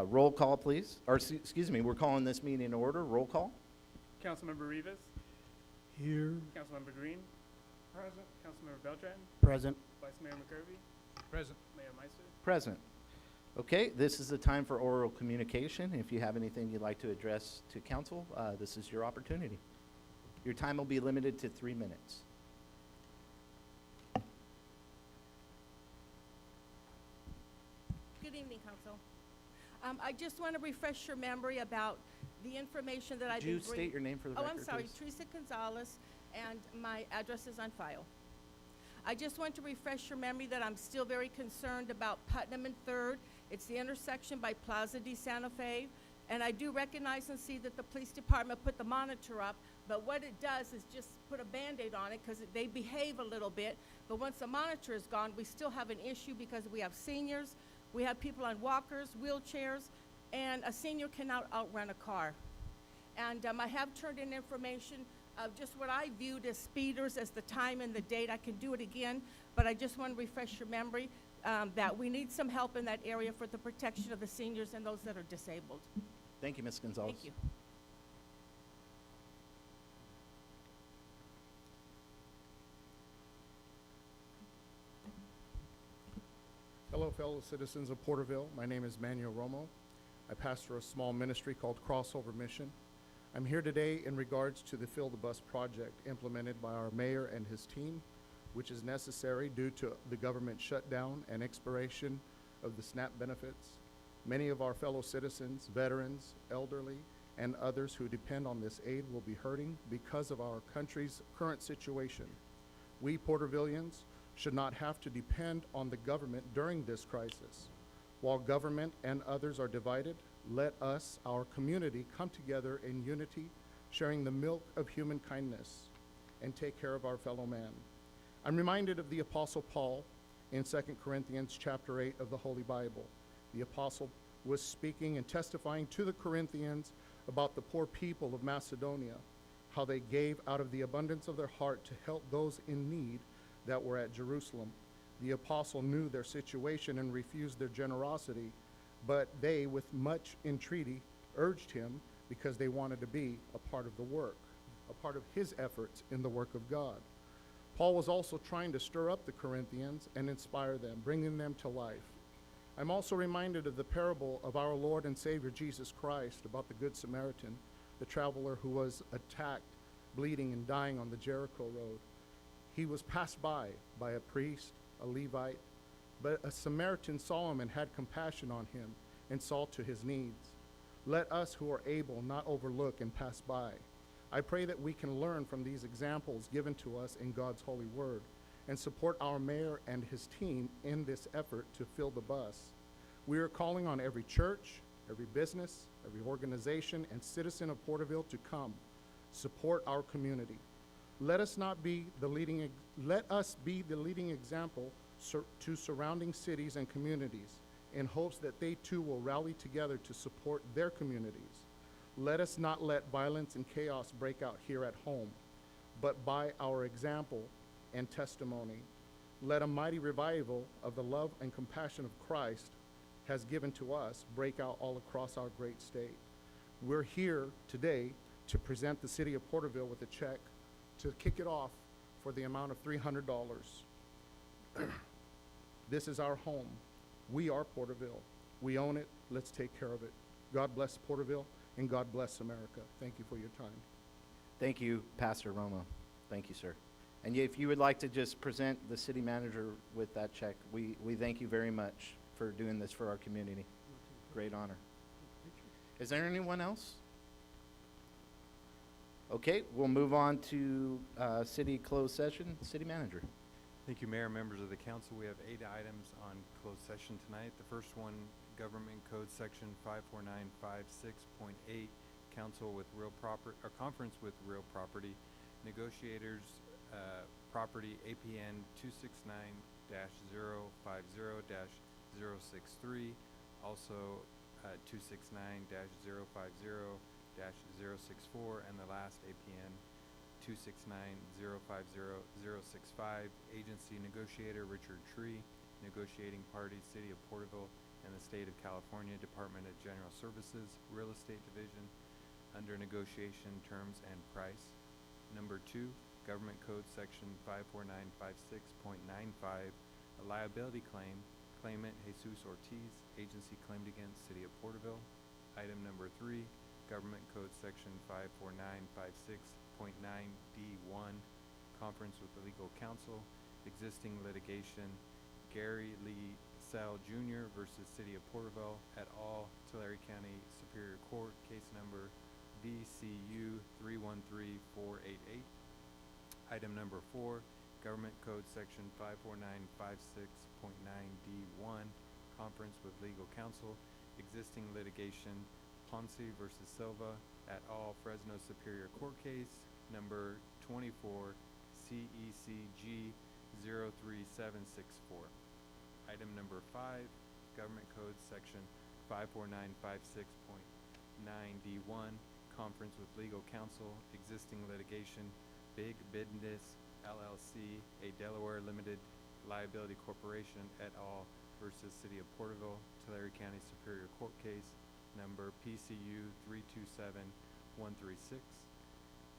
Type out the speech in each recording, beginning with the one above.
Roll call, please. Or, excuse me, we're calling this meeting in order. Roll call. Councilmember Rivas. Here. Councilmember Green. Present. Councilmember Beltran. Present. Vice Mayor McCurvey. Present. Mayor Meister. Present. Okay, this is the time for oral communication. If you have anything you'd like to address to council, this is your opportunity. Your time will be limited to 3 minutes. Good evening, Council. I just want to refresh your memory about the information that I've Could been you state your name for the Oh, record, I'm sorry, please? Teresa Gonzalez, and my address is on file. I just want to refresh your memory that I'm still very concerned about Putnam and Third. It's the intersection by Plaza de Santa Fe, and I do recognize and see that the police department put the monitor up, but what it does is just put a Band-Aid on it because they behave a little bit, but once the monitor is gone, we still have an issue because we have seniors, we have people on walkers, wheelchairs, and a senior cannot outrun a car. And I have turned in information of just what I viewed as speeders, as the time and the date. I can do it again, but I just want to refresh your memory that we need some help in that area for the protection of the seniors and those that are disabled. Thank you, Ms. Gonzalez. Thank you. Hello, fellow citizens of Porterville. My name is Manuel Romo. I pastor a small ministry called Crossover Mission. I'm here today in regards to the Fill the Bus project implemented by our mayor and his team, which is necessary due to the government shutdown and expiration of the SNAP benefits. Many of our fellow citizens, veterans, elderly, and others who depend on this aid will be hurting because of our country's current situation. We Portervillians should not have to depend on the government during this crisis. While government and others are divided, let us, our community, come together in unity, sharing the milk of human kindness, and take care of our fellow man. I'm reminded of the Apostle Paul in 2 Corinthians chapter 8 of the Holy Bible. The apostle was speaking and testifying to the Corinthians about the poor people of Macedonia, how they gave out of the abundance of their heart to help those in need that were at Jerusalem. The apostle knew their situation and refused their generosity, but they, with much entreaty, urged him because they wanted to be a part of the work, a part of his efforts in the work of God. Paul was also trying to stir up the Corinthians and inspire them, bringing them to life. I'm also reminded of the parable of our Lord and Savior Jesus Christ about the Good Samaritan, the traveler who was attacked, bleeding and dying on the Jericho road. He was passed by a priest, a Levite, but a Samaritan saw him and had compassion on him and saw to his needs. Let us who are able not overlook and pass by. I pray that we can learn from these examples given to us in God's holy word and support our mayor and his team in this effort to fill the bus. We are calling on every church, every business, every organization, and citizen of Porterville to come, support our community. Let us be the leading example to surrounding cities and communities in hopes that they too will rally together to support their communities. Let us not let violence and chaos break out here at home, but by our example and testimony, let a mighty revival of the love and compassion of Christ has given to us break out all across our great state. We're here today to present the city of Porterville with a check to kick it off for the amount of $300. This is our home. We are Porterville. We own it. Let's take care of it. God bless Porterville, and God bless America. Thank you for your time. Thank you, Pastor Romo. Thank you, sir. And if you would like to just present the city manager with that check, we thank you very much for doing this for our community. Great honor. Is there anyone else? Okay, we'll move on to city closed session. City manager. Thank you, Mayor, members of the council. We have 8 items on closed session tonight. The first one, Government Code Section 54956.8, conference with real property negotiators, property APN 269-050-063, also 269-050-064, and the last APN 269-050-065, agency negotiator Richard Tree, negotiating parties, City of Porterville and the State of California Department of General Services, Real Estate Division, under negotiation terms and price. Number 2, Government Code Section 54956.95, a liability claim, claimant Jesus Ortiz, agency claimed against City of Porterville. Item number 3, Government Code Section 54956.9D1, conference with the legal counsel, existing litigation, Gary Lee Sal Jr. versus City of Porterville et al., Tulare County Superior Court, case number VCU 313488. Item number 4, Government Code Section 54956.9D1, conference with legal counsel, existing litigation, Ponce versus Silva et al., Fresno Superior Court case number 24 CECG 03764. Item number 5, Government Code Section 54956.9D1, conference with legal counsel, existing litigation, Big Business LLC, a Delaware Limited Liability Corporation et al. Versus City of Porterville, Tulare County Superior Court case number PCU 327136.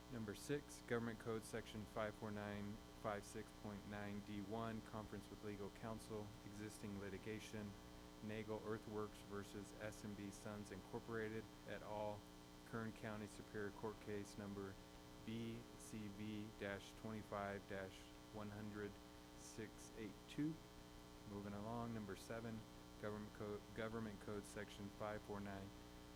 Number 6, Government Code Section 54956.9D1, conference with legal counsel, existing litigation, Nagel Earthworks versus S&B Sons Incorporated et al., Kern County Superior Court case number BCB-25-100-682. Moving along, number 7, Government Code Section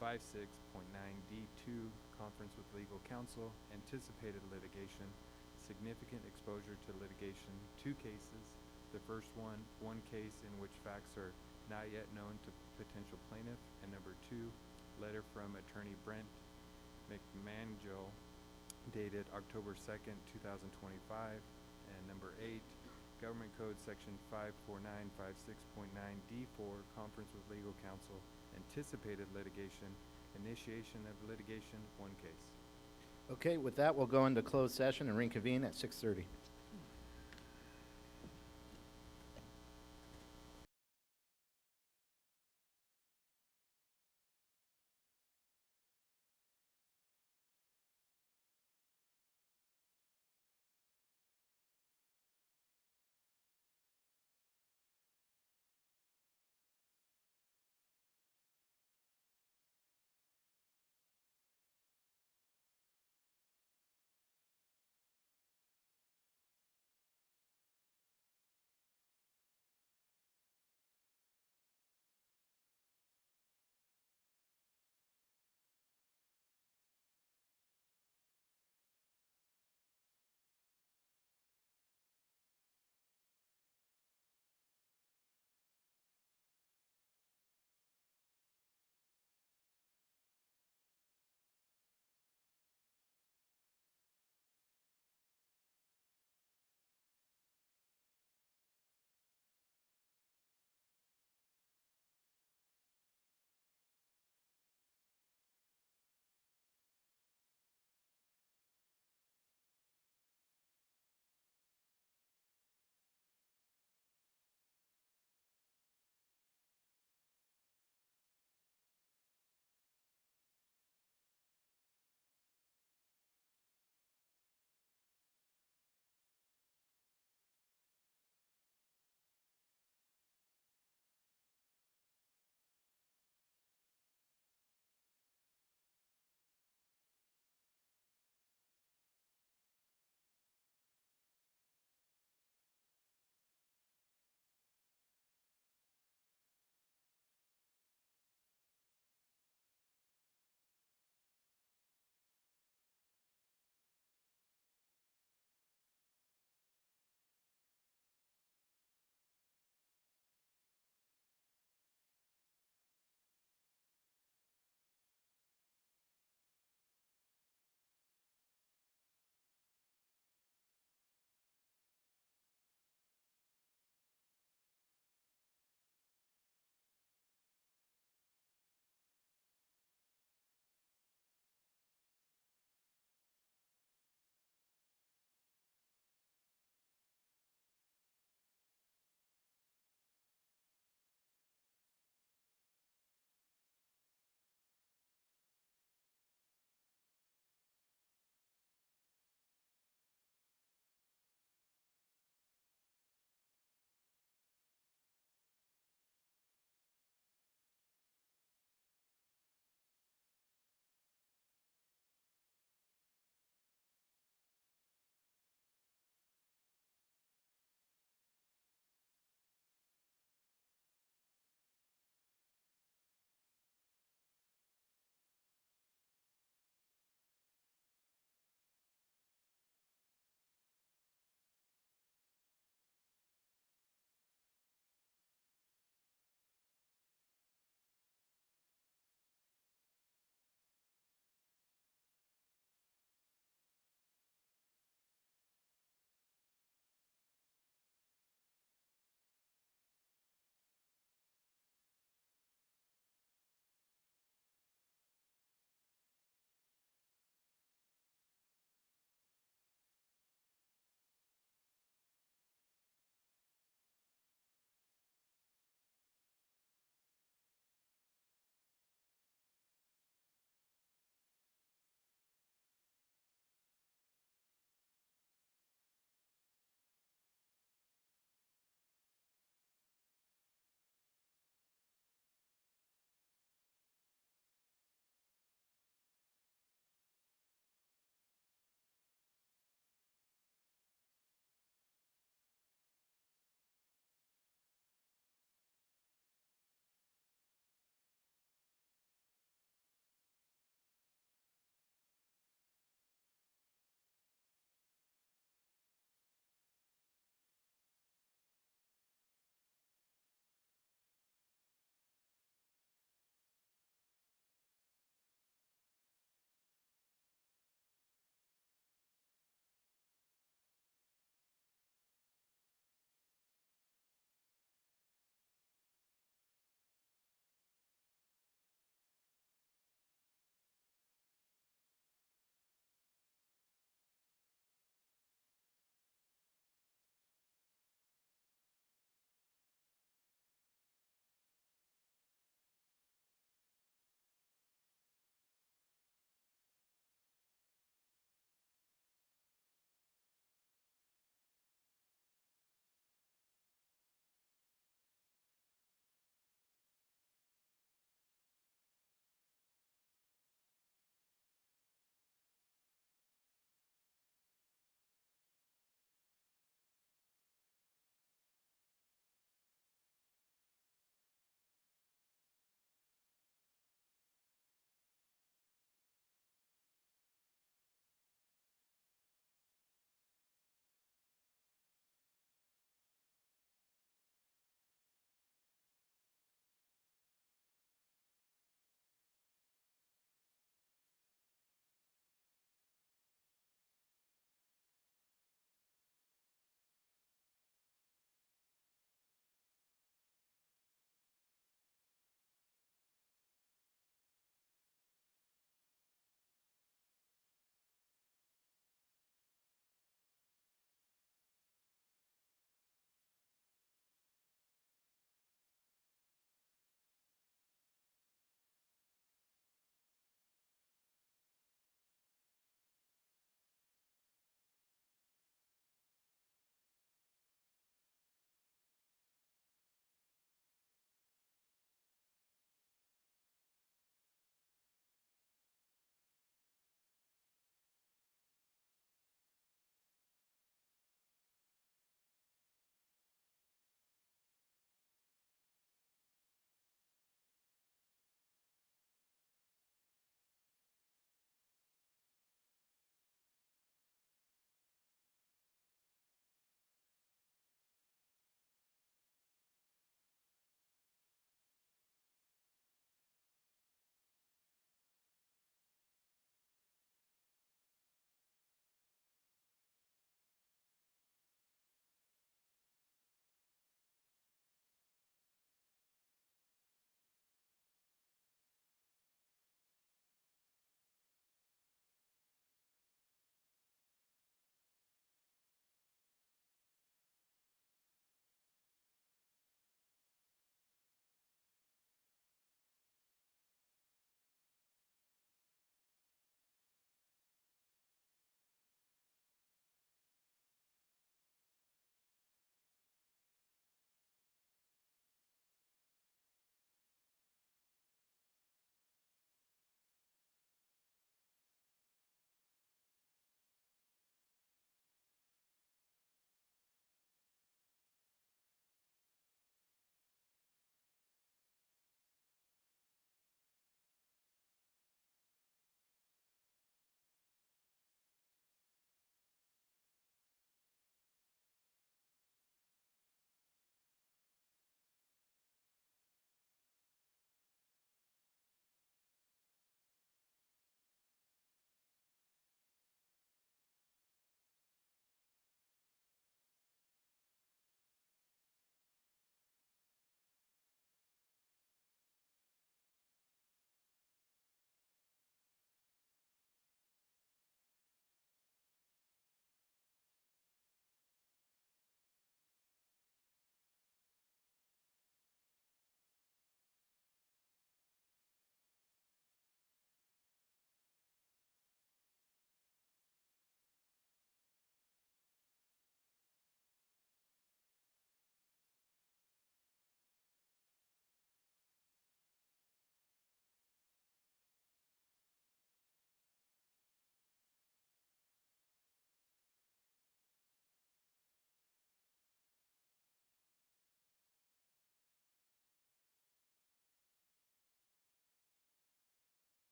54956.9D2, conference with legal counsel, anticipated litigation, significant exposure to litigation, 2 cases. The first one case in which facts are not yet known to potential plaintiff, and number 2, letter from Attorney Brent McMangill dated October 2nd, 2025, and number 8, Government Code Section 54956.9D4, conference with legal counsel, anticipated litigation, initiation of litigation, 1 case. Okay, with that, we'll go into closed session and reconvene at 6:30.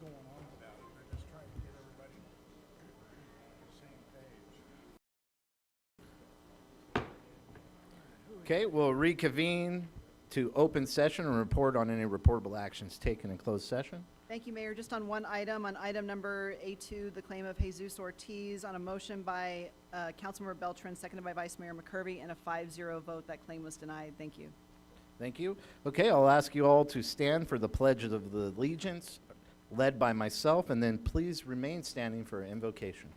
Going on with that. We're just trying to get everybody on the same page. Okay, we'll reconvene to open session and report on any reportable actions taken in closed session. Thank you, Mayor. Just on one item, on item number A2, the claim of Jesus Ortiz, on a motion by Councilmember Beltran, seconded by Vice Mayor McCurvey, and a 5-0 vote, that claim was denied. Thank you. Thank you. Okay, I'll ask you all to stand for the Pledge of the Allegiance, led by myself, and then please remain standing for invocation.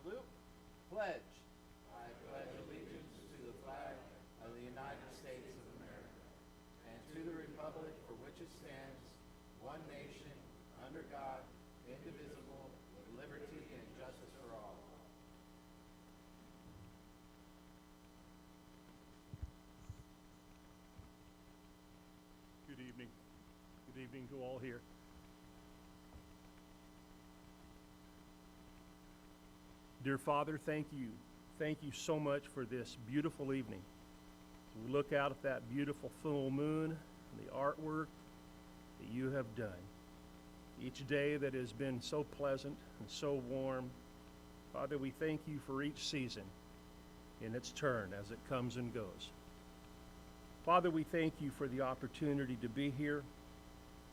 Salute. Pledge. I pledge allegiance to the flag of the United States of America and to the republic for which it stands, one nation, under God, indivisible, with liberty and justice for all. Good evening. Good evening to all here. Dear Father, thank you. Thank you so much for this beautiful evening. We look out at that beautiful full moon and the artwork that you have done. Each day that has been so pleasant and so warm. Father, we thank you for each season in its turn as it comes and goes. Father, we thank you for the opportunity to be here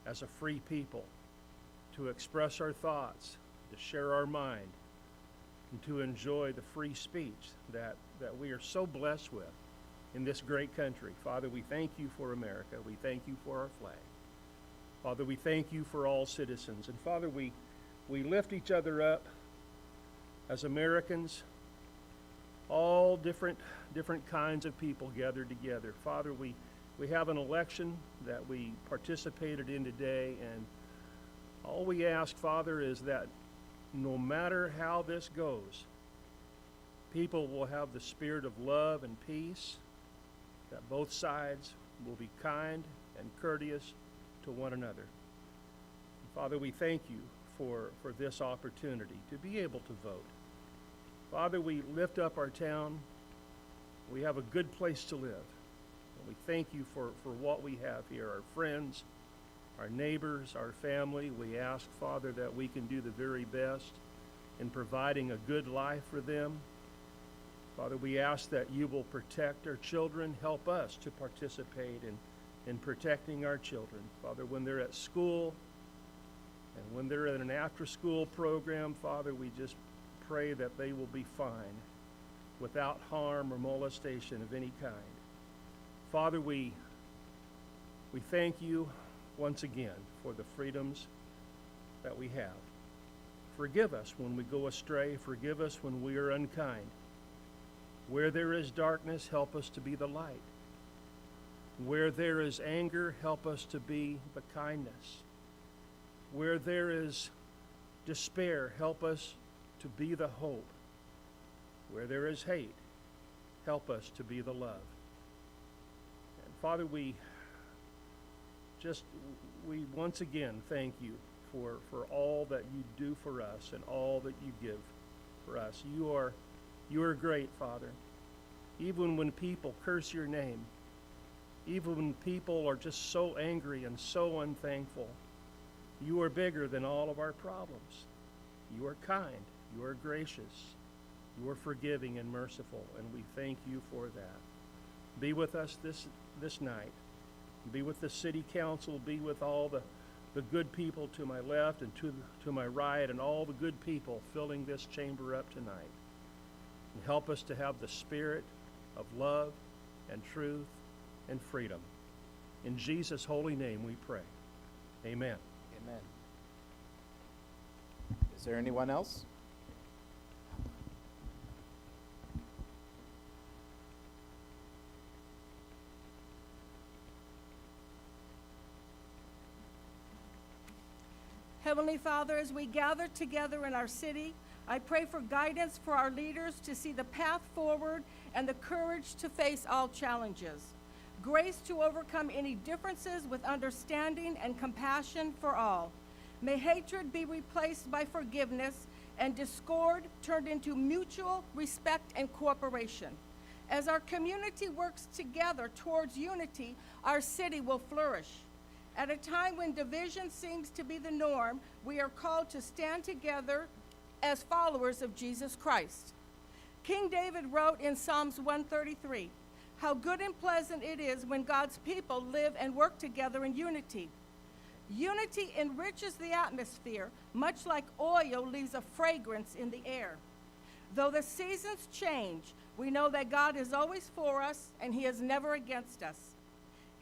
as a free people, to express our thoughts, to share our mind, and to enjoy the free speech that we are so blessed with in this great country. Father, we thank you for America. We thank you for our flag. Father, we thank you for all citizens. And Father, we lift each other up as Americans, all different kinds of people gathered together. Father, we have an election that we participated in today, and all we ask, Father, is that no matter how this goes, people will have the spirit of love and peace, that both sides will be kind and courteous to one another. Father, we thank you for this opportunity to be able to vote. Father, we lift up our town. We have a good place to live. And we thank you for what we have here, our friends, our neighbors, our family. We ask, Father, that we can do the very best in providing a good life for them. Father, we ask that you will protect our children. Help us to participate in protecting our children. Father, when they're at school and when they're in an after-school program, Father, we just pray that they will be fine without harm or molestation of any kind. Father, we thank you once again for the freedoms that we have. Forgive us when we go astray. Forgive us when we are unkind. Where there is darkness, help us to be the light. Where there is anger, help us to be the kindness. Where there is despair, help us to be the hope. Where there is hate, help us to be the love. And Father, we once again thank you for all that you do for us and all that you give for us. You are great, Father. Even when people curse your name, even when people are just so angry and so unthankful, you are bigger than all of our problems. You are kind. You are gracious. You are forgiving and merciful, and we thank you for that. Be with us this night. Be with the city council. Be with all the good people to my left and to my right, and all the good people filling this chamber up tonight. And help us to have the spirit of love and truth and freedom. In Jesus' holy name we pray. Amen. Amen. Is there anyone else? Heavenly Father, as we gather together in our city, I pray for guidance for our leaders to see the path forward and the courage to face all challenges. Grace to overcome any differences with understanding and compassion for all. May hatred be replaced by forgiveness and discord turned into mutual respect and cooperation. As our community works together towards unity, our city will flourish. At a time when division seems to be the norm, we are called to stand together as followers of Jesus Christ. King David wrote in Psalms 133, "How good and pleasant it is when God's people live and work together in unity." Unity enriches the atmosphere, much like oil leaves a fragrance in the air. Though the seasons change, we know that God is always for us and He is never against us.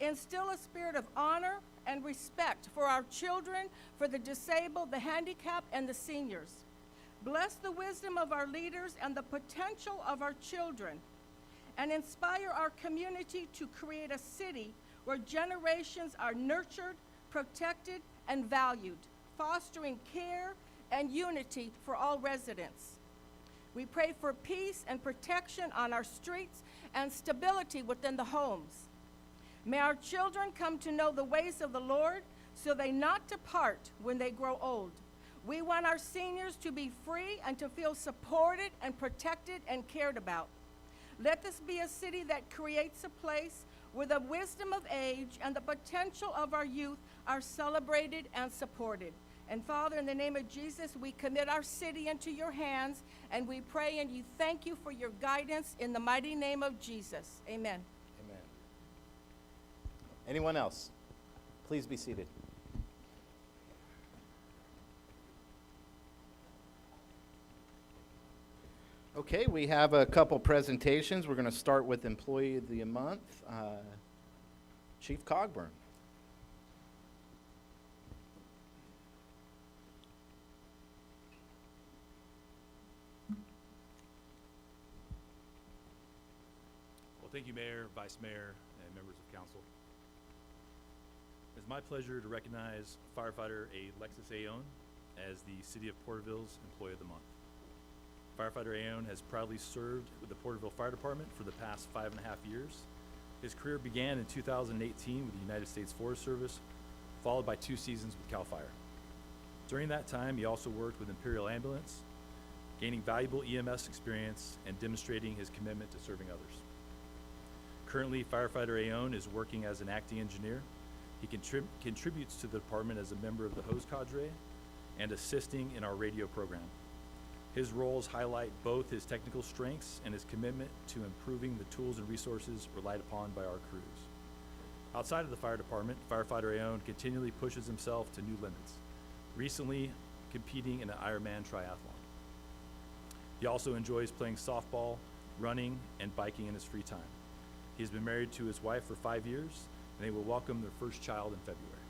Instill a spirit of honor and respect for our children, for the disabled, the handicapped, and the seniors. Bless the wisdom of our leaders and the potential of our children, and inspire our community to create a city where generations are nurtured, protected, and valued, fostering care and unity for all residents. We pray for peace and protection on our streets and stability within the homes. May our children come to know the ways of the Lord so they not depart when they grow old. We want our seniors to be free and to feel supported and protected and cared about. Let this be a city that creates a place where the wisdom of age and the potential of our youth are celebrated and supported. And Father, in the name of Jesus, we commit our city into your hands, and we pray and you thank you for your guidance in the mighty name of Jesus. Amen. Amen. Anyone else? Please be seated. Okay, we have a couple presentations. We're going to start with Employee of the Month, Chief Cogburn. Well, thank you, Mayor, Vice Mayor, and members of council. It's my pleasure to recognize firefighter Alexis Ayon as the City of Porterville's Employee of the Month. Firefighter Ayon has proudly served with the Porterville Fire Department for the past 5.5 years. His career began in 2018 with the United States Forest Service, followed by 2 seasons with CAL FIRE. During that time, he also worked with Imperial Ambulance, gaining valuable EMS experience and demonstrating his commitment to serving others. Currently, Firefighter Ayon is working as an acting engineer. He contributes to the department as a member of the hose cadre and assisting in our radio program. His roles highlight both his technical strengths and his commitment to improving the tools and resources relied upon by our crews. Outside of the fire department, Firefighter Ayon continually pushes himself to new limits, recently competing in an Ironman triathlon. He also enjoys playing softball, running, and biking in his free time. He has been married to his wife for 5 years, and they will welcome their first child in February.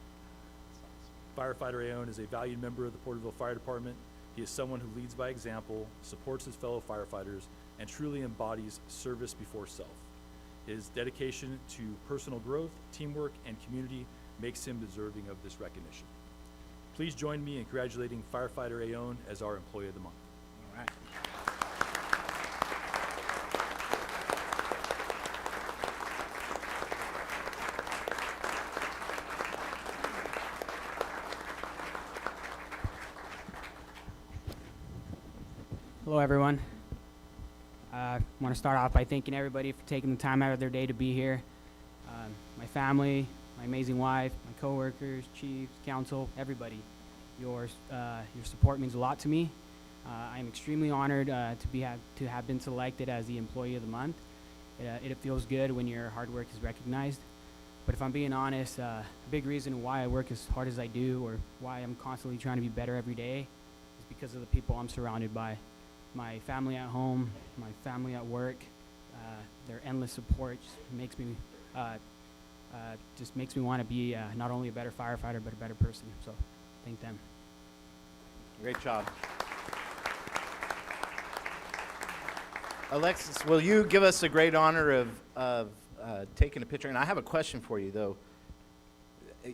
Firefighter Ayon is a valued member of the Porterville Fire Department. He is someone who leads by example, supports his fellow firefighters, and truly embodies service before self. His dedication to personal growth, teamwork, and community makes him deserving of this recognition. Please join me in congratulating Firefighter Ayon as our Employee of the Month. All right. Hello, everyone. I want to start off by thanking everybody for taking the time out of their day to be here. My family, my amazing wife, my coworkers, chiefs, council, everybody. Your support means a lot to me. I am extremely honored to have been selected as the Employee of the Month. It feels good when your hard work is recognized. But if I'm being honest, a big reason why I work as hard as I do, or why I'm constantly trying to be better every day, is because of the people I'm surrounded by. My family at home, my family at work, their endless support just makes me want to be not only a better firefighter, but a better person. So, thank them. Great job. Alexis, will you give us a great honor of taking a picture? And I have a question for you, though.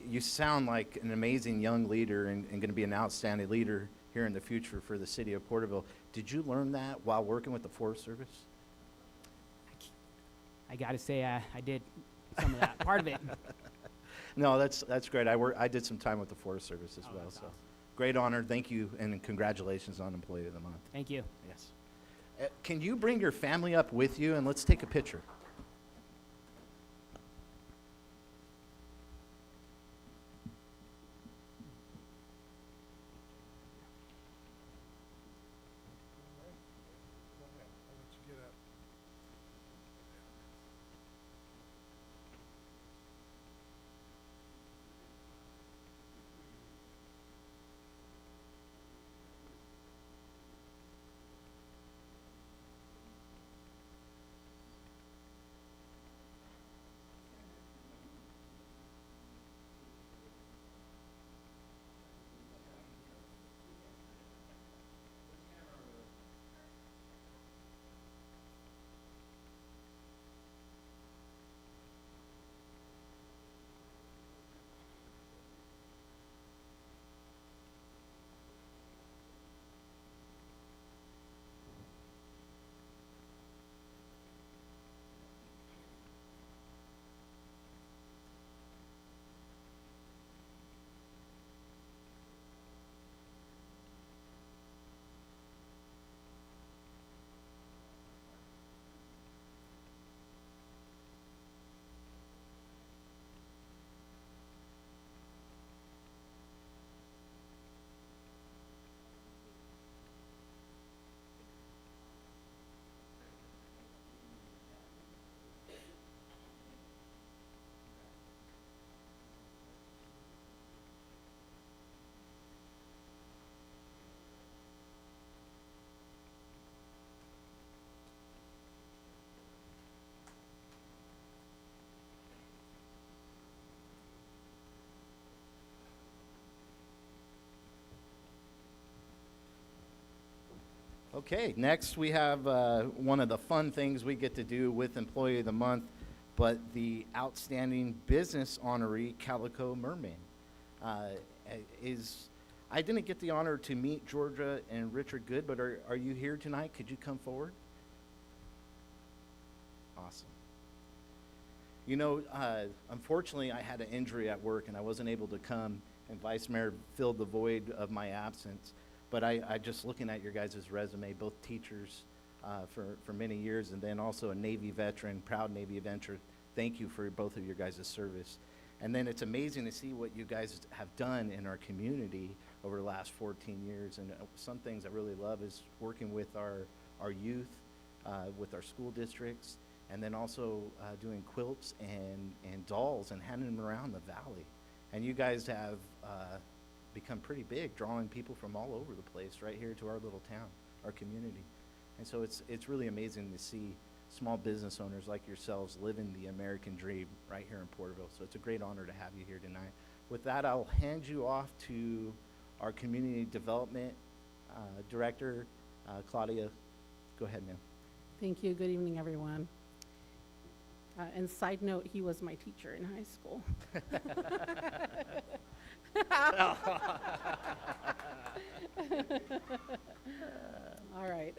You sound like an amazing young leader and going to be an outstanding leader. here in the future for the city of Porterville. Did you learn that while working with the Forest Service? I gotta say, I did some of that, part of it. No, that's great. I did some time with the Forest Service as Oh, well, that's so. awesome. Great honor. Thank you, and congratulations on Employee of the Month. Thank you. Yes. Can you bring your family up with you, and let's take a picture? Okay, next we have one of the fun things we get to do with Employee of the Month, but the Outstanding Business Honoree, Calico Mermaid. I didn't get the honor to meet Georgia and Richard Good, but are you here tonight? Could you come forward? Awesome. You know, unfortunately, I had an injury at work and I wasn't able to come, and Vice Mayor filled the void of my absence. But I just looking at your guys' resume, both teachers for many years, and then also a Navy veteran, proud Navy veteran. Thank you for both of your guys' service. And then it's amazing to see what you guys have done in our community over the last 14 years. And some things I really love is working with our youth, with our school districts, and then also doing quilts and dolls and handing them around the valley. And you guys have become pretty big, drawing people from all over the place right here to our little town, our community. And so it's really amazing to see small business owners like yourselves living the American dream right here in Porterville. So it's a great honor to have you here tonight. With that, I'll hand you off to our Community Development Director, Claudia. Go ahead, ma'am. Thank you. Good evening, everyone. And side note, he was my teacher in high school. All right.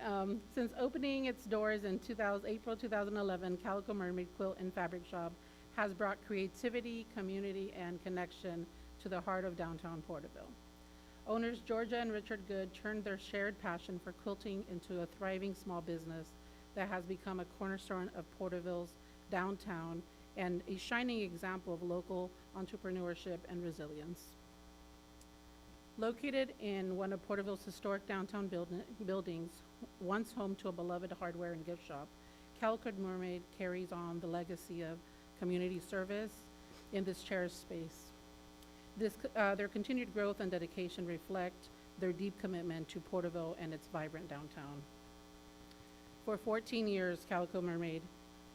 Since opening its doors in April 2011, Calico Mermaid Quilt and Fabric Shop has brought creativity, community, and connection to the heart of downtown Porterville. Owners Georgia and Richard Good turned their shared passion for quilting into a thriving small business that has become a cornerstone of Porterville's downtown and a shining example of local entrepreneurship and resilience. Located in one of Porterville's historic downtown buildings, once home to a beloved hardware and gift shop, Calico Mermaid carries on the legacy of community service in this cherished space. Their continued growth and dedication reflect their deep commitment to Porterville and its vibrant downtown. For 14 years, Calico Mermaid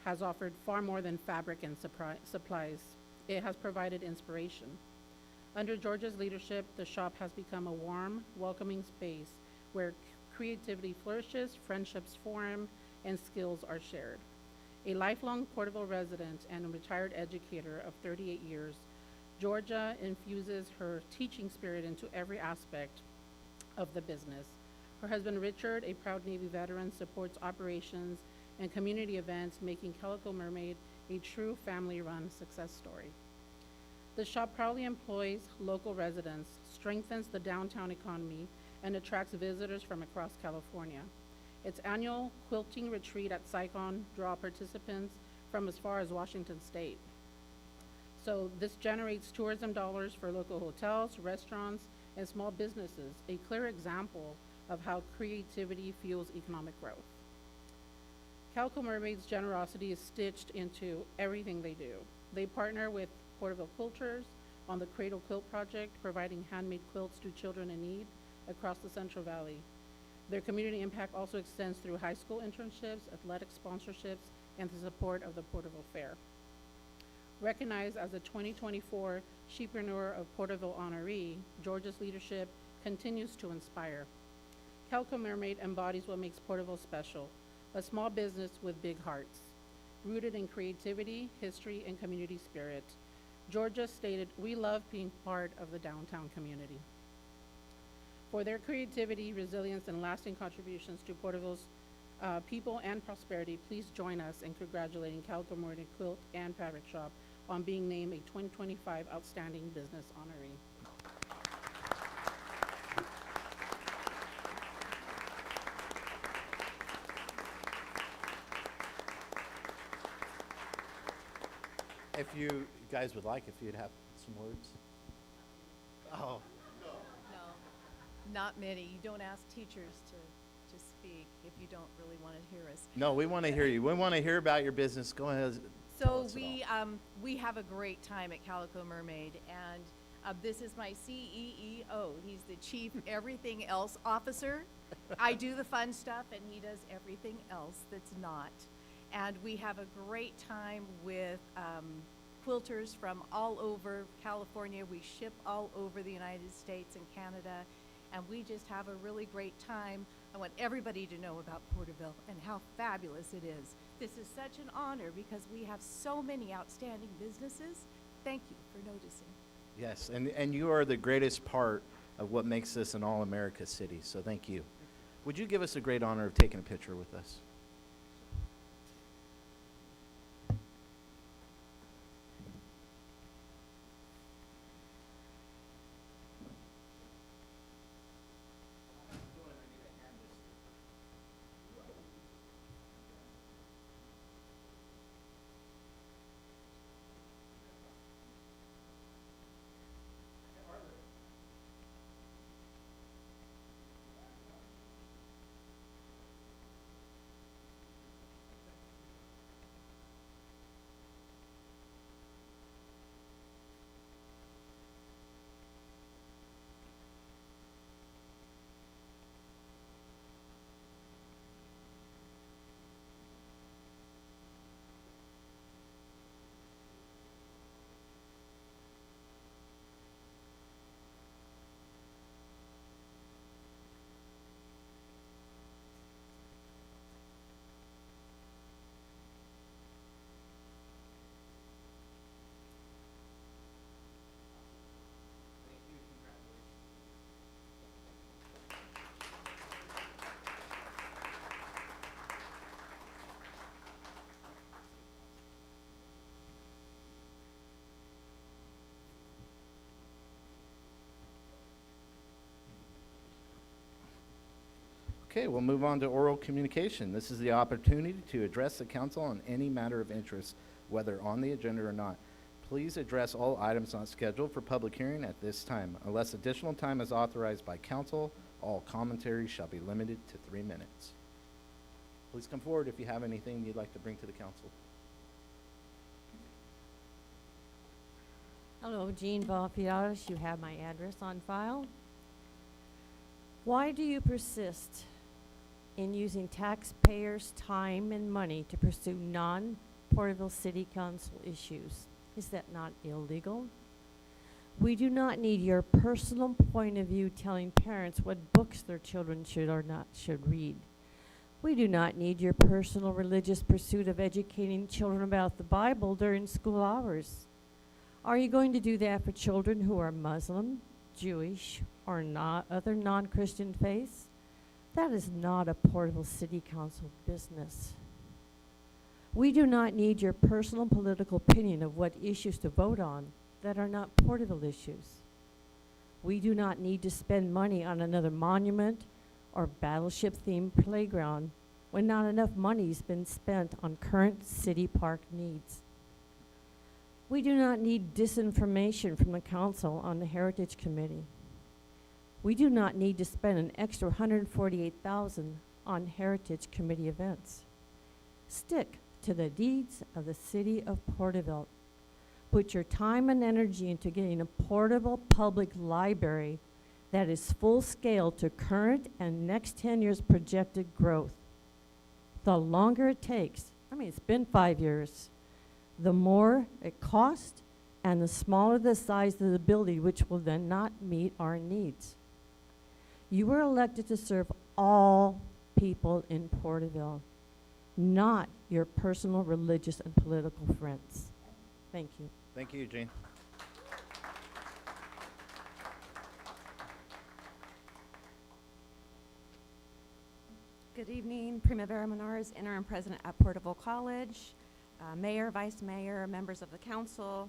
has offered far more than fabric and supplies. It has provided inspiration. Under Georgia's leadership, the shop has become a warm, welcoming space where creativity flourishes, friendships form, and skills are shared. A lifelong Porterville resident and a retired educator of 38 years, Georgia infuses her teaching spirit into every aspect of the business. Her husband Richard, a proud Navy veteran, supports operations and community events, making Calico Mermaid a true family-run success story. The shop proudly employs local residents, strengthens the downtown economy, and attracts visitors from across California. Its annual quilting retreat at Saigon draw participants from as far as Washington State. So this generates tourism dollars for local hotels, restaurants, and small businesses, a clear example of how creativity fuels economic growth. Calico Mermaid's generosity is stitched into everything they do. They partner with Porterville Quilters on the Cradle Quilt Project, providing handmade quilts to children in need across the Central Valley. Their community impact also extends through high school internships, athletic sponsorships, and the support of the Porterville Fair. Recognized as a 2024 Sheepreneur of Porterville honoree, Georgia's leadership continues to inspire. Calico Mermaid embodies what makes Porterville special, a small business with big hearts, rooted in creativity, history, and community spirit. Georgia stated, "We love being part of the downtown community." For their creativity, resilience, and lasting contributions to Porterville's people and prosperity, please join us in congratulating Calico Mermaid Quilt and Fabric Shop on being named a 2025 Outstanding Business Honoree. If you guys would like, if you'd have some words. Oh, No, not many. You don't ask teachers to speak if you don't really want to hear us. no, we want to hear you. We want to hear about your business. Go ahead. Tell So us it all. we have a great time at Calico Mermaid, and this is my CEO. He's the Chief Everything Else Officer. I do the fun stuff, and he does everything else that's not. And we have a great time with quilters from all over California. We ship all over the United States and Canada, and we just have a really great time. I want everybody to know about Porterville and how fabulous it is. This is such an honor because we have so many outstanding businesses. Thank you for noticing. Yes, and you are the greatest part of what makes this an all-America city, so thank you. Would you give us a great honor of taking a picture with us? Okay, we'll move on to oral communication. This is the opportunity to address the council on any matter of interest, whether on the agenda or not. Please address all items not scheduled for public hearing at this time. Unless additional time is authorized by council, all commentary shall be limited to 3 minutes. Please come forward if you have anything you'd like to bring to the council. Hello, Jean Valafiatis. You have my address on file. Why do you persist in using taxpayers' time and money to pursue non-Porterville City Council issues? Is that not illegal? We do not need your personal point of view telling parents what books their children should or not should read. We do not need your personal religious pursuit of educating children about the Bible during school hours. Are you going to do that for children who are Muslim, Jewish, or not other non-Christian faiths, that is not a Porterville City Council business. We do not need your personal political opinion of what issues to vote on that are not Porterville issues. We do not need to spend money on another monument or battleship-themed playground when not enough money's been spent on current city park needs. We do not need disinformation from the council on the Heritage Committee. We do not need to spend an extra $148,000 on Heritage Committee events. Stick to the needs of the city of Porterville. Put your time and energy into getting a portable public library that is full scale to current and next 10 years projected growth. The longer it takes, I mean, it's been 5 years, the more it costs and the smaller the size of the building, which will then not meet our needs. You were elected to serve all people in Porterville, not your personal religious and political friends. Thank you. Thank you, Eugene. Good evening, Primavera Menars, Interim President at Porterville College, Mayor, Vice Mayor, members of the council.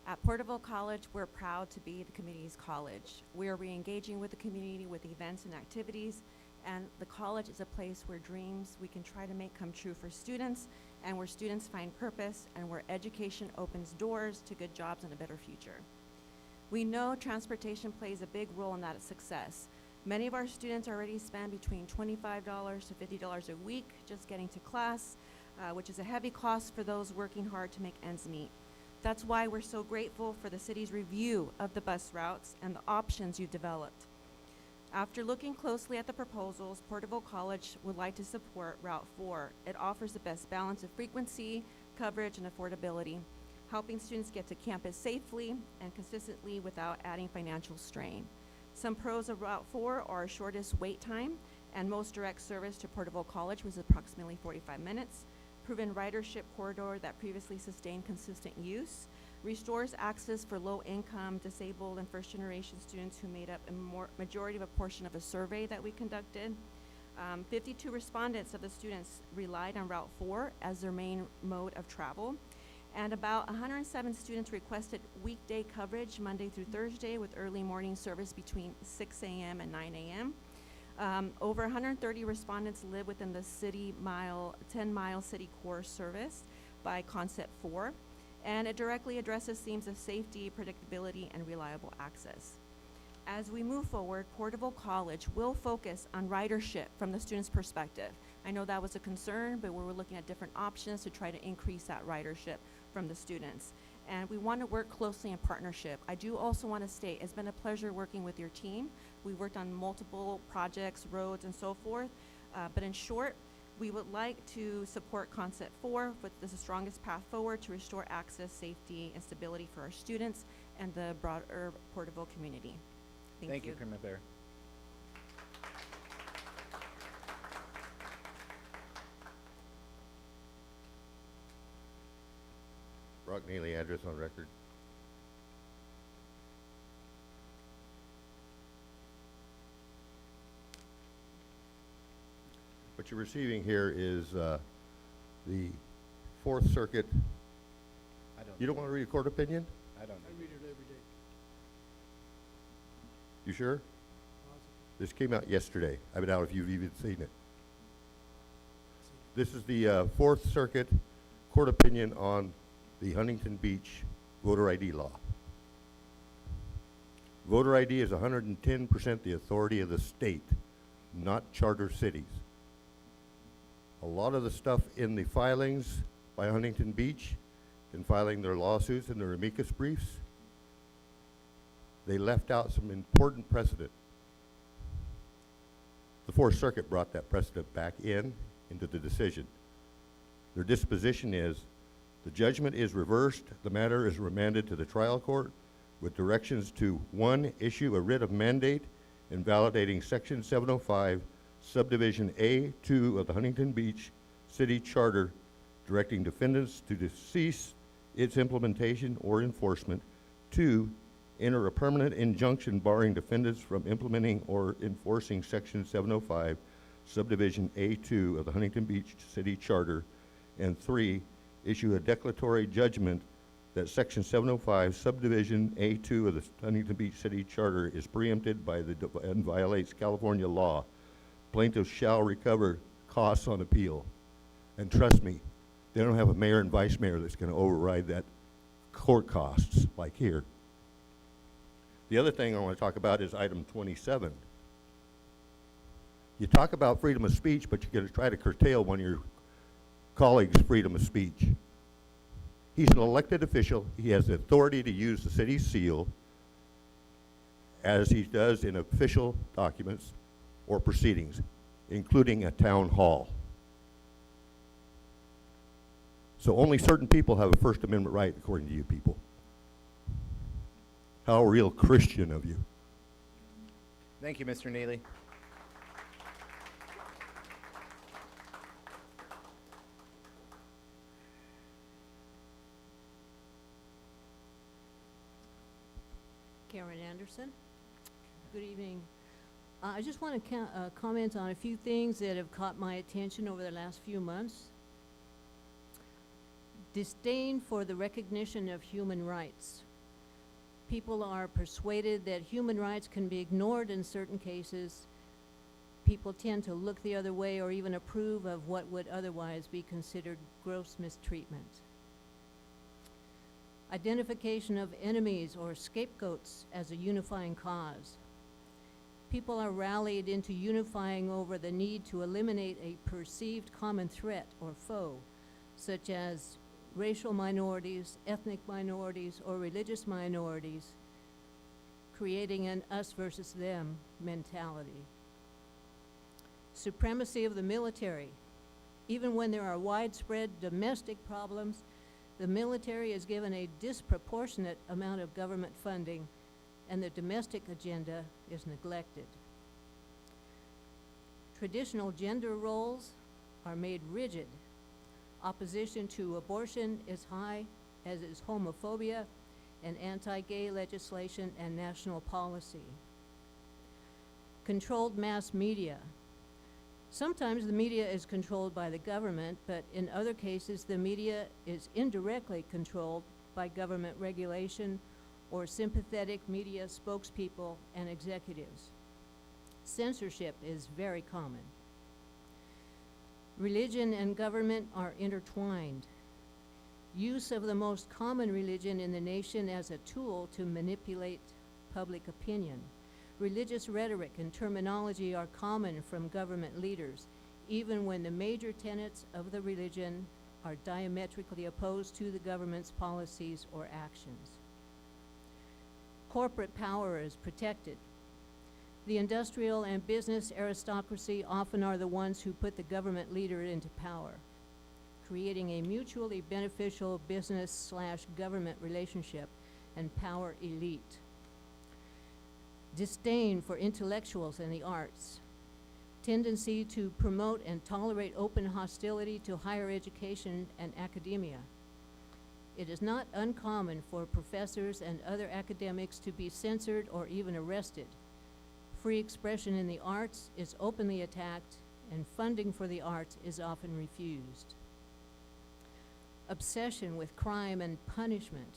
At Porterville College, we're proud to be the community's college. We are re-engaging with the community with events and activities, and the college is a place where dreams we can try to make come true for students, and where students find purpose, and where education opens doors to good jobs and a better future. We know transportation plays a big role in that success. Many of our students already spend between $25 to $50 a week just getting to class, which is a heavy cost for those working hard to make ends meet. That's why we're so grateful for the city's review of the bus routes and the options you developed. After looking closely at the proposals, Porterville College would like to support Route 4. It offers the best balance of frequency, coverage, and affordability, helping students get to campus safely and consistently without adding financial strain. Some pros of Route 4 are shortest wait time and most direct service to Porterville College, which is approximately 45 minutes. Proven ridership corridor that previously sustained consistent use. Restores access for low-income, disabled, and first-generation students who made up a majority of a portion of a survey that we conducted. 52 respondents of the students relied on Route 4 as their main mode of travel. And about 107 students requested weekday coverage Monday through Thursday with early morning service between 6 a.m. and 9 a.m. Over 130 respondents live within the 10-mile city core service by Concept 4, and it directly addresses themes of safety, predictability, and reliable access. As we move forward, Porterville College will focus on ridership from the student's perspective. I know that was a concern, but we were looking at different options to try to increase that ridership from the students. And we want to work closely in partnership. I do also want to state, it's been a pleasure working with your team. We worked on multiple projects, roads, and so forth. But in short, we would like to support Concept 4 with the strongest path forward to restore access, safety, and stability for our students and the broader Porterville community. Thank you. Primavera. Brock Neely, address on record. What you're receiving here is the Fourth Circuit. You don't want to read a court opinion? I don't know. I read it every day. You sure? This came out yesterday. I doubt if you've even seen it. This is the Fourth Circuit court opinion on the Huntington Beach voter ID law. Voter ID is 110% the authority of the state, not charter cities. A lot of the stuff in the filings by Huntington Beach, in filing their lawsuits and their amicus briefs, they left out some important precedent. The Fourth Circuit brought that precedent back into the decision. Their disposition is, the judgment is reversed, the matter is remanded to the trial court with directions to, 1, issue a writ of mandate invalidating Section 705, Subdivision A2 of the Huntington Beach City Charter, directing defendants to cease its implementation or enforcement. 2, enter a permanent injunction barring defendants from implementing or enforcing Section 705, Subdivision A2 of the Huntington Beach City Charter, and 3, issue a declaratory judgment that Section 705, Subdivision A2 of the Huntington Beach City Charter is preempted by and violates California law. Plaintiffs shall recover costs on appeal. And trust me, they don't have a mayor and vice mayor that's going to override that court costs like here. The other thing I want to talk about is item 27. You talk about freedom of speech, but you're going to try to curtail one of your colleagues' freedom of speech. He's an elected official. He has the authority to use the city's seal as he does in official documents or proceedings, including a town hall. So only certain people have a First Amendment right, according to you people. How real Christian of you. Thank you, Mr. Neely. Karen Anderson. Good evening. I just want to comment on a few things that have caught my attention over the last few months. Disdain for the recognition of human rights. People are persuaded that human rights can be ignored in certain cases. People tend to look the other way or even approve of what would otherwise be considered gross mistreatment. Identification of enemies or scapegoats as a unifying cause. People are rallied into unifying over the need to eliminate a perceived common threat or foe, such as racial minorities, ethnic minorities, or religious minorities, creating an us versus them mentality. Supremacy of the military. Even when there are widespread domestic problems, the military is given a disproportionate amount of government funding, and the domestic agenda is neglected. Traditional gender roles are made rigid. Opposition to abortion is high, as is homophobia and anti-gay legislation and national policy. Controlled mass media. Sometimes the media is controlled by the government, but in other cases the media is indirectly controlled by government regulation or sympathetic media spokespeople and executives. Censorship is very common. Religion and government are intertwined. Use of the most common religion in the nation as a tool to manipulate public opinion. Religious rhetoric and terminology are common from government leaders, even when the major tenets of the religion are diametrically opposed to the government's policies or actions. Corporate power is protected. The industrial and business aristocracy often are the ones who put the government leader into power, creating a mutually beneficial business/government relationship and power elite. Disdain for intellectuals and the arts. Tendency to promote and tolerate open hostility to higher education and academia. It is not uncommon for professors and other academics to be censored or even arrested. Free expression in the arts is openly attacked, and funding for the arts is often refused. Obsession with crime and punishment.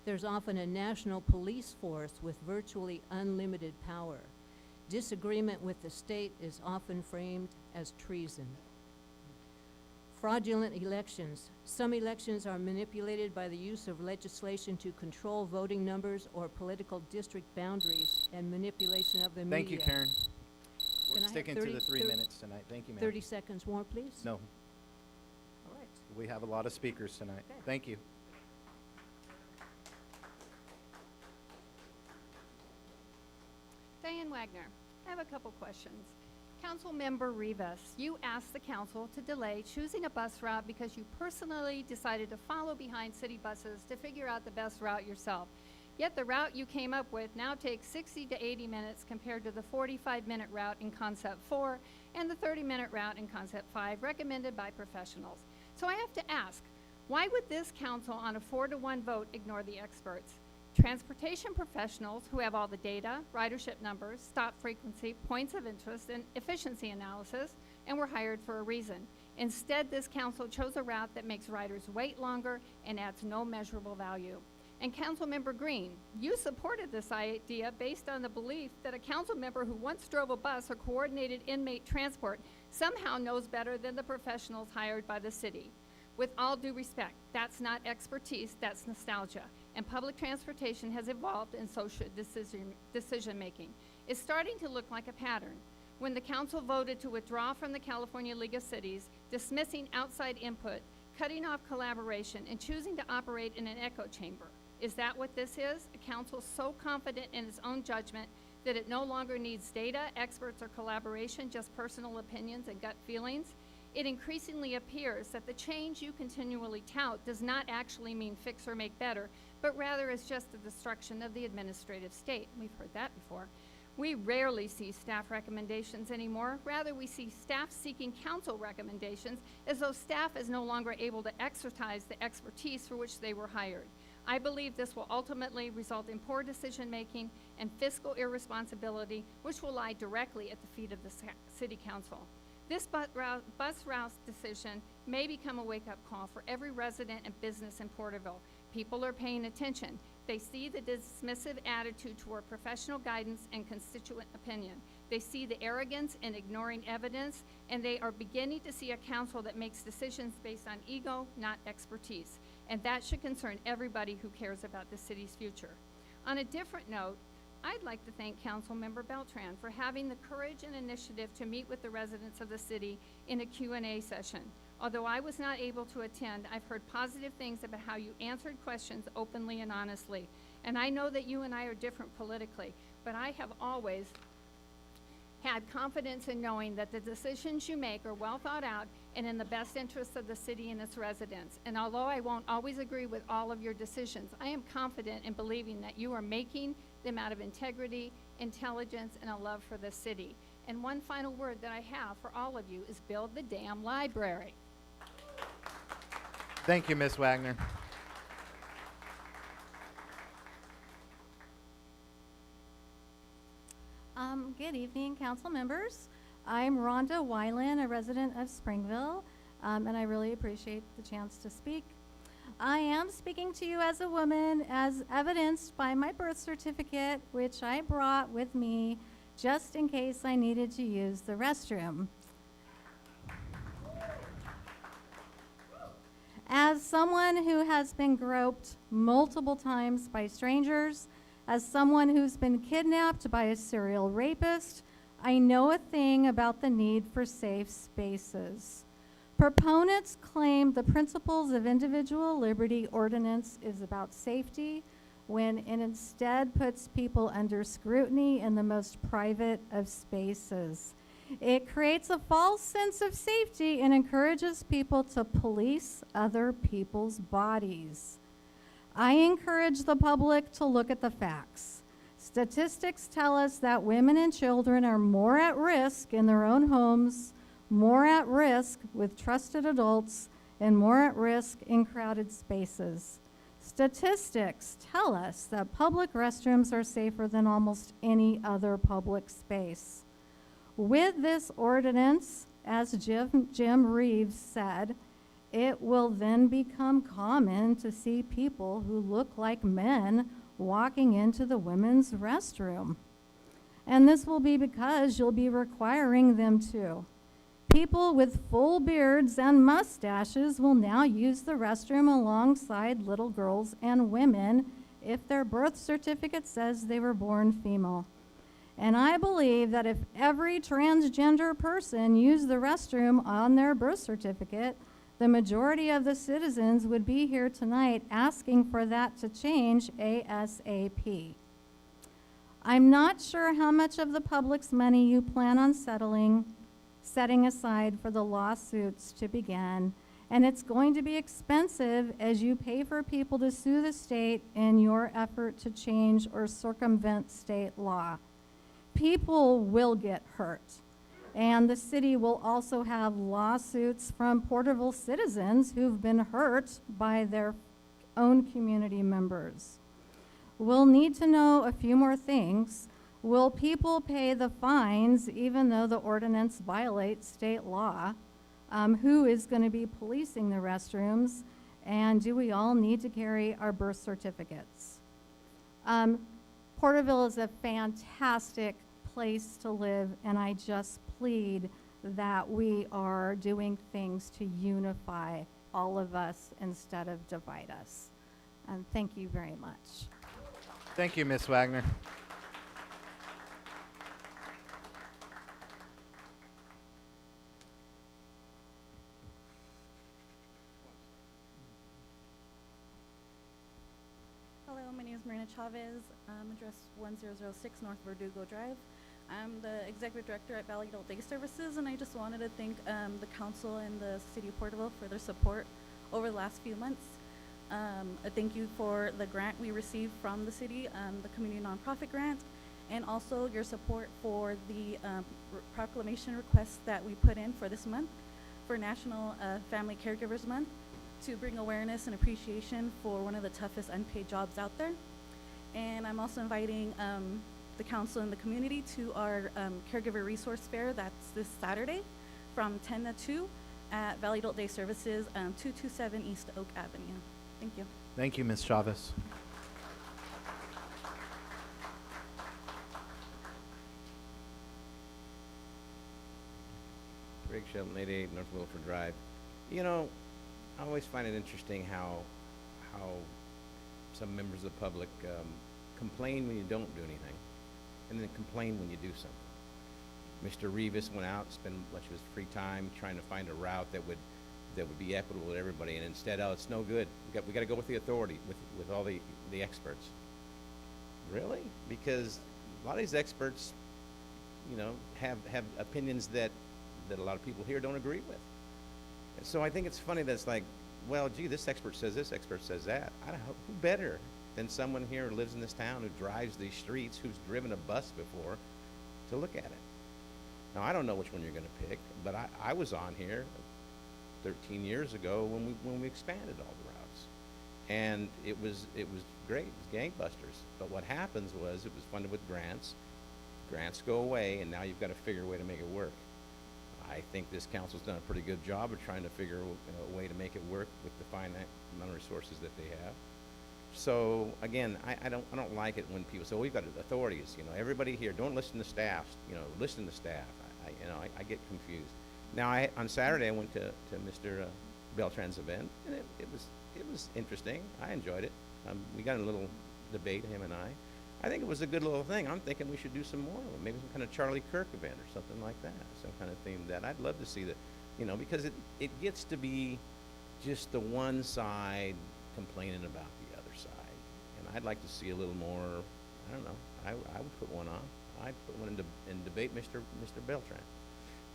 There's often a national police force with virtually unlimited power. Disagreement with the state is often framed as treason. Fraudulent elections. Some elections are manipulated by the use of legislation to control voting numbers or political district boundaries and manipulation of the media. Thank you, Karen. Can I We're have sticking to 30 the 3 minutes tonight. Thank you, ma'am. 30 seconds more, please? No, All right. we have a lot of speakers tonight. Okay. Thank you. Diane Wagner, I have a couple questions. Councilmember Rivas, you asked the council to delay choosing a bus route because you personally decided to follow behind city buses to figure out the best route yourself. Yet the route you came up with now takes 60 to 80 minutes compared to the 45-minute route in Concept 4 and the 30-minute route in Concept 5 recommended by professionals. So I have to ask, why would this council on a 4-to-1 vote ignore the experts? Transportation professionals who have all the data, ridership numbers, stop frequency, points of interest, and efficiency analysis, and were hired for a reason. Instead, this council chose a route that makes riders wait longer and adds no measurable value. And Councilmember Green, you supported this idea based on the belief that a council member who once drove a bus or coordinated inmate transport somehow knows better than the professionals hired by the city. With all due respect, that's not expertise, that's nostalgia. And public transportation has evolved, and so should decision making. It's starting to look like a pattern. When the council voted to withdraw from the California League of Cities, dismissing outside input, cutting off collaboration, and choosing to operate in an echo chamber. Is that what this is? A council so confident in its own judgment that it no longer needs data, experts, or collaboration, just personal opinions and gut feelings? It increasingly appears that the change you continually tout does not actually mean fix or make better, but rather is just the destruction of the administrative state. We've heard that before. We rarely see staff recommendations anymore. Rather, we see staff seeking council recommendations as though staff is no longer able to exercise the expertise for which they were hired. I believe this will ultimately result in poor decision-making and fiscal irresponsibility, which will lie directly at the feet of the city council. This bus route decision may become a wake-up call for every resident and business in Porterville. People are paying attention. They see the dismissive attitude toward professional guidance and constituent opinion. They see the arrogance in ignoring evidence, and they are beginning to see a council that makes decisions based on ego, not expertise. And that should concern everybody who cares about the city's future. On a different note, I'd like to thank Councilmember Beltran for having the courage and initiative to meet with the residents of the city in a Q&A session. Although I was not able to attend, I've heard positive things about how you answered questions openly and honestly. And I know that you and I are different politically, but I have always had confidence in knowing that the decisions you make are well thought out and in the best interests of the city and its residents. And although I won't always agree with all of your decisions, I am confident in believing that you are making them out of integrity, intelligence, and a love for the city. And one final word that I have for all of you is build the damn library. Thank you, Ms. Wagner. Good evening, council members. I'm Rhonda Weiland, a resident of Springville, and I really appreciate the chance to speak. I am speaking to you as a woman, as evidenced by my birth certificate, which I brought with me just in case I needed to use the restroom. As someone who has been groped multiple times by strangers, as someone who's been kidnapped by a serial rapist, I know a thing about the need for safe spaces. Proponents claim the Principles of Individual Liberty Ordinance is about safety, when it instead puts people under scrutiny in the most private of spaces. It creates a false sense of safety and encourages people to police other people's bodies. I encourage the public to look at the facts. Statistics tell us that women and children are more at risk in their own homes, more at risk with trusted adults, and more at risk in crowded spaces. Statistics tell us that public restrooms are safer than almost any other public space. With this ordinance, as Jim Reeves said, it will then become common to see people who look like men walking into the women's restroom. And this will be because you'll be requiring them to. People with full beards and mustaches will now use the restroom alongside little girls and women if their birth certificate says they were born female. And I believe that if every transgender person used the restroom on their birth certificate, the majority of the citizens would be here tonight asking for that to change ASAP. I'm not sure how much of the public's money you plan on setting aside for the lawsuits to begin, and it's going to be expensive as you pay for people to sue the state in your effort to change or circumvent state law. People will get hurt. And the city will also have lawsuits from Porterville citizens who've been hurt by their own community members. we'll need to know a few more things. Will people pay the fines even though the ordinance violates state law? Who is going to be policing the restrooms? And do we all need to carry our birth certificates? Porterville is a fantastic place to live, and I just plead that we are doing things to unify all of us instead of divide us. And thank you very much. Thank you, Ms. Wagner. Hello, my name is Marina Chavez, address 1006 North Verdugo Drive. I'm the executive director at Valley Adult Day Services, and I just wanted to thank the council and the city of Porterville for their support over the last few months. A thank you for the grant we received from the city, the community nonprofit grant, and also your support for the proclamation request that we put in for this month for National Family Caregivers Month, to bring awareness and appreciation for one of the toughest unpaid jobs out there. And I'm also inviting the council and the community to our caregiver resource fair. That's this Saturday from 10 to 2 at Valley Adult Day Services, 227 East Oak Avenue. Thank you. Thank you, Ms. Chavez. Greg Shelton, 88 North Wilford Drive. You know, I always find it interesting how some members of the public complain when you don't do anything, and then complain when you do something. Mr. Rivas went out, spent much of his free time trying to find a route that would be equitable to everybody, and instead, oh, it's no good. We got to go with the authority, with all the experts. Really? Because a lot of these experts, you know, have opinions that a lot of people here don't agree with. And so I think it's funny that it's like, well, gee, this expert says this, expert says that. I don't know, who better than someone here who lives in this town, who drives these streets, who's driven a bus before, to look at it. Now, I don't know which one you're going to pick, but I was on here 13 years ago when we expanded all the routes, and it was great. It was gangbusters. But what happens was it was funded with grants. Grants go away, and now you've got to figure a way to make it work. I think this council's done a pretty good job of trying to figure a way to make it work with the finite amount of resources that they have. So again, I don't like it when people say, "Oh, we've got authorities." You know, everybody here, don't listen to staff. You know, listen to staff. I get confused. Now, on Saturday I went to Mr. Beltran's event, and it was interesting. I enjoyed it. We got in a little debate, him and I think it was a good little thing. I'm thinking we should do some more of them, maybe some kind of Charlie Kirk event or something like that, some kind of theme that I'd love to see that, you know, because it gets to be just the one side complaining about the other side, and I'd like to see a little more. I don't know. I would put one on. I'd put one in debate Mr. Beltran.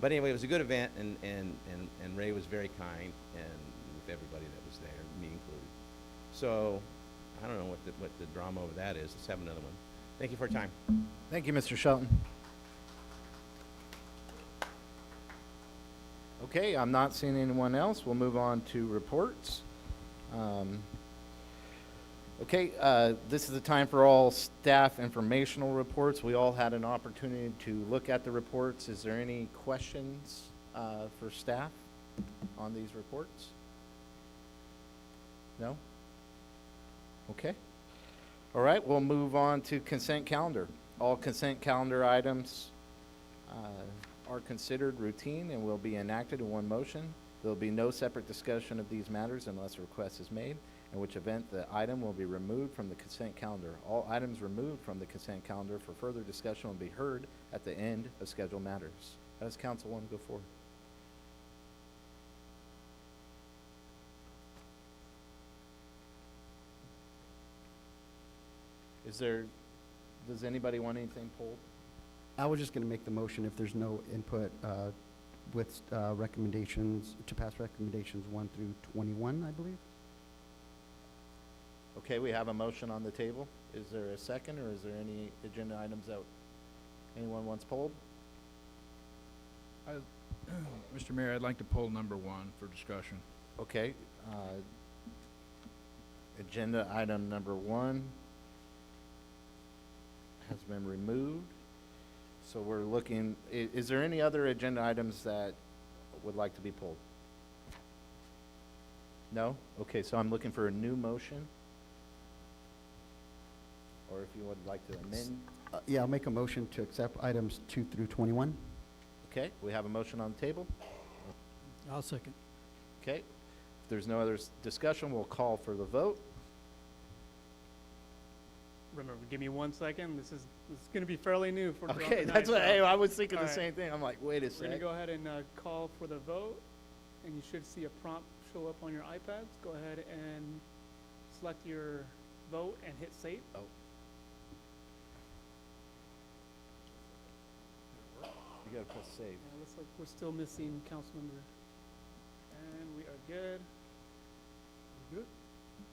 But anyway, it was a good event, and Ray was very kind, and with everybody that was there, me included. So I don't know what the drama over that is. Let's have another one. Thank you for your time. Thank you, Mr. Shelton. Okay, I'm not seeing anyone else. We'll move on to reports. Okay, this is the time for all staff informational reports. We all had an opportunity to look at the reports. Is there any questions for staff on these reports? No? Okay. All right, we'll move on to consent calendar. All consent calendar items are considered routine and will be enacted in one motion. There will be no separate discussion of these matters unless a request is made, in which event the item will be removed from the consent calendar. All items removed from the consent calendar for further discussion will be heard at the end of scheduled matters. How does council want to go forward? Does anybody want anything pulled? I was just going to make the motion if there's no input with recommendations, to pass recommendations 1 through 21, I believe. Okay, we have a motion on the table. Is there a second, or is there any agenda items that anyone wants pulled? Mr. Mayor, I'd like to pull number 1 for discussion. Okay. Agenda item number 1. been removed. So we're looking, is there any other agenda items that would like to be pulled? No? Okay, so I'm looking for a new motion. Or if you would like to amend. Yeah, I'll make a motion to accept items 2 through 21. Okay, we have a motion on the table. I'll second. Okay, if there's no other discussion, we'll call for the vote. Remember, give me 1 second. This is going to be fairly new for throughout Okay, the that's night, what, so- hey, I was thinking All the right. same thing. I'm like, wait a We're going to sec. go ahead and call for the vote, and you should see a prompt show up on your iPads. Go ahead and select your vote and hit save. Oh. You gotta press save. Yeah, looks like we're still missing council member. And we are good. We're good.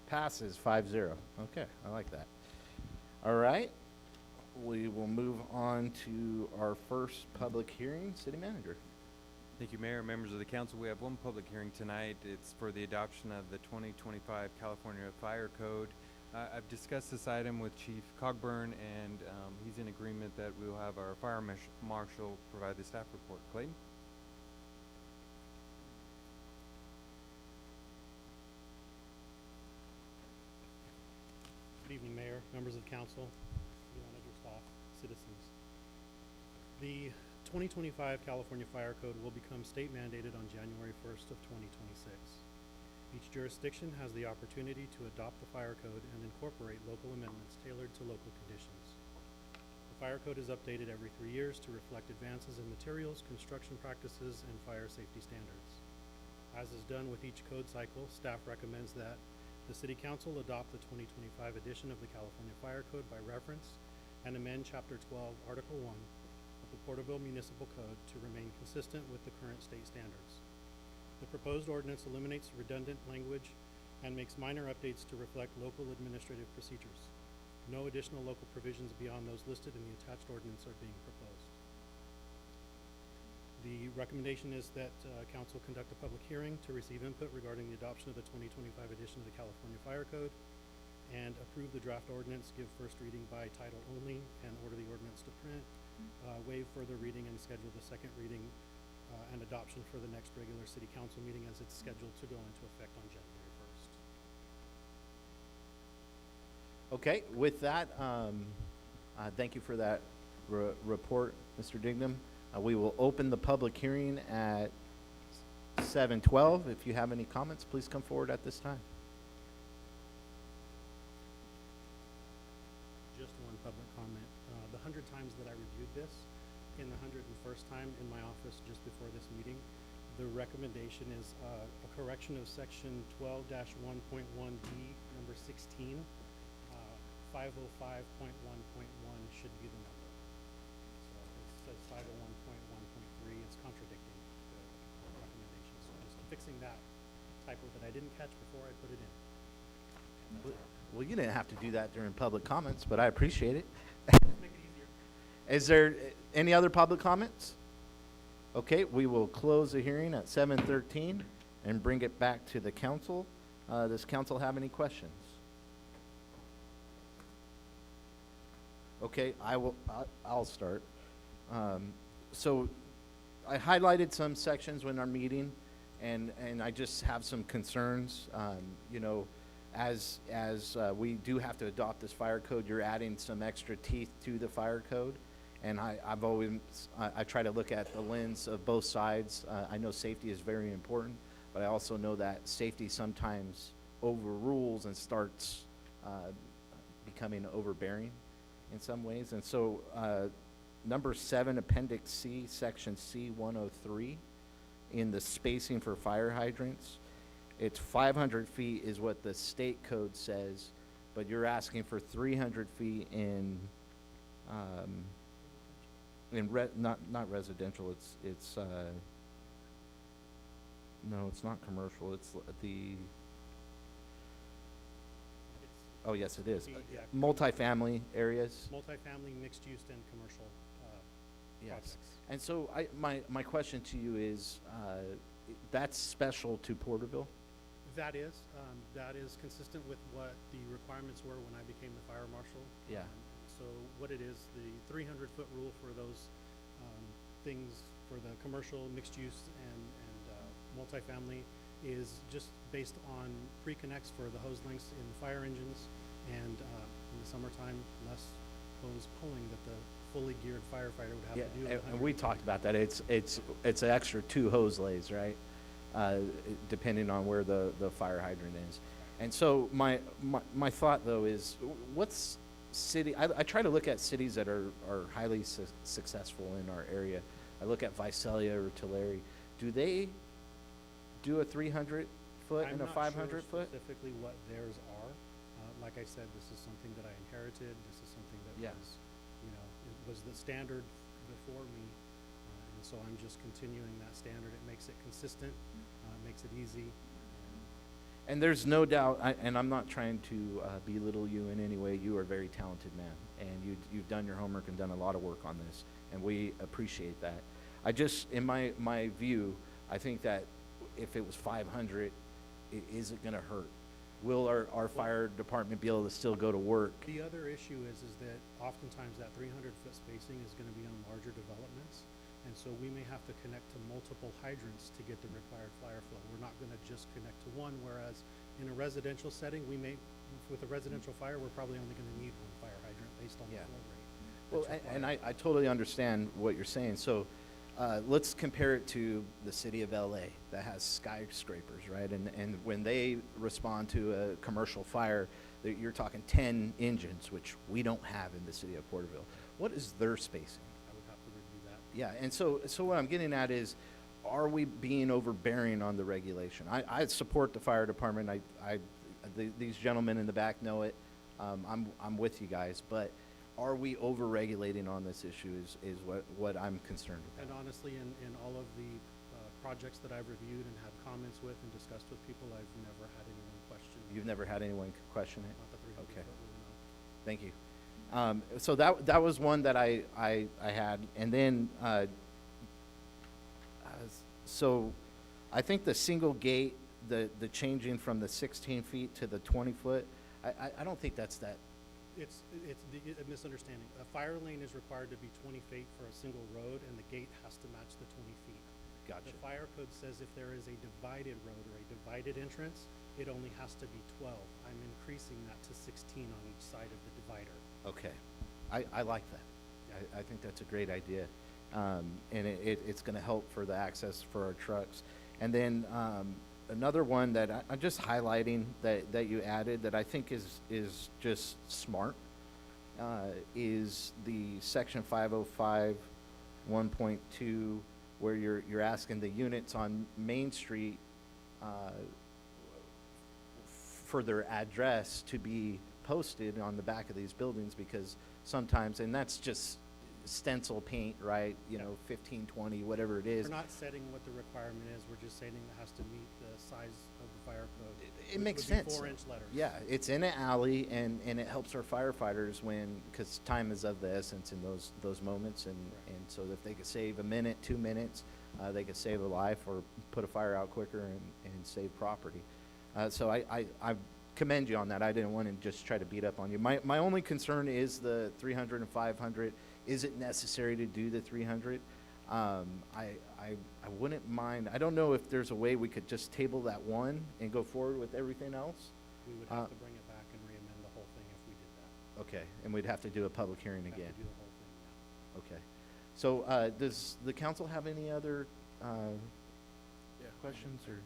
Passes 5-0. Okay, I like that. All right, we will move on to our first public hearing. City Manager. Thank you, Mayor, members of the council. We have one public hearing tonight. It's for the adoption of the 2025 California Fire Code. I've discussed this item with Chief Cogburn, and he's in agreement that we will have our fire marshal provide the staff report. Clayton? Good evening, Mayor, members of the council, city manager, staff, citizens. The 2025 California Fire Code will become state mandated on January 1st of 2026. Each jurisdiction has the opportunity to adopt the fire code and incorporate local amendments tailored to local conditions. The fire code is updated every 3 years to reflect advances in materials, construction practices, and fire safety standards. As is done with each code cycle, staff recommends that the City Council adopt the 2025 edition of the California Fire Code by reference and amend Chapter 12, Article 1 of the Porterville Municipal Code to remain consistent with the current state standards. The proposed ordinance eliminates redundant language and makes minor updates to reflect local administrative procedures. No additional local provisions beyond those listed in the attached ordinance are being proposed. The recommendation is that council conduct a public hearing to receive input regarding the adoption of the 2025 edition of the California Fire Code and approve the draft ordinance, give first reading by title only, and order the ordinance to print, waive further reading and schedule the second reading and adoption for the next regular city council meeting as it's scheduled to go into effect on January 1st. Okay, with that, thank you for that report, Mr. Dignam. We will open the public hearing at 7:12. If you have any comments, please come forward at this time. Just one public comment. The 100 times that I reviewed this, in the 101st time in my office just before this meeting, the recommendation is a correction of section 12-1.1D, number 16. 505.1.1 should be the number. So it says 501.1.3. It's contradicting the recommendation. So just fixing that typo that I didn't catch before I put it in. And that's all. Well, you didn't have to do that during public comments, but I appreciate it. Make it easier. Is there any other public comments? Okay, we will close the hearing at 7:13 and bring it back to the council. Does council have any questions? Okay, I'll start. So I highlighted some sections in our meeting, and I just have some concerns. You know, as we do have to adopt this fire code, you're adding some extra teeth to the fire code. And I've always, I try to look at the lens of both sides. I know safety is very important, but I also know that safety sometimes overrules and starts becoming overbearing in some ways. And so number 7, Appendix C, Section C-103, in the spacing for fire hydrants, it's 500 feet is what the state code says, but you're asking for 300 feet in not residential. It's no, it's not commercial. It's the. Oh yes, it is. Yeah. Multifamily areas. Multifamily, mixed use, and commercial Yes. projects. And so my question to you is, that's special to Porterville? That is consistent with what the requirements were when I became the fire marshal. Yeah. So So what it is, the 300-foot rule for those things for the commercial, mixed use, and multifamily is just based on pre-connects for the hose lengths in fire engines, and in the summertime, less hose pulling that the fully geared firefighter would have Yeah, to do. at and we 100 talked about that. It's an extra 2 hose lays, right? Depending on where the fire hydrant is. And so my thought though is, what's city? I try to look at cities that are highly successful in our area. I look at Visalia or Tulare. Do they do a 300-foot and a 500-foot? I'm not sure specifically what theirs are. Like I said, this is something that I inherited. This is something that Yeah. was, it was the standard before me. And so I'm just continuing that standard. It makes it consistent, makes it easy. And there's no doubt, and I'm not trying to belittle you in any way. You are a very talented man, and you've done your homework and done a lot of work on this, and we appreciate that. I just, in my view, I think that if it was 500, is it going to hurt? Will our fire department be able to still go to work? The other issue is that oftentimes that 300-foot spacing is going to be on larger developments. And so we may have to connect to multiple hydrants to get the required fire flow. We're not going to just connect to one, whereas in a residential setting, with a residential fire, we're probably only going to need one fire hydrant based on the flow rate. Well, and I totally understand what you're saying. So let's compare it to the city of LA that has skyscrapers, right? And when they respond to a commercial fire, you're talking 10 engines, which we don't have in the city of Porterville. What is their spacing? I would have to review that. Yeah, and so what I'm getting at is, are we being overbearing on the regulation? I support the fire department. These gentlemen in the back know it. I'm with you guys, but are we over-regulating on this issue is what I'm concerned about. And honestly, in all of the projects that I've reviewed and had comments with and discussed with people, I've never had anyone question. You've never had anyone question it? Not the 300 Okay. foot rule, no. Thank you. So that was one that I had, and then so I think the single gate, the changing from the 16 feet to the 20 foot, I don't think that's that. It's a misunderstanding. A fire lane is required to be 20 feet for a single road, and the gate has to match the 20 feet. Gotcha. The fire code says if there is a divided road or a divided entrance, it only has to be 12. I'm increasing that to 16 on each side of the divider. Okay, I like that. I think that's a great idea, and it's going to help for the access for our trucks. And then another one that I'm just highlighting that you added that I think is just smart is the section 505 1.2, where you're asking the units on Main Street for their address to be posted on the back of these buildings, because sometimes, and that's just stencil paint, right? 15, 20, whatever it is. We're not setting what the requirement is. We're just saying it has to meet the size of the fire code. It makes sense. 4-inch letters. Yeah, it's in an alley, and it helps our firefighters because time is of the essence in those moments, and so if they could save a minute, 2 minutes, they could save a life or put a fire out quicker and save property. So I commend you on that. I didn't want to just try to beat up on you. My only concern is the 300 and 500. Is it necessary to do the 300? I wouldn't mind. I don't know if there's a way we could just table that one and go forward with everything else. We would have to bring it back and re-amend the whole thing if we did that. Okay, and we'd have to do a public hearing We'd again. have to do the whole thing, yeah. Okay. So does the council have any other questions or?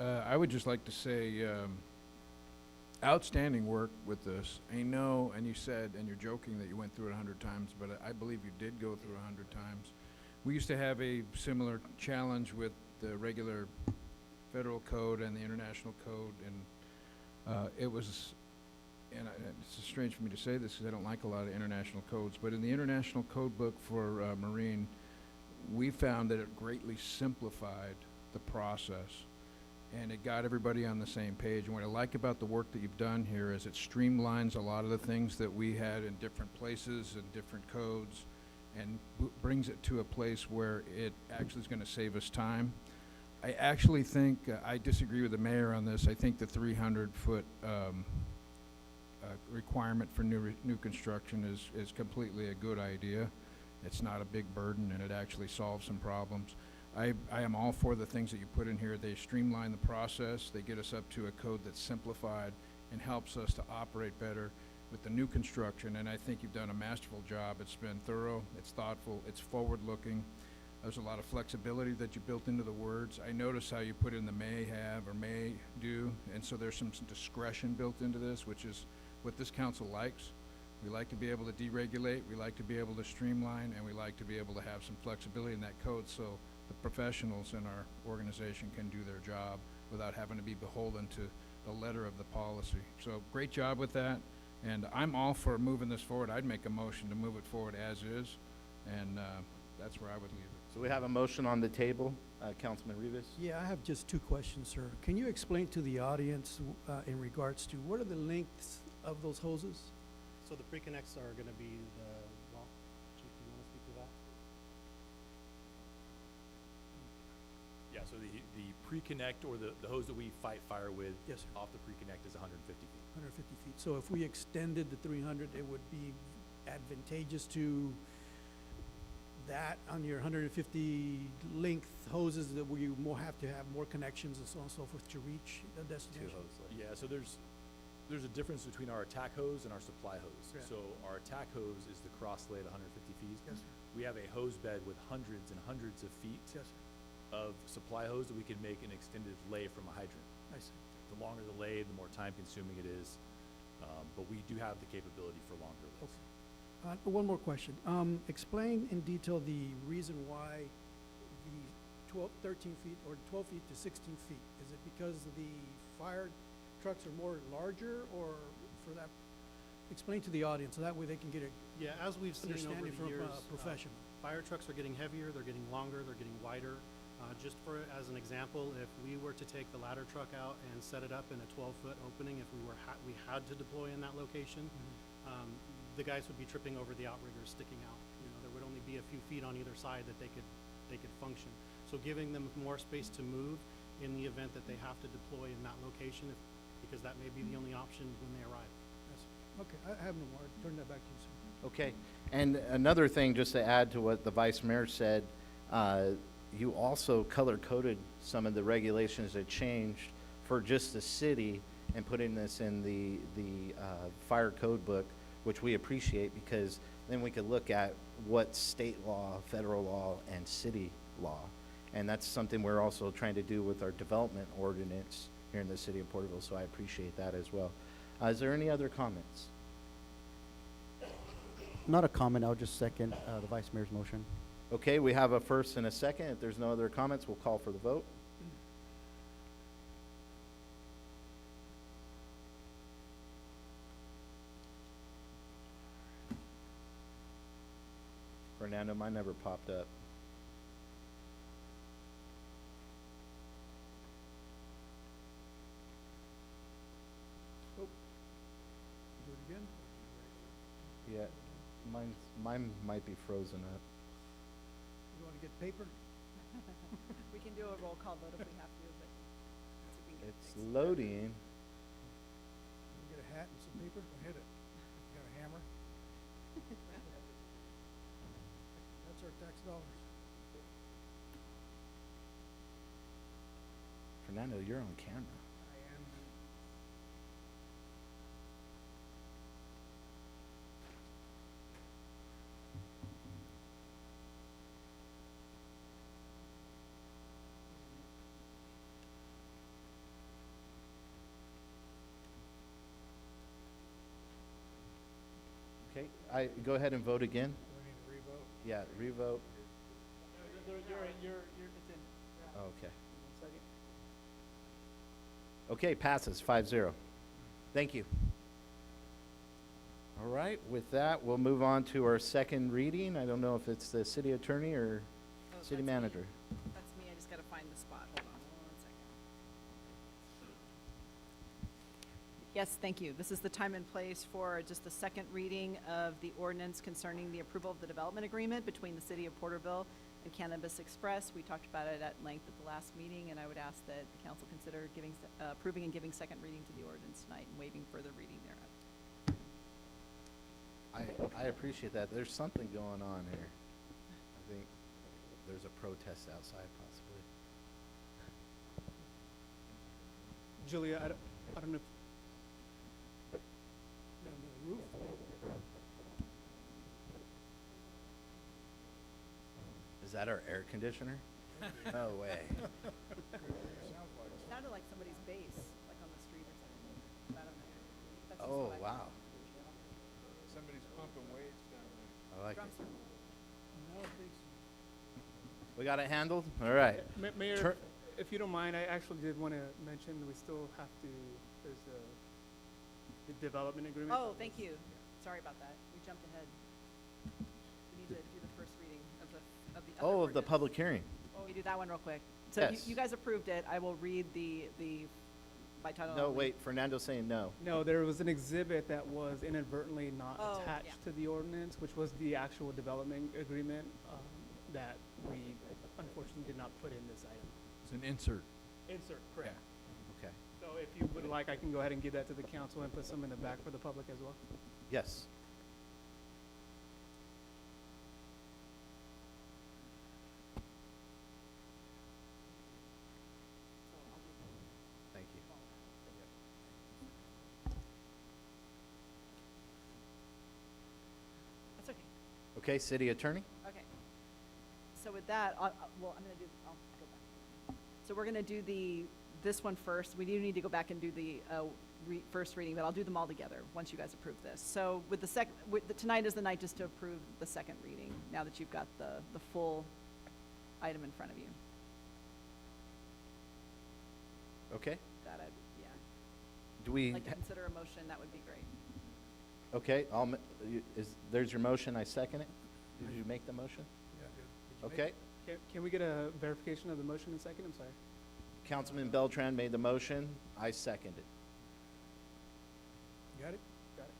I would just like to say, outstanding work with this. I know, and you said, and you're joking that you went through it 100 times, but I believe you did go through 100 times. We used to have a similar challenge with the regular federal code and the international code, and it was, and it's strange for me to say this because I don't like a lot of international codes, but in the international code book for Marine, we found that it greatly simplified the process. And it got everybody on the same page. And what I like about the work that you've done here is it streamlines a lot of the things that we had in different places and different codes, and brings it to a place where it actually is going to save us time. I actually think, I disagree with the mayor on this. I think the 300-foot requirement for new construction is completely a good idea. It's not a big burden, and it actually solves some problems. I am all for the things that you put in here. They streamline the process. They get us up to a code that's simplified and helps us to operate better with the new construction, and I think you've done a masterful job. It's been thorough, it's thoughtful, it's forward-looking. There's a lot of flexibility that you built into the words. I notice how you put in the may have or may do, and so there's some discretion built into this, which is what this council likes. We like to be able to deregulate, we like to be able to streamline, and we like to be able to have some flexibility in that code so the professionals in our organization can do their job without having to be beholden to the letter of the policy. So great job with that. And I'm all for moving this forward. I'd make a motion to move it forward as is, and that's where I would leave it. So we have a motion on the table. Councilman Rivas? Yeah, I have just two questions, sir. Can you explain to the audience in regards to what are the lengths of those hoses? So the pre-connects are gonna be well, Chief, do you wanna speak to that? Yeah, so the pre-connect or the hose that we fight fire with Yes, sir. off the pre-connect is 150 feet. 150 feet. So if we extended the 300, it would be advantageous to that on your 150 length hoses that you more have to have more connections and so on and so forth to reach the destination. Yeah, so there's a difference between our attack hose and our supply hose. Yeah. So our attack hose is the cross lay at 150 feet. Yes, sir. We have a hose bed with hundreds and hundreds of feet Yes, sir. of supply hose that we can make an extended lay from a hydrant. I see. The longer the lay, the more time consuming it is. But we do have the capability for longer lays. One more question. Explain in detail the reason why the 13 feet or 12 feet to 16 feet. Is it because the fire trucks are more larger, or for that? Explain to the audience, so that way they can get a Yeah, as we've seen over understanding the from years, a professional. fire trucks are getting heavier, they're getting longer, they're getting wider. Just as an example, if we were to take the ladder truck out and set it up in a 12-foot opening, if we had to deploy in that location, the guys would be tripping over the outriggers sticking out. You know, there would only be a few feet on either side that they could function. So giving them more space to move in the event that they have to deploy in that location, because that may be the only option when they arrive. Okay, I have no more. I'll turn that back to you, sir. Okay. And another thing, just to add to what the Vice Mayor said, you also color-coded some of the regulations that changed for just the city and putting this in the fire code book, which we appreciate, because then we could look at what state law, federal law, and city law. And that's something we're also trying to do with our development ordinance here in the city of Porterville, so I appreciate that as well. Is there any other comments? Not a comment, I'll just second the Vice Mayor's motion. Okay, we have a first and a second. If there's no other comments, we'll call for the vote. Fernando, mine never popped up. Oh. Do it again? Yeah, mine might be frozen up. You want to get paper? We can do a roll call vote if we have to, but see if we can get it It's fixed. loading. Get a hat and some paper? Hit it. Got a hammer? That's our tax dollars. Fernando, you're on camera. I am. Okay, go ahead and vote again. Do I need to revote? Yeah, revote. It's in. Okay. One second. Okay, passes 5-0. Thank you. All right, with that, we'll move on to our second reading. I don't know if it's the city attorney or Oh, city that's me. manager. That's me, I just gotta find the spot, hold on one second. Yes, thank you. This is the time and place for just the second reading of the ordinance concerning the approval of the development agreement between the city of Porterville and Cannabis Express. We talked about it at length at the last meeting, and I would ask that the council consider approving and giving second reading to the ordinance tonight and waiving further reading thereof. I appreciate that. There's something going on here. I think there's a protest outside possibly. Julia, I don't know if On the roof? Is that our air conditioner? No way. Sounded like somebody's bass, like on the street or something. I don't know. That's just Oh, what I wow. Somebody's pumping waves down there. I like Drums it. are- No, please. We got it handled? All right. Mayor, Tur- if you don't mind, I actually did want to mention we still have to, there's the development agreement. Oh, thank you. Sorry about that. We jumped ahead. We need to do the first reading of the other Oh, of the ordinance. public hearing. Can we do that one real quick? So Yes. you guys approved it. I will read the by title No, only. wait, Fernando's saying no. No, there was an exhibit that was inadvertently not Oh, attached yeah. to the ordinance, which was the actual development agreement that we unfortunately did not put in this item. It's an insert. Insert, correct. Okay. So if you would like, I can go ahead and give that to the council and put some in the back for the public as well. Yes. Thank you. That's okay. Okay, city attorney? Okay. So with that, well, I'm gonna do, I'll go back. So we're gonna do this one first. We do need to go back and do the first reading, but I'll do them all together once you guys approve this. So with tonight is the night just to approve the second reading, now that you've got the full item in front of you. Okay. That yeah. Do we, Like to consider a motion, that would be great. okay, there's your motion, I second it. Did you make the motion? Okay. Can we get a verification of the motion in a second? I'm sorry. Councilman Beltran made the motion, I second it. Got it? Got it.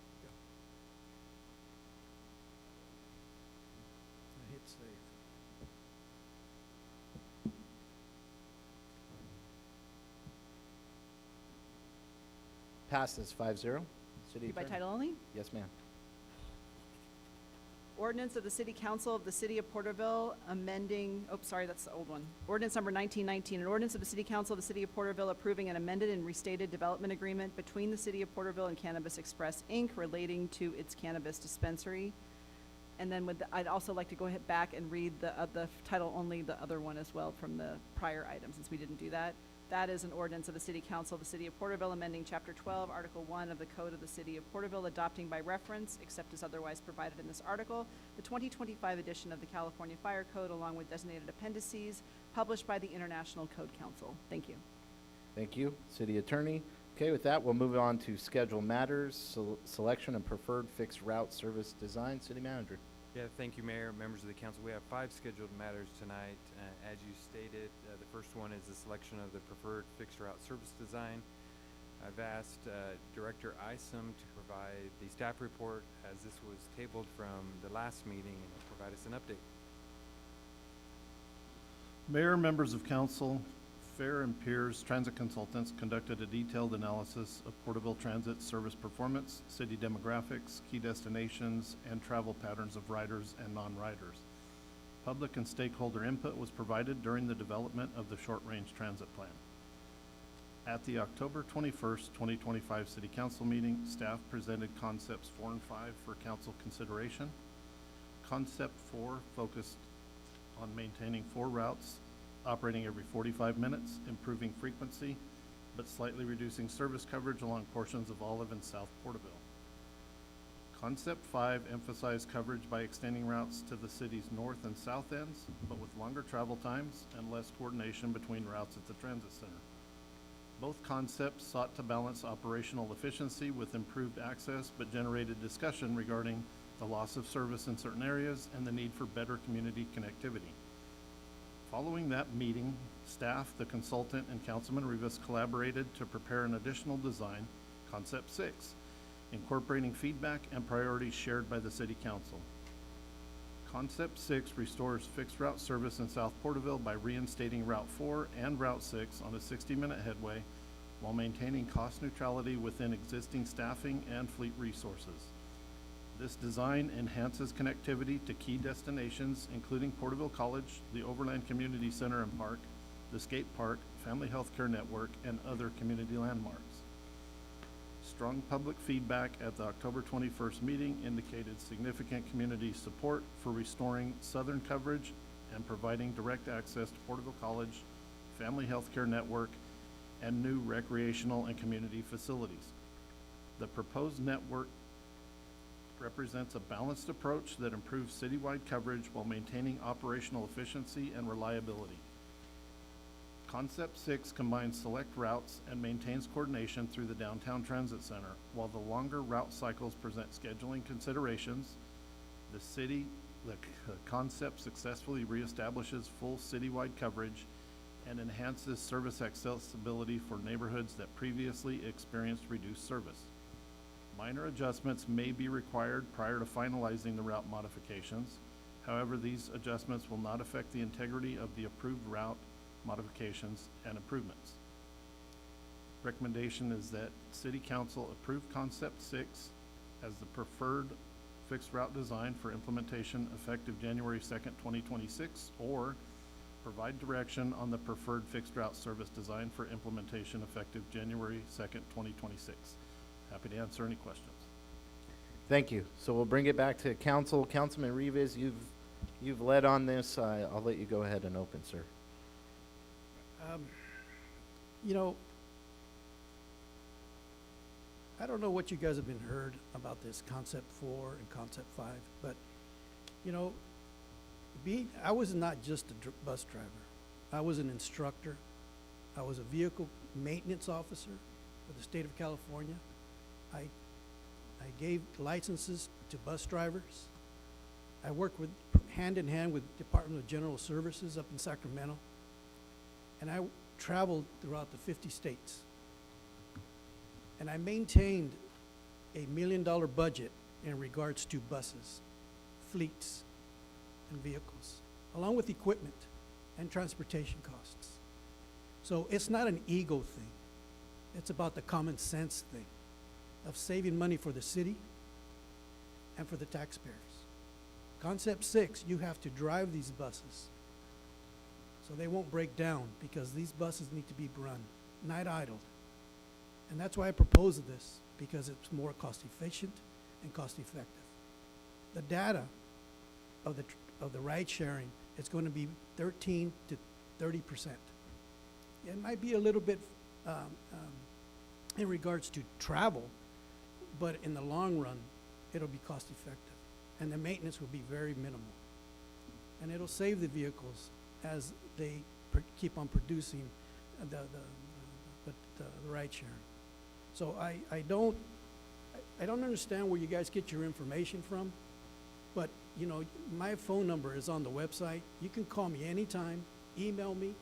I hit save. Passes 5-0. City Read by attorney. title only? Yes, ma'am. Ordinance of the City Council of the City of Porterville amending, oh, sorry, that's the old one. Ordinance number 1919, an ordinance of the City Council of the City of Porterville approving an amended and restated development agreement between the City of Porterville and Cannabis Express, Inc. relating to its cannabis dispensary. And then I'd also like to go ahead back and read the title only, the other one as well from the prior item, since we didn't do that. That is an ordinance of the City Council of the City of Porterville amending Chapter 12, Article 1 of the Code of the City of Porterville, adopting by reference, except as otherwise provided in this article, the 2025 edition of the California Fire Code, along with designated appendices, published by the International Code Council. Thank you. Thank you, city attorney. Okay, with that, we'll move on to schedule matters, selection and preferred fixed route service design. City manager. Yeah, thank you, Mayor, members of the council. We have 5 scheduled matters tonight. As you stated, the first one is the selection of the preferred fixed route service design. I've asked Director Isom to provide the staff report, as this was tabled from the last meeting, and provide us an update. Mayor, members of council, Fair and Peers Transit Consultants conducted a detailed analysis of Porterville Transit service performance, city demographics, key destinations, and travel patterns of riders and non-riders. Public and stakeholder input was provided during the development of the short-range transit plan. At the October 21st, 2025 City Council meeting, staff presented concepts 4 and 5 for council consideration. Concept 4 focused on maintaining 4 routes operating every 45 minutes, improving frequency, but slightly reducing service coverage along portions of Olive and South Porterville. Concept 5 emphasized coverage by extending routes to the city's north and south ends, but with longer travel times and less coordination between routes at the transit center. Both concepts sought to balance operational efficiency with improved access, but generated discussion regarding the loss of service in certain areas and the need for better community connectivity. Following that meeting, staff, the consultant, and Councilman Rivas collaborated to prepare an additional design, Concept 6, incorporating feedback and priorities shared by the City Council. Concept 6 restores fixed route service in South Porterville by reinstating Route 4 and Route 6 on a 60-minute headway while maintaining cost neutrality within existing staffing and fleet resources. This design enhances connectivity to key destinations, including Porterville College, the Overland Community Center and Park, the skate park, Family Healthcare Network, and other community landmarks. Strong public feedback at the October 21st meeting indicated significant community support for restoring southern coverage and providing direct access to Porterville College, Family Healthcare Network, and new recreational and community facilities. The proposed network represents a balanced approach that improves citywide coverage while maintaining operational efficiency and reliability. Concept 6 combines select routes and maintains coordination through the downtown transit center. While the longer route cycles present scheduling considerations, the concept successfully reestablishes full citywide coverage and enhances service accessibility for neighborhoods that previously experienced reduced service. Minor adjustments may be required prior to finalizing the route modifications. However, these adjustments will not affect the integrity of the approved route modifications and improvements. Recommendation is that City Council approve Concept 6 as the preferred fixed route design for implementation effective January 2nd, 2026, or provide direction on the preferred fixed route service design for implementation effective January 2nd, 2026. Happy to answer any questions. Thank you. So we'll bring it back to council. Councilman Rivas, you've led on this. I'll let you go ahead and open, sir. You know, I don't know what you guys have been heard about this Concept 4 and Concept 5, but, you know, I was not just a bus driver. I was an instructor. I was a vehicle maintenance officer for the state of California. I gave licenses to bus drivers. I worked hand in hand with Department of General Services up in Sacramento. And I traveled throughout the 50 states. And I maintained $1 million budget in regards to buses, fleets, and vehicles, along with equipment and transportation costs. So it's not an ego thing. It's about the common sense thing of saving money for the city and for the taxpayers. Concept 6, you have to drive these buses so they won't break down, because these buses need to be run, not idled. And that's why I proposed this, because it's more cost efficient and cost effective. The data of the ride sharing is going to be 13 to 30%. It might be a little bit in regards to travel, but in the long run, it'll be cost effective. And the maintenance will be very minimal. And it'll save the vehicles as they keep on producing the ride sharing. So I don't understand where you guys get your information from, but you know, my phone number is on the website. You can call me anytime, email me,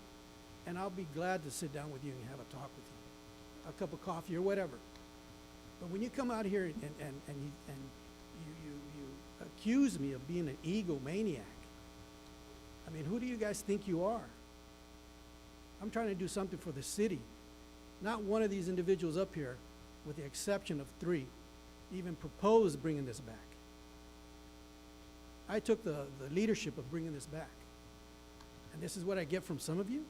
and I'll be glad to sit down with you and have a talk with you, a cup of coffee or whatever. But when you come out here and you accuse me of being an egomaniac, I mean, who do you guys think you are? I'm trying to do something for the city. Not one of these individuals up here, with the exception of 3, even proposed bringing this back. I took the leadership of bringing this back. And this is what I get from some of you?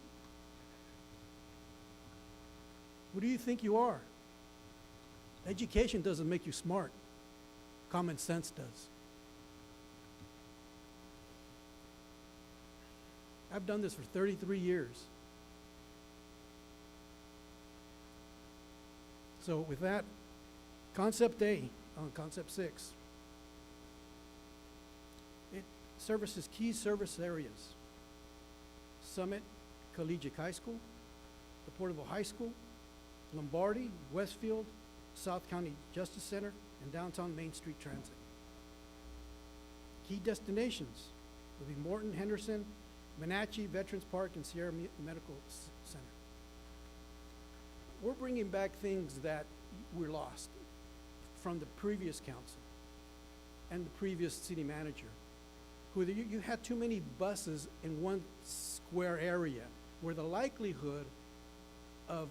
Who do you think you are? Education doesn't make you smart. Common sense does. I've done this for 33 years. So with that, Concept A on Concept 6, it services key service areas: Summit Collegiate High School, the Porterville High School, Lombardi, Westfield, South County Justice Center, and downtown Main Street Transit. Key destinations will be Morton, Henderson, Wenatchee, Veterans Park, and Sierra Medical Center. We're bringing back things that were lost from the previous council and the previous city manager, who you had too many buses in one square area, where the likelihood of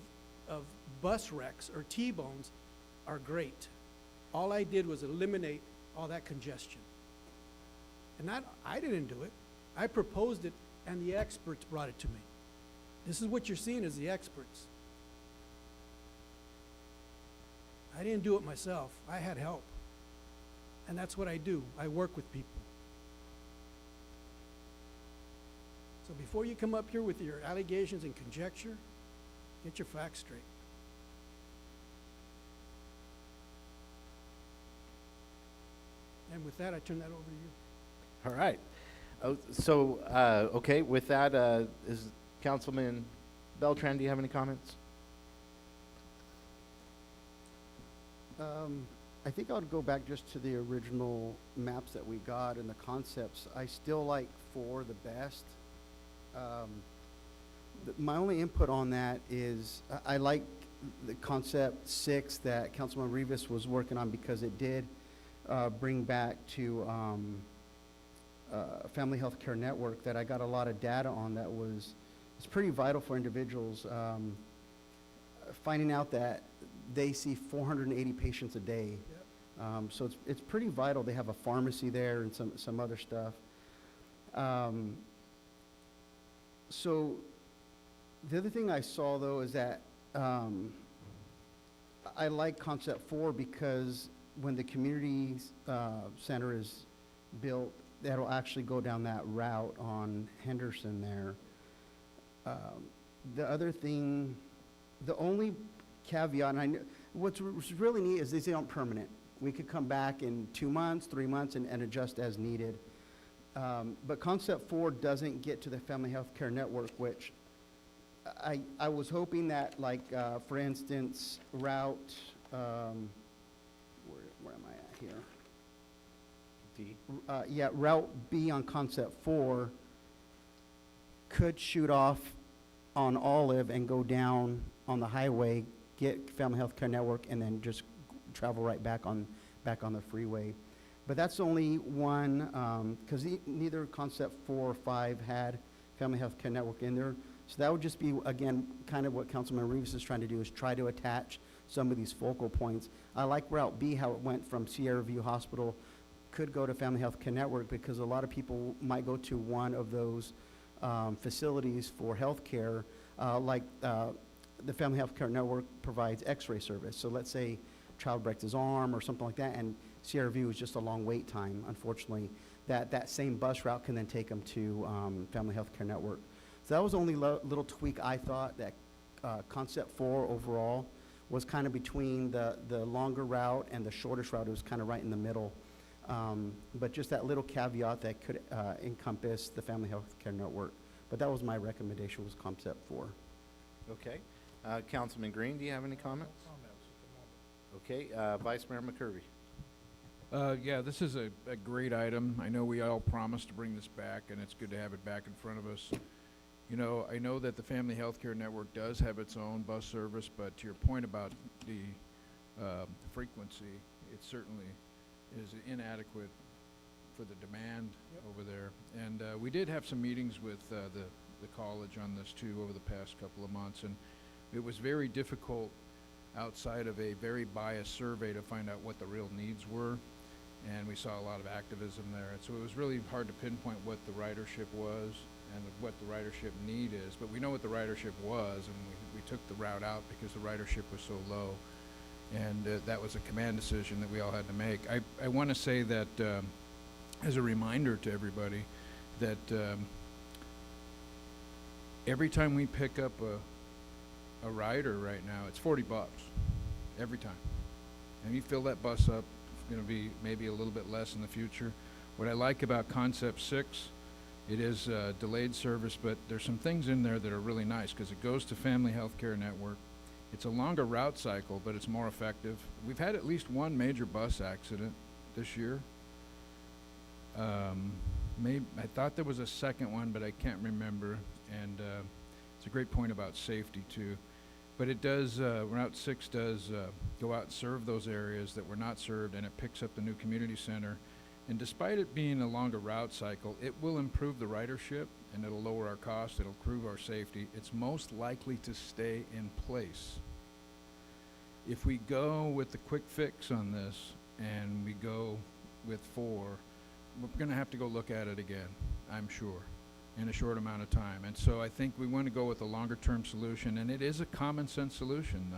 bus wrecks or T-bones are great. All I did was eliminate all that congestion. And I didn't do it. I proposed it, and the experts brought it to me. This is what you're seeing is the experts. I didn't do it myself. I had help. And that's what I do. I work with people. So before you come up here with your allegations and conjecture, get your facts straight. And with that, I turn that over to you. All right. Okay, with that, is Councilman Beltran, do you have any comments? I think I would go back just to the original maps that we got and the concepts. I still like 4 the best. My only input on that is I like the concept 6 that Councilman Rivas was working on because it did bring back to Family Health Care Network that I got a lot of data on that it's pretty vital for individuals. Finding out that they see 480 patients a day. Yep. So it's pretty vital. They have a pharmacy there and some other stuff. So the other thing I saw though is that I like concept 4 because when the community center is built, that'll actually go down that route on Henderson there. The other thing, the only caveat, and what's really neat is these aren't permanent. We could come back in 2 months, 3 months, and adjust as needed. But concept 4 doesn't get to the Family Health Care Network, which I was hoping that, like, for instance, route, where am I at here? D. Yeah, route B on concept 4 could shoot off on Olive and go down on the highway, get Family Health Care Network, and then just travel right back on the freeway. But that's only one, because neither concept 4 or 5 had Family Health Care Network in there. So that would just be, again, kind of what Councilman Rivas is trying to do, is try to attach some of these focal points. I like Route B, how it went from Sierra View Hospital, could go to Family Health Care Network, because a lot of people might go to one of those facilities for health care, like the Family Health Care Network provides x-ray service. So let's say child breaks his arm or something like that, and Sierra View is just a long wait time, unfortunately. That same bus route can then take them to Family Health Care Network. So that was the only little tweak I thought, that concept 4 overall was kind of between the longer route and the shortest route. It was kind of right in the middle. But just that little caveat that could encompass the Family Health Care Network. But that was my recommendation, was concept 4. Okay. Councilman Green, do you have any comments? Okay, Vice Mayor McCurvey. Yeah, this is a great item. I know we all promised to bring this back, and it's good to have it back in front of us. You know, I know that the Family Health Care Network does have its own bus service, but to your point about the frequency, it certainly is inadequate for the demand over there. And we did have some meetings with the college on this too over the past couple of months, and it was very difficult outside of a very biased survey to find out what the real needs were, and we saw a lot of activism there. And so it was really hard to pinpoint what the ridership was and what the ridership need is, but we know what the ridership was, and we took the route out because the ridership was so low, and that was a command decision that we all had to make. I want to say that as a reminder to everybody that every time we pick up a rider right now, it's $40 every time. And you fill that bus up, it's going to be maybe a little bit less in the future. What I like about Concept 6, it is delayed service, but there's some things in there that are really nice because it goes to Family Health Care Network. It's a longer route cycle, but it's more effective. We've had at least one major bus accident this year. I thought there was a second one, but I can't remember. And it's a great point about safety too. But it does, Route 6 does go out and serve those areas that were not served, and it picks up the new community center. And despite it being a longer route cycle, it will improve the ridership, and it'll lower our costs, it'll improve our safety. It's most likely to stay in place. If we go with the quick fix on this, and we go with 4, we're gonna have to go look at it again, I'm sure, in a short amount of time. And so I think we want to go with a longer-term solution, and it is a common-sense solution.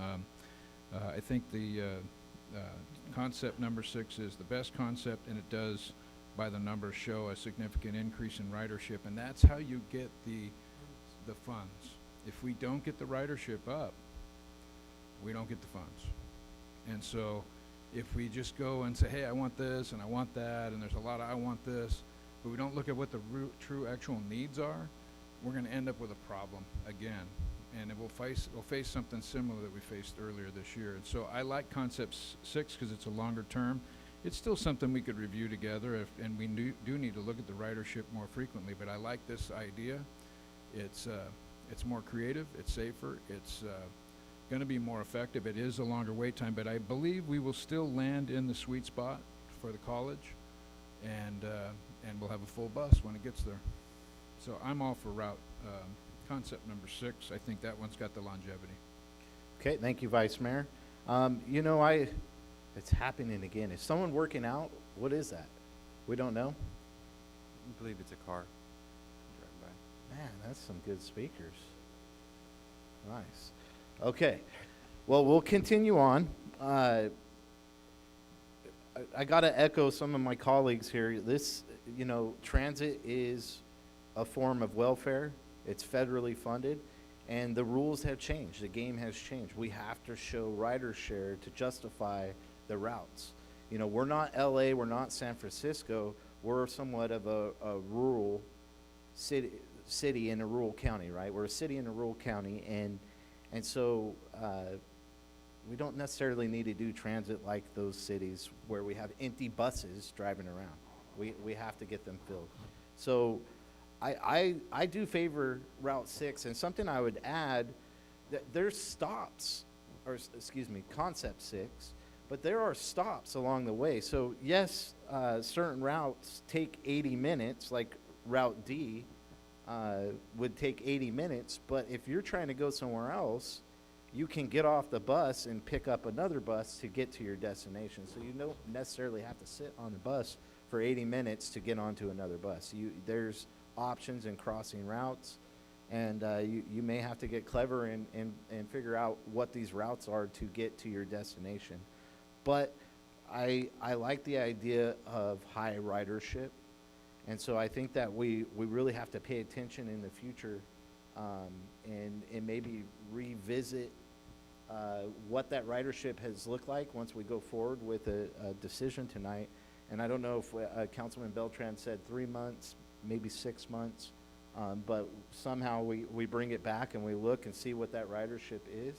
I think the concept number 6 is the best concept, and it does, by the numbers, show a significant increase in ridership, and that's how you get the funds. If we don't get the ridership up, we don't get the funds. And so if we just go and say, hey, I want this and I want that, and there's a lot of I want this, but we don't look at what the true actual needs are, we're going to end up with a problem again. And we'll face something similar that we faced earlier this year. And so I like concept 6 because it's a longer term. It's still something we could review together, and we do need to look at the ridership more frequently, but I like this idea. It's more creative, it's safer, it's going to be more effective. It is a longer wait time, but I believe we will still land in the sweet spot for the college, and we'll have a full bus when it gets there. So I'm all for route concept number 6. I think that one's got the longevity. Okay, thank you, Vice Mayor. You know, it's happening again. Is someone working out? What is that? We don't know? I believe it's a car. Driving by. Man, that's some good speakers. Nice. Okay. Well, we'll continue on. I got to echo some of my colleagues here. This, you know, transit is a form of welfare. It's federally funded, and the rules have changed. The game has changed. We have to show rider share to justify the routes. You know, we're not LA, we're not San Francisco. We're somewhat of a rural city in a rural county, right? We're a city in a rural county, and so we don't necessarily need to do transit like those cities where we have empty buses driving around. We have to get them filled. So I do favor Route 6, and something I would add, that there's stops, or excuse me, Concept 6, but there are stops along the way. So yes, certain routes take 80 minutes, like Route D would take 80 minutes, but if you're trying to go somewhere else, you can get off the bus and pick up another bus to get to your destination. So you don't necessarily have to sit on the bus for 80 minutes to get onto another bus. There's options in crossing routes, and you may have to get clever and figure out what these routes are to get to your destination. But I like the idea of high ridership, and so I think that we really have to pay attention in the future and maybe revisit what that ridership has looked like once we go forward with a decision tonight. And I don't know if Councilman Beltran said 3 months, maybe 6 months, but somehow we bring it back and we look and see what that ridership is,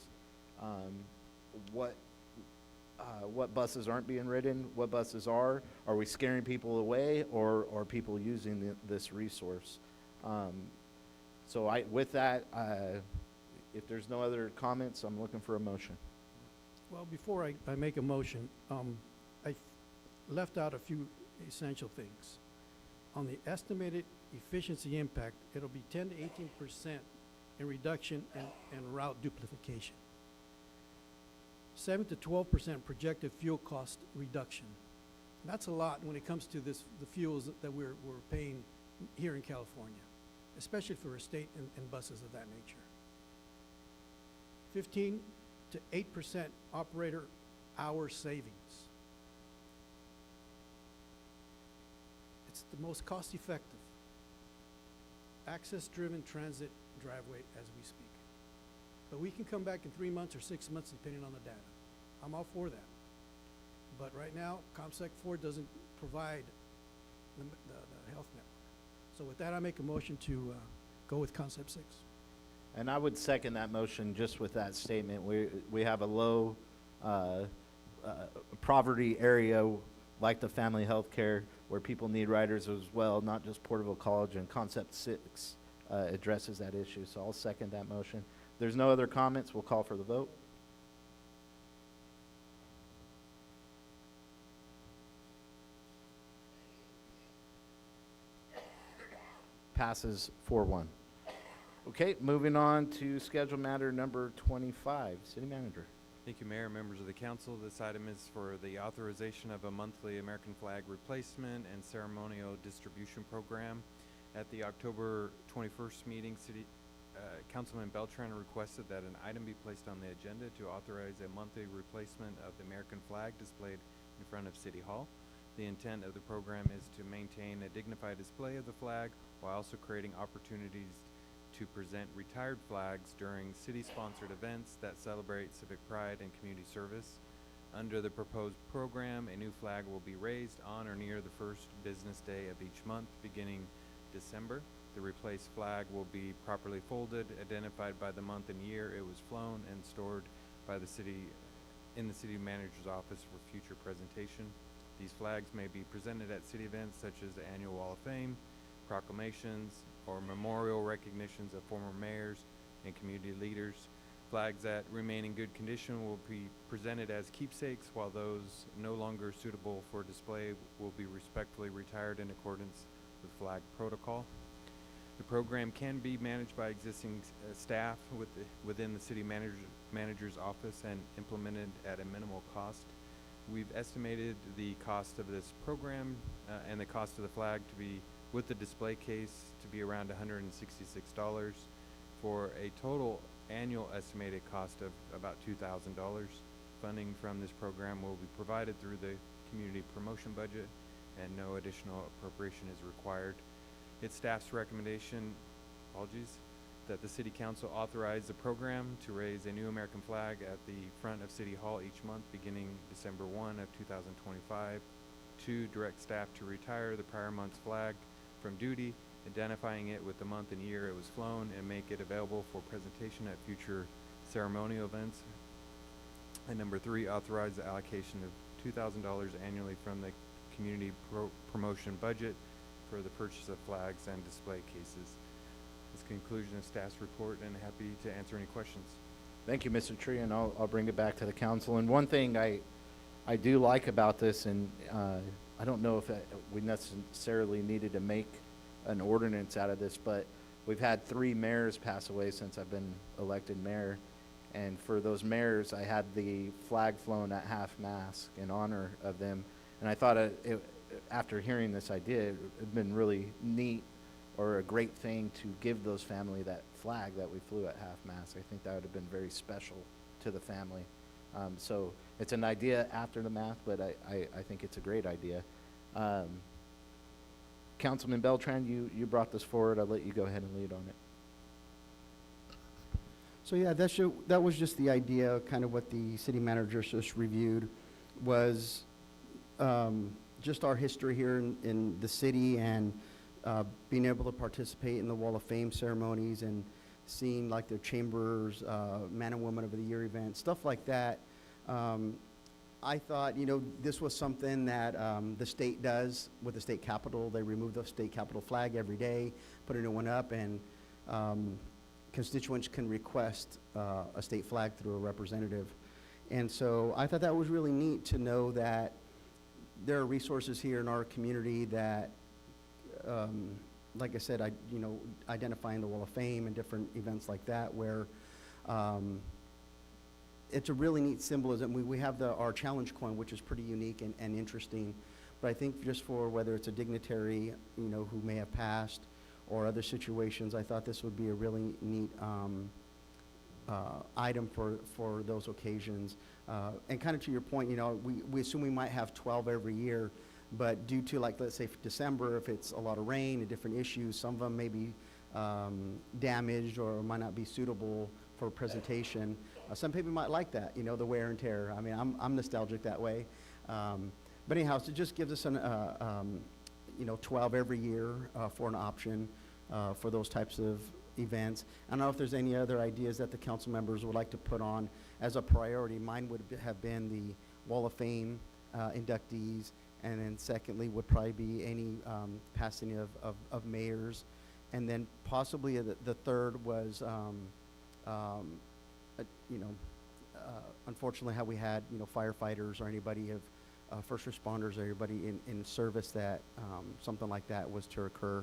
what buses aren't being ridden, what buses are we scaring people away, or are people using this resource? So with that, if there's no other comments, I'm looking for a motion. Well, before I make a motion, I left out a few essential things. On the estimated efficiency impact, it'll be 10 to 18% in reduction and route duplication. 7 to 12% projected fuel cost reduction. That's a lot when it comes to the fuels that we're paying here in California, especially for a state and buses of that nature. 15 to 8% operator hour savings. It's the most cost-effective, access-driven transit driveway as we speak. But we can come back in 3 months or 6 months depending on the data. I'm all for that. But right now, ComSec 4 doesn't provide the health network. So with that, I make a motion to go with Concept 6. And I would second that motion just with that statement. We have a low poverty area like the family health care where people need riders as well, not just Porterville College, and Concept 6 addresses that issue. So I'll second that motion. If there's no other comments, we'll call for the vote. Passes 4-1. Okay, moving on to schedule matter number 25. City Manager. Thank you, Mayor, members of the council. This item is for the authorization of a monthly American flag replacement and ceremonial distribution program. At the October 21st meeting, Councilman Beltran requested that an item be placed on the agenda to authorize a monthly replacement of the American flag displayed in front of City Hall. The intent of the program is to maintain a dignified display of the flag while also creating opportunities to present retired flags during city-sponsored events that celebrate civic pride and community service. Under the proposed program, a new flag will be raised on or near the first business day of each month, beginning December. The replaced flag will be properly folded, identified by the month and year it was flown, and stored by the city in the city manager's office for future presentation. These flags may be presented at city events such as the annual Wall of Fame, proclamations, or memorial recognitions of former mayors and community leaders. Flags that remain in good condition will be presented as keepsakes, while those no longer suitable for display will be respectfully retired in accordance with flag protocol. The program can be managed by existing staff within the city manager's office and implemented at a minimal cost. We've estimated the cost of this program and the cost of the flag to be, with the display case, to be around $166 for a total annual estimated cost of about $2,000. Funding from this program will be provided through the community promotion budget, and no additional appropriation is required. It's staff's recommendation, that the City Council authorize the program to raise a new American flag at the front of City Hall each month beginning December 1 of 2025. 2, direct staff to retire the prior month's flag from duty, identifying it with the month and year it was flown, and make it available for presentation at future ceremonial events. And number 3, authorize the allocation of $2,000 annually from the community promotion budget for the purchase of flags and display cases. This conclusion of staff's report, and happy to answer any questions. Thank you, Mr. Tree, and I'll bring it back to the council. And one thing I do like about this, and I don't know if we necessarily needed to make an ordinance out of this, but we've had 3 mayors pass away since I've been elected mayor. And for those mayors, I had the flag flown at half-mast in honor of them. And I thought after hearing this idea, it would been really neat or a great thing to give those family that flag that we flew at half-mast. I think that would have been very special to the family. So it's an idea after the math, but I think it's a great idea. Councilman Beltran, you brought this forward. I'll let you go ahead and lead on it. So yeah, that was just the idea, kind of what the city manager just reviewed, was just our history here in the city, and being able to participate in the Wall of Fame ceremonies and seeing like their chambers, Man and Woman of the Year event, stuff like that. I thought, this was something that the state does with the state capitol. They remove the state capitol flag every day, put a new one up, and constituents can request a state flag through a representative. And so I thought that was really neat to know that there are resources here in our community that, like I said, identifying the Wall of Fame and different events like that, where it's a really neat symbolism. We have our challenge coin, which is pretty unique and interesting. But I think just for whether it's a dignitary, who may have passed, or other situations, I thought this would be a really neat item for those occasions. And kind of to your point, we assume we might have 12 every year, but due to, like, let's say for December, if it's a lot of rain and different issues, some of them may be damaged or might not be suitable for presentation. Some people might like that, the wear and tear. I mean, I'm nostalgic that way. But anyhow, so it just gives us 12 every year for an option for those types of events. I don't know if there's any other ideas that the council members would like to put on as a priority. Mine would have been the Wall of Fame inductees, and then secondly would probably be any passing of mayors, and then possibly the third was unfortunately how we had firefighters or anybody of first responders or anybody in service that something like that was to occur.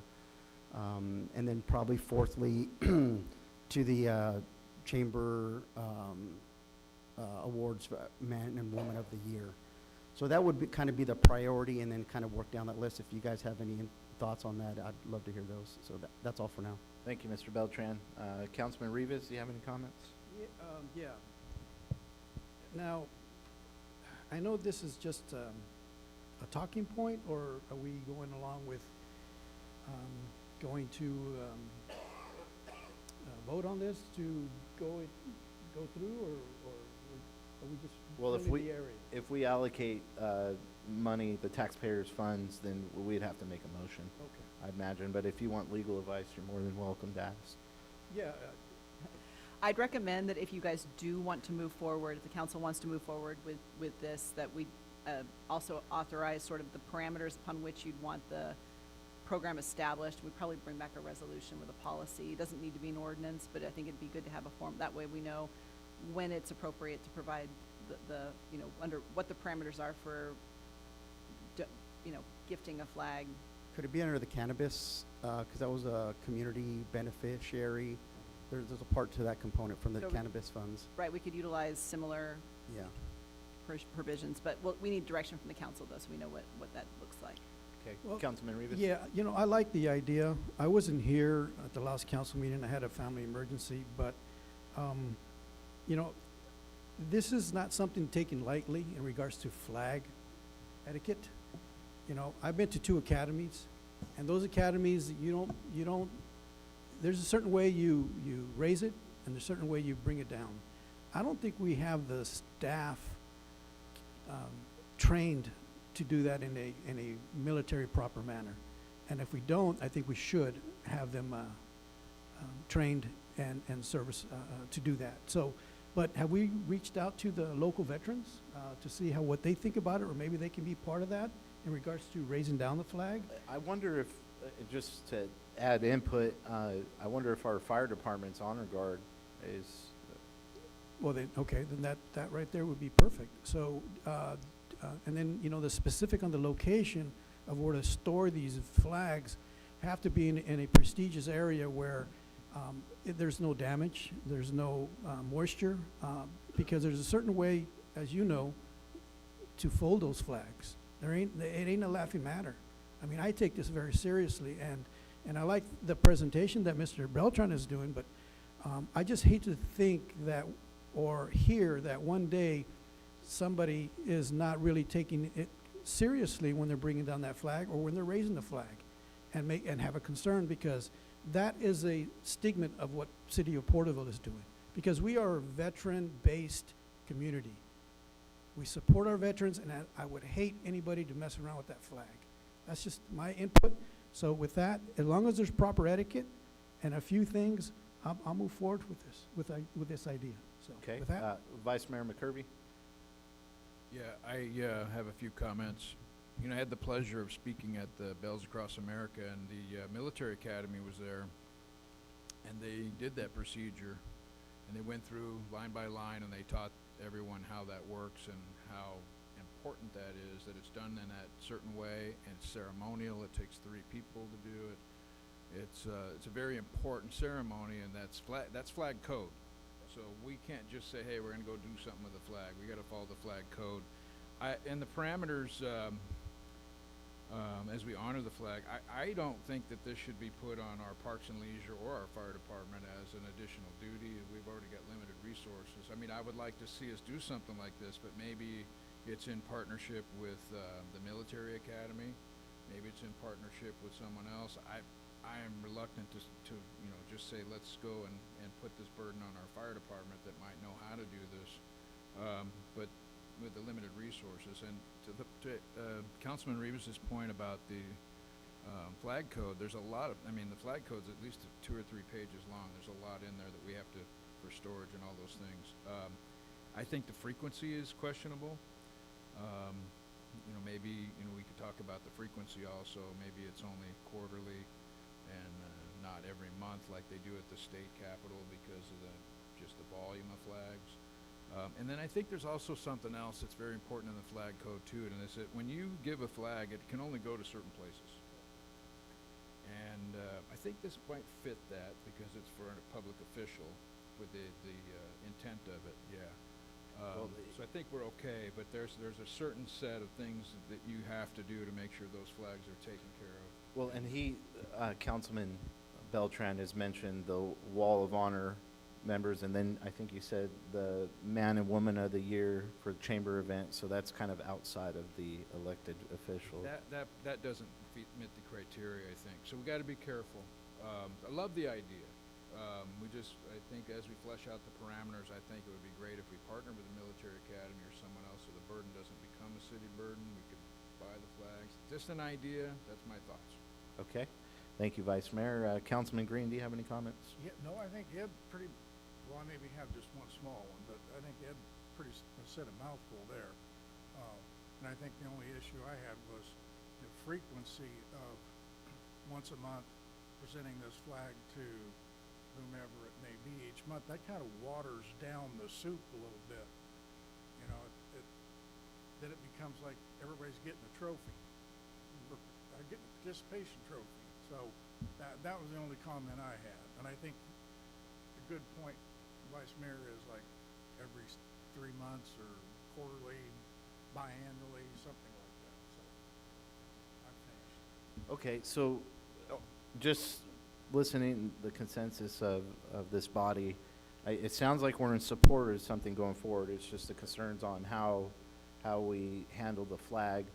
And then probably fourthly to the chamber awards for Man and Woman of the Year. So that would be, kind of be the priority, and then kind of work down that list. If you guys have any thoughts on that, I'd love to hear those. So that's all for now. Thank you, Mr. Beltran. Councilman Rivas, do you have any comments? Yeah. Now, I know this is just a talking point, or are we going along with going to vote on this to go through, or are we just Well, filling the area? if we allocate money, the taxpayers' funds, then we'd have to make a motion, Okay. I imagine. But if you want legal advice, you're more than welcome to ask. Yeah, I'd recommend that if you guys do want to move forward, if the council wants to move forward with this, that we also authorize sort of the parameters upon which you'd want the program established. We'd probably bring back a resolution with a policy. It doesn't need to be an ordinance, but I think it'd be good to have a form. That way we know when it's appropriate to provide the under what the parameters are for, gifting a flag. Could it be under the cannabis? Because that was a community beneficiary. There's a part to that component from the So- cannabis funds. Right, we could utilize similar Yeah. provisions, but we need direction from the council though, so we know what that looks like. Okay, Well, Councilman Rivas? yeah, I like the idea. I wasn't here at the last council meeting. I had a family emergency, but, this is not something taken lightly in regards to flag etiquette. I've been to 2 academies, and those academies, you don't, there's a certain way you raise it, and there's a certain way you bring it down. I don't think we have the staff trained to do that in a military proper manner. And if we don't, I think we should have them trained and service to do that. So, but have we reached out to the local veterans to see what they think about it, or maybe they can be part of that in regards to raising down the flag? I wonder if, just to add input, I wonder if our fire department's honor guard is, Well, then, okay, then that right there would be perfect. So, and then, the specific on the location of where to store these flags have to be in a prestigious area where there's no damage, there's no moisture, because there's a certain way, as you know, to fold those flags. It ain't a laughing matter. I mean, I take this very seriously, and I like the presentation that Mr. Beltran is doing, but I just hate to think that or hear that one day somebody is not really taking it seriously when they're bringing down that flag or when they're raising the flag, and have a concern, because that is a stigma of what City of Porterville is doing, because we are a veteran-based community. We support our veterans, and I would hate anybody to mess around with that flag. That's just my input. So with that, as long as there's proper etiquette and a few things, I'll move forward with this idea. So okay. with that, Vice Mayor McCurby? Yeah, I have a few comments. I had the pleasure of speaking at the Bells Across America, and the military academy was there, and they did that procedure, and they went through line by line, and they taught everyone how that works and how important that is, that it's done in that certain way, and it's ceremonial. It takes 3 people to do it. It's a very important ceremony, and that's flag code. So we can't just say, hey, we're going to go do something with the flag. We got to follow the flag code. And the parameters, as we honor the flag, I don't think that this should be put on our Parks and Leisure or our fire department as an additional duty. We've already got limited resources. I mean, I would like to see us do something like this, but maybe it's in partnership with the military academy. Maybe it's in partnership with someone else. I am reluctant to just say, let's go and put this burden on our fire department that might know how to do this, but with the limited resources. And to Councilman Rivas' point about the flag code, there's a lot of, the flag code's at least 2 or 3 pages long. There's a lot in there that we have to, for storage and all those things. I think the frequency is questionable. Maybe, we could talk about the frequency also. Maybe it's only quarterly and not every month like they do at the state capitol because of just the volume of flags. And then I think there's also something else that's very important in the flag code too, and it's that when you give a flag, it can only go to certain places. And I think this might fit that because it's for a public official with the intent of it, yeah. Well, So I think we're okay, but there's a certain set of things that you have to do to make sure those flags are taken care of. Well, and Councilman Beltran has mentioned the Wall of Honor members, and then I think you said the Man and Woman of the Year for the chamber event, so that's kind of outside of the elected official. That doesn't meet the criteria, I think. So we gotta be careful. I love the idea. I think as we flesh out the parameters, I think it would be great if we partner with the military academy or someone else so the burden doesn't become a city burden. We could buy the flags. Just an idea. That's my thoughts. Okay. Thank you, Vice Mayor. Councilman Green, do you have any comments? Yeah, no, I think Ed well, I maybe have just one small one, but I think Ed said a mouthful there. And I think the only issue I had was the frequency of once a month presenting this flag to whomever it may be each month. That kind of waters down the soup a little bit. You know, then it becomes like everybody's getting a trophy. Getting a participation trophy. So that was the only comment I had. And I think a good point, Vice Mayor, is like every 3 months or quarterly, biannually, something like that. So I'm finished. Okay, so just listening the consensus of this body, it sounds like we're in support of something going forward. It's just the concerns on how we handle the flag.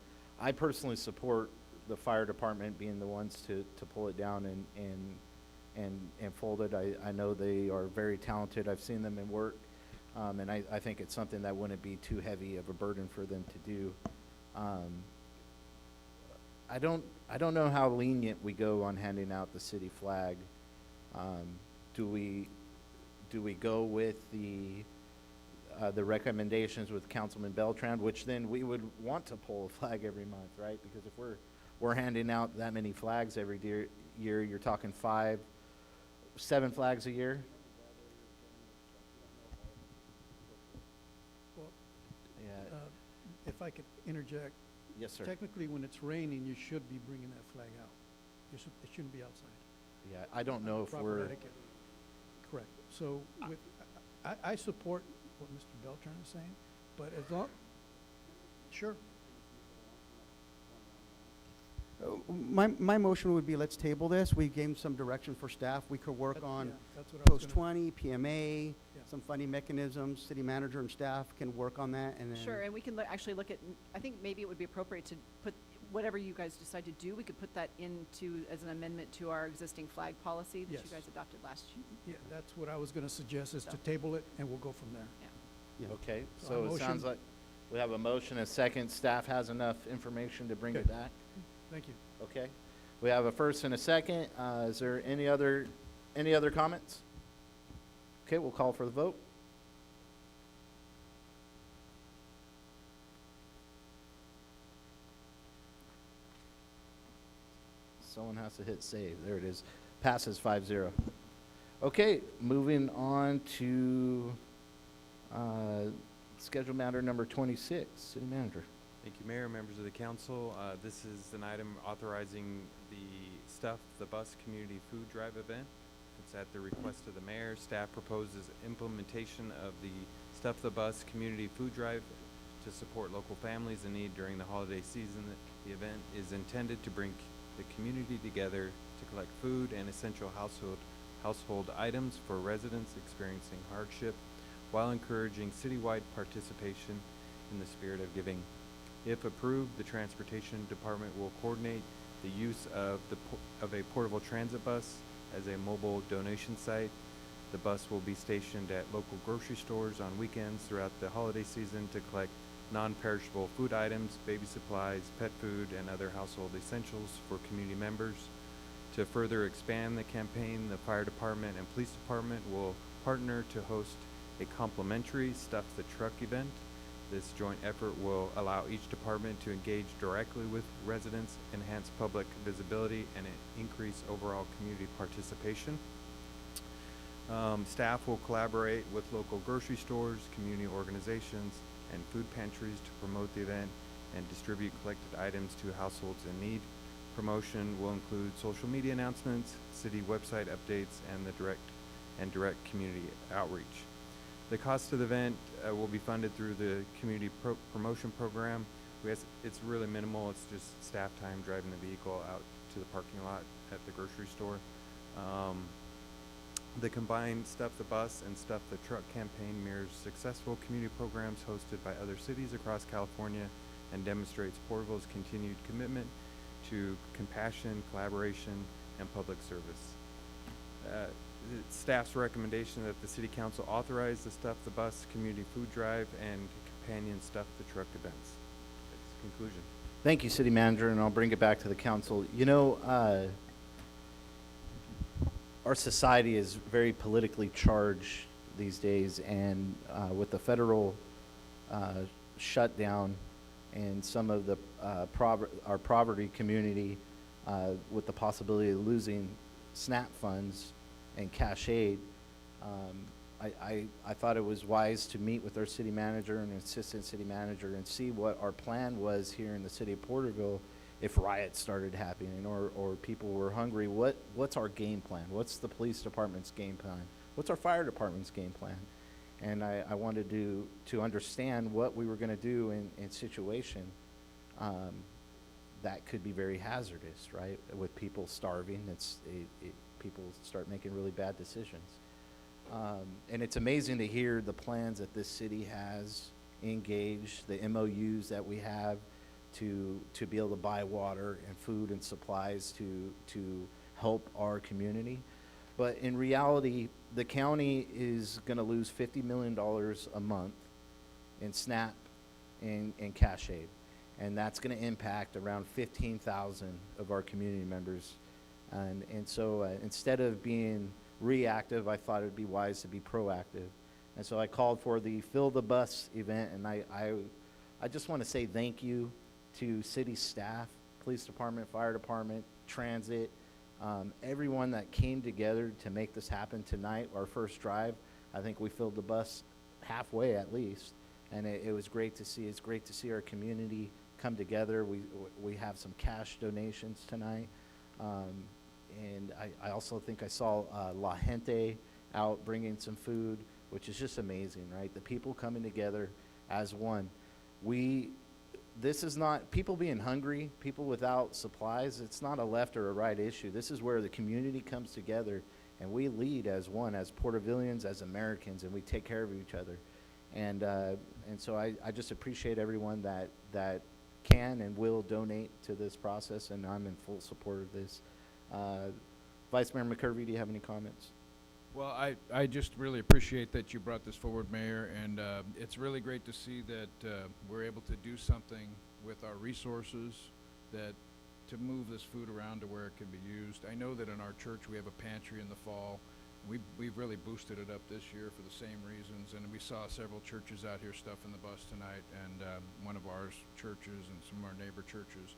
I personally support the fire department being the ones to pull it down and fold it. I know they are very talented. I've seen them in work, and I think it's something that wouldn't be too heavy of a burden for them to do. I don't know how lenient we go on handing out the city flag. Do we go with the recommendations with Councilman Beltran, which then we would want to pull a flag every month, right? Because if we're handing out that many flags every year, you're talking 7 flags a year. Well, Yeah. if I could interject. Yes, sir. Technically, when it's raining, you should be bringing that flag out. It shouldn't be outside. Yeah, I don't know if Proper we're. etiquette. Correct. So I support what Mr. Beltran is saying, but as long, sure. My motion would be, let's table this. We gave some direction for staff. We could work on That's what I was post gonna- 20, PMA, Yeah. some funding mechanisms. City manager and staff can work on that, and then. Sure, and we can actually look at, I think maybe it would be appropriate to put, whatever you guys decide to do, we could put that into, as an amendment to our existing flag policy that you Yes. guys adopted last year. Yeah, that's what I was gonna suggest, is to So- table it, and we'll go from there. Yeah. Okay, So so a it sounds motion- like we have a motion, a second. Staff has enough information to bring it Okay. back. Thank you. Okay. We have a first and a second. Is there any other comments? Okay, we'll call for the vote. Someone has to hit save. There it is. Passes 5-0. Okay, moving on to schedule matter number 26. City manager. Thank you, Mayor, members of the council. This is an item authorizing the Stuff the Bus Community Food Drive event. It's at the request of the mayor. Staff proposes implementation of the Stuff the Bus Community Food Drive to support local families in need during the holiday season. The event is intended to bring the community together to collect food and essential household items for residents experiencing hardship, while encouraging citywide participation in the spirit of giving. If approved, the Transportation Department will coordinate the use of a portable transit bus as a mobile donation site. The bus will be stationed at local grocery stores on weekends throughout the holiday season to collect non-perishable food items, baby supplies, pet food, and other household essentials for community members. To further expand the campaign, the fire department and police department will partner to host a complimentary Stuff the Truck event. This joint effort will allow each department to engage directly with residents, enhance public visibility, and increase overall community participation. Staff will collaborate with local grocery stores, community organizations, and food pantries to promote the event and distribute collected items to households in need. Promotion will include social media announcements, city website updates, and direct community outreach. The cost of the event will be funded through the community promotion program. It's really minimal. It's just staff time driving the vehicle out to the parking lot at the grocery store. The combined Stuff the Bus and Stuff the Truck campaign mirrors successful community programs hosted by other cities across California and demonstrates Porterville's continued commitment to compassion, collaboration, and public service. Staff's recommendation that the City Council authorize the Stuff the Bus community food drive and companion Stuff the Truck events. That's the conclusion. Thank you, City Manager, and I'll bring it back to the council. You know, our society is very politically charged these days, and with the federal shutdown and some of the our poverty community with the possibility of losing SNAP funds and cash aid, I thought it was wise to meet with our city manager and assistant city manager and see what our plan was here in the city of Porterville if riots started happening or people were hungry. What's our game plan? What's the police department's game plan? What's our fire department's game plan? And I wanted to understand what we were going to do in situation that could be very hazardous, right? With people starving, people start making really bad decisions. And it's amazing to hear the plans that this city has engaged, the MOUs that we have to be able to buy water and food and supplies to help our community. But in reality, the county is going to lose $50 million a month in SNAP and cash aid. And that's going to impact around 15,000 of our community members. And so instead of being reactive, I thought it would be wise to be proactive. And so I called for the Fill the Bus event, and I just want to say thank you to city staff, police department, fire department, transit, everyone that came together to make this happen tonight, our first drive. I think we filled the bus halfway at least, and it was great to see. It's great to see our community come together. We have some cash donations tonight. And I also think I saw La Gente out bringing some food, which is just amazing, right? The people coming together as one. This is not people being hungry, people without supplies. It's not a left or a right issue. This is where the community comes together and we lead as one, as Portervillians, as Americans, and we take care of each other. And so I just appreciate everyone that can and will donate to this process, and I'm in full support of this. Vice Mayor McCurvey, do you have any comments? Well, I just really appreciate that you brought this forward, Mayor, and it's really great to see that we're able to do something with our resources to move this food around to where it can be used. I know that in our church we have a pantry in the fall. We've really boosted it up this year for the same reasons, and we saw several churches out here stuffing the bus tonight, and one of our churches and some of our neighbor churches.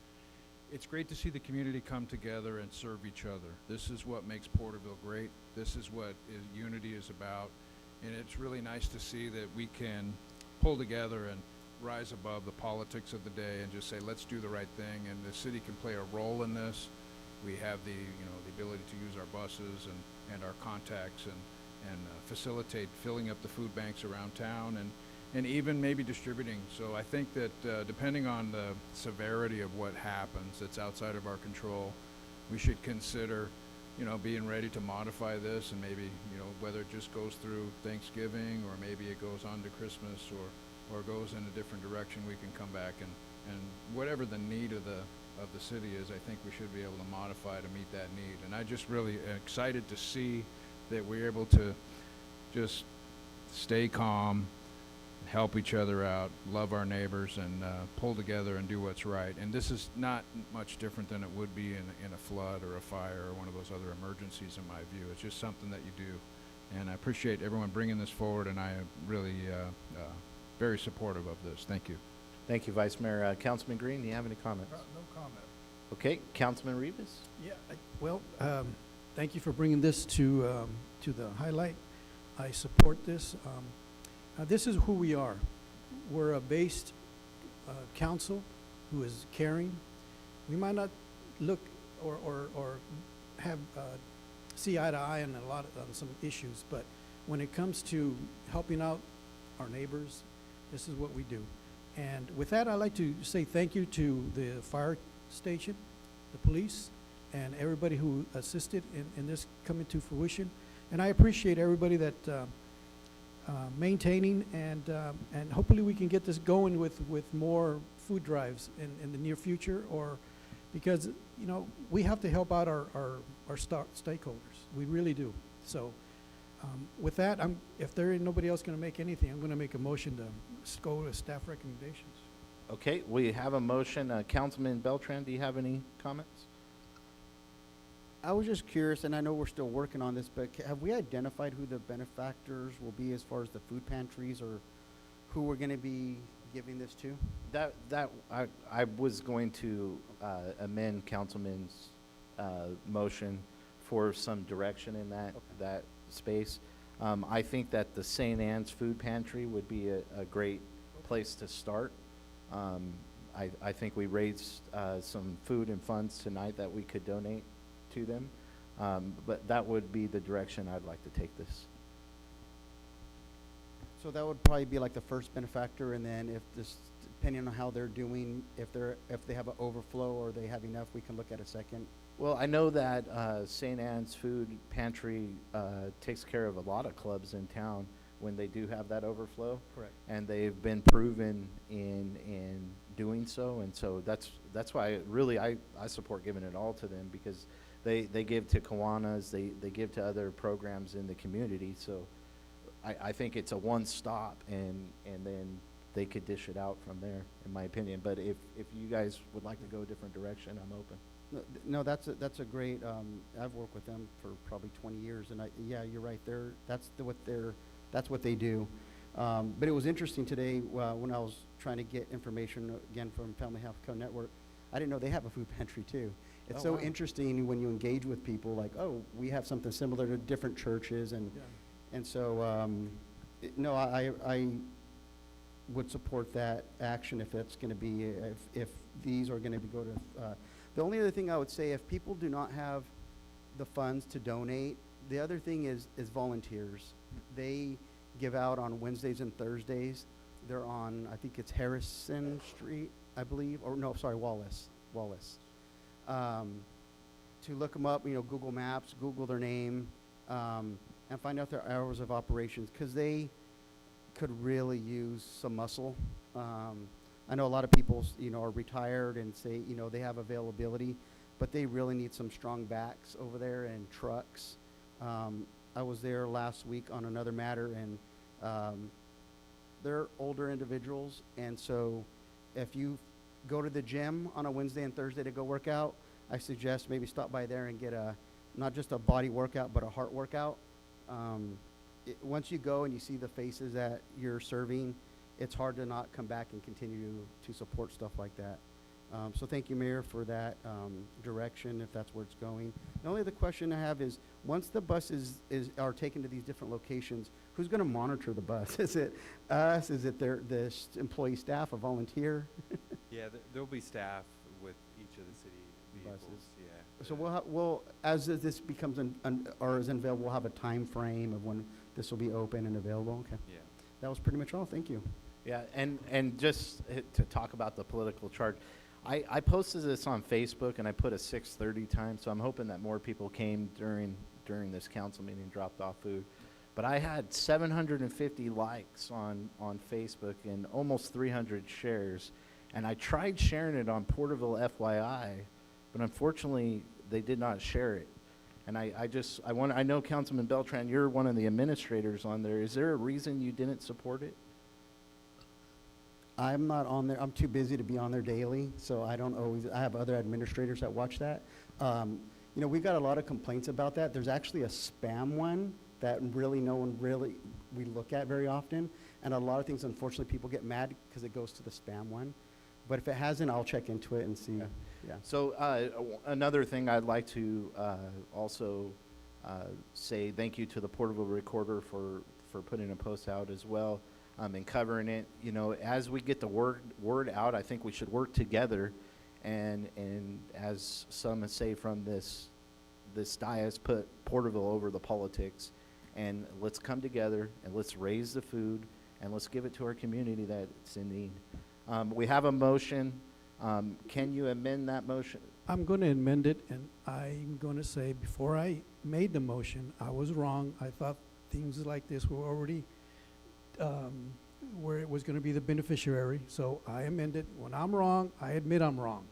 It's great to see the community come together and serve each other. This is what makes Porterville great. This is what unity is about. And it's really nice to see that we can pull together and rise above the politics of the day and just say, let's do the right thing. And the city can play a role in this. We have the ability to use our buses and our contacts and facilitate filling up the food banks around town and even maybe distributing. So I think that depending on the severity of what happens that's outside of our control, we should consider, being ready to modify this, and maybe, whether it just goes through Thanksgiving or maybe it goes on to Christmas or goes in a different direction, we can come back and whatever the need of the city is, I think we should be able to modify to meet that need. And I just really excited to see that we're able to just stay calm, help each other out, love our neighbors, and pull together and do what's right. And this is not much different than it would be in a flood or a fire or one of those other emergencies, in my view. It's just something that you do. And I appreciate everyone bringing this forward, and I am really very supportive of this. Thank you. Thank you, Vice Mayor. Councilman Green, do you have any comments? No comment. Okay, Councilman Rivas? Yeah, thank you for bringing this to the highlight. I support this. This is who we are. We're a based council who is caring. We might not look or have see eye to eye on on some issues, but when it comes to helping out our neighbors, this is what we do. And with that, I'd like to say thank you to the fire station, the police, and everybody who assisted in this coming to fruition. And I appreciate everybody that maintaining, and hopefully we can get this going with more food drives in the near future, or because, you know, we have to help out our stakeholders. We really do. So with that, if there ain't nobody else going to make anything, I'm going to make a motion to go to staff recommendations. Okay, we have a motion. Councilman Beltran, do you have any comments? I was just curious, and I know we're still working on this, but have we identified who the benefactors will be as far as the food pantries, or who we're going to be giving this to? I was going to amend Councilman's motion for some direction in that space. I think that the St. Anne's Food Pantry would be a great place to start. I think we raised some food and funds tonight that we could donate to them, but that would be the direction I'd like to take this. So that would probably be like the first benefactor, and then if this, depending on how they're doing, if they have an overflow or they have enough, we can look at a second. Well, I know that St. Anne's Food Pantry takes care of a lot of clubs in town when they do have that overflow. Correct. And they've been proven in doing so, and so that's why really I support giving it all to them, because they give to Kiwanis, they give to other programs in the community. So I think it's a one-stop, and then they could dish it out from there, in my opinion. But if you guys would like to go a different direction, I'm open. No, that's a great. I've worked with them for probably 20 years, and yeah, you're right. That's what they do. But it was interesting today when I was trying to get information again from Family Health Co Network. I didn't know they have a food pantry too. It's so interesting when you engage with people, like, oh, we have something similar to different churches, and so no, I would support that action if that's going to be if these are going to go to. The only other thing I would say, if people do not have the funds to donate, the other thing is volunteers. They give out on Wednesdays and Thursdays. They're on, I think it's Harrison Street, I believe, or no, sorry, Wallace. To look them up, Google Maps, Google their name, and find out their hours of operations, because they could really use some muscle. I know a lot of people, are retired and say, they have availability, but they really need some strong backs over there and trucks. I was there last week on another matter, and they're older individuals, and so if you go to the gym on a Wednesday and Thursday to go work out, I suggest maybe stop by there and get not just a body workout, but a heart workout. Once you go and you see the faces that you're serving, it's hard to not come back and continue to support stuff like that. So thank you, Mayor, for that direction, if that's where it's going. The only other question I have is, once the buses are taken to these different locations, who's going to monitor the bus? Is it us? Is it the employee staff, a volunteer? Yeah, there'll be staff with each of the city vehicles. Buses. Yeah. So we'll as this becomes or is unveiled, we'll have a time frame of when this will be open and available. Okay. Yeah. That was pretty much all. Thank you. Yeah, and just to talk about the political charge, I posted this on Facebook, and I put a 6:30 time, so I'm hoping that more people came during this council meeting and dropped off food. But I had 750 likes on Facebook and almost 300 shares, and I tried sharing it on Porterville FYI, but unfortunately they did not share it. And I know Councilman Beltran, you're one of the administrators on there. Is there a reason you didn't support it? I'm not on there. I'm too busy to be on there daily, so I don't always. I have other administrators that watch that. We've got a lot of complaints about that. There's actually a spam one that really no one we look at very often, and a lot of things, unfortunately, people get mad because it goes to the spam one. But if it hasn't, I'll check into it and see. Yeah. So another thing I'd like to also say thank you to the Porterville Recorder for putting a post out as well. And covering it, as we get the word out, I think we should work together, and as some say from this dais, put Porterville over the politics, and let's come together and let's raise the food and let's give it to our community that's in need. We have a motion. Can you amend that motion? I'm going to amend it, and I'm going to say, before I made the motion, I was wrong. I thought things like this were already, where it was going to be the beneficiary. So I amended. When I'm wrong, I admit I'm wrong.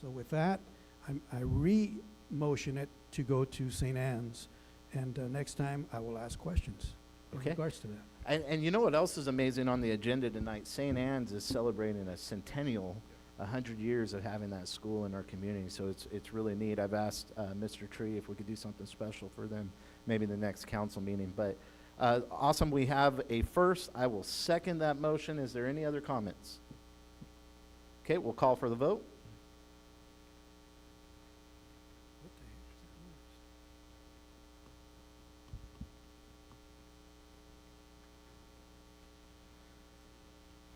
So with that, I re-motion it to go to St. Anne's, and next time I will ask questions in Okay. regards to that. And you know what else is amazing on the agenda tonight? St. Anne's is celebrating a centennial, 100 years of having that school in our community. So it's really neat. I've asked Mr. Tree if we could do something special for them, maybe the next council meeting. But awesome, we have a first. I will second that motion. Is there any other comments? Okay, we'll call for the vote.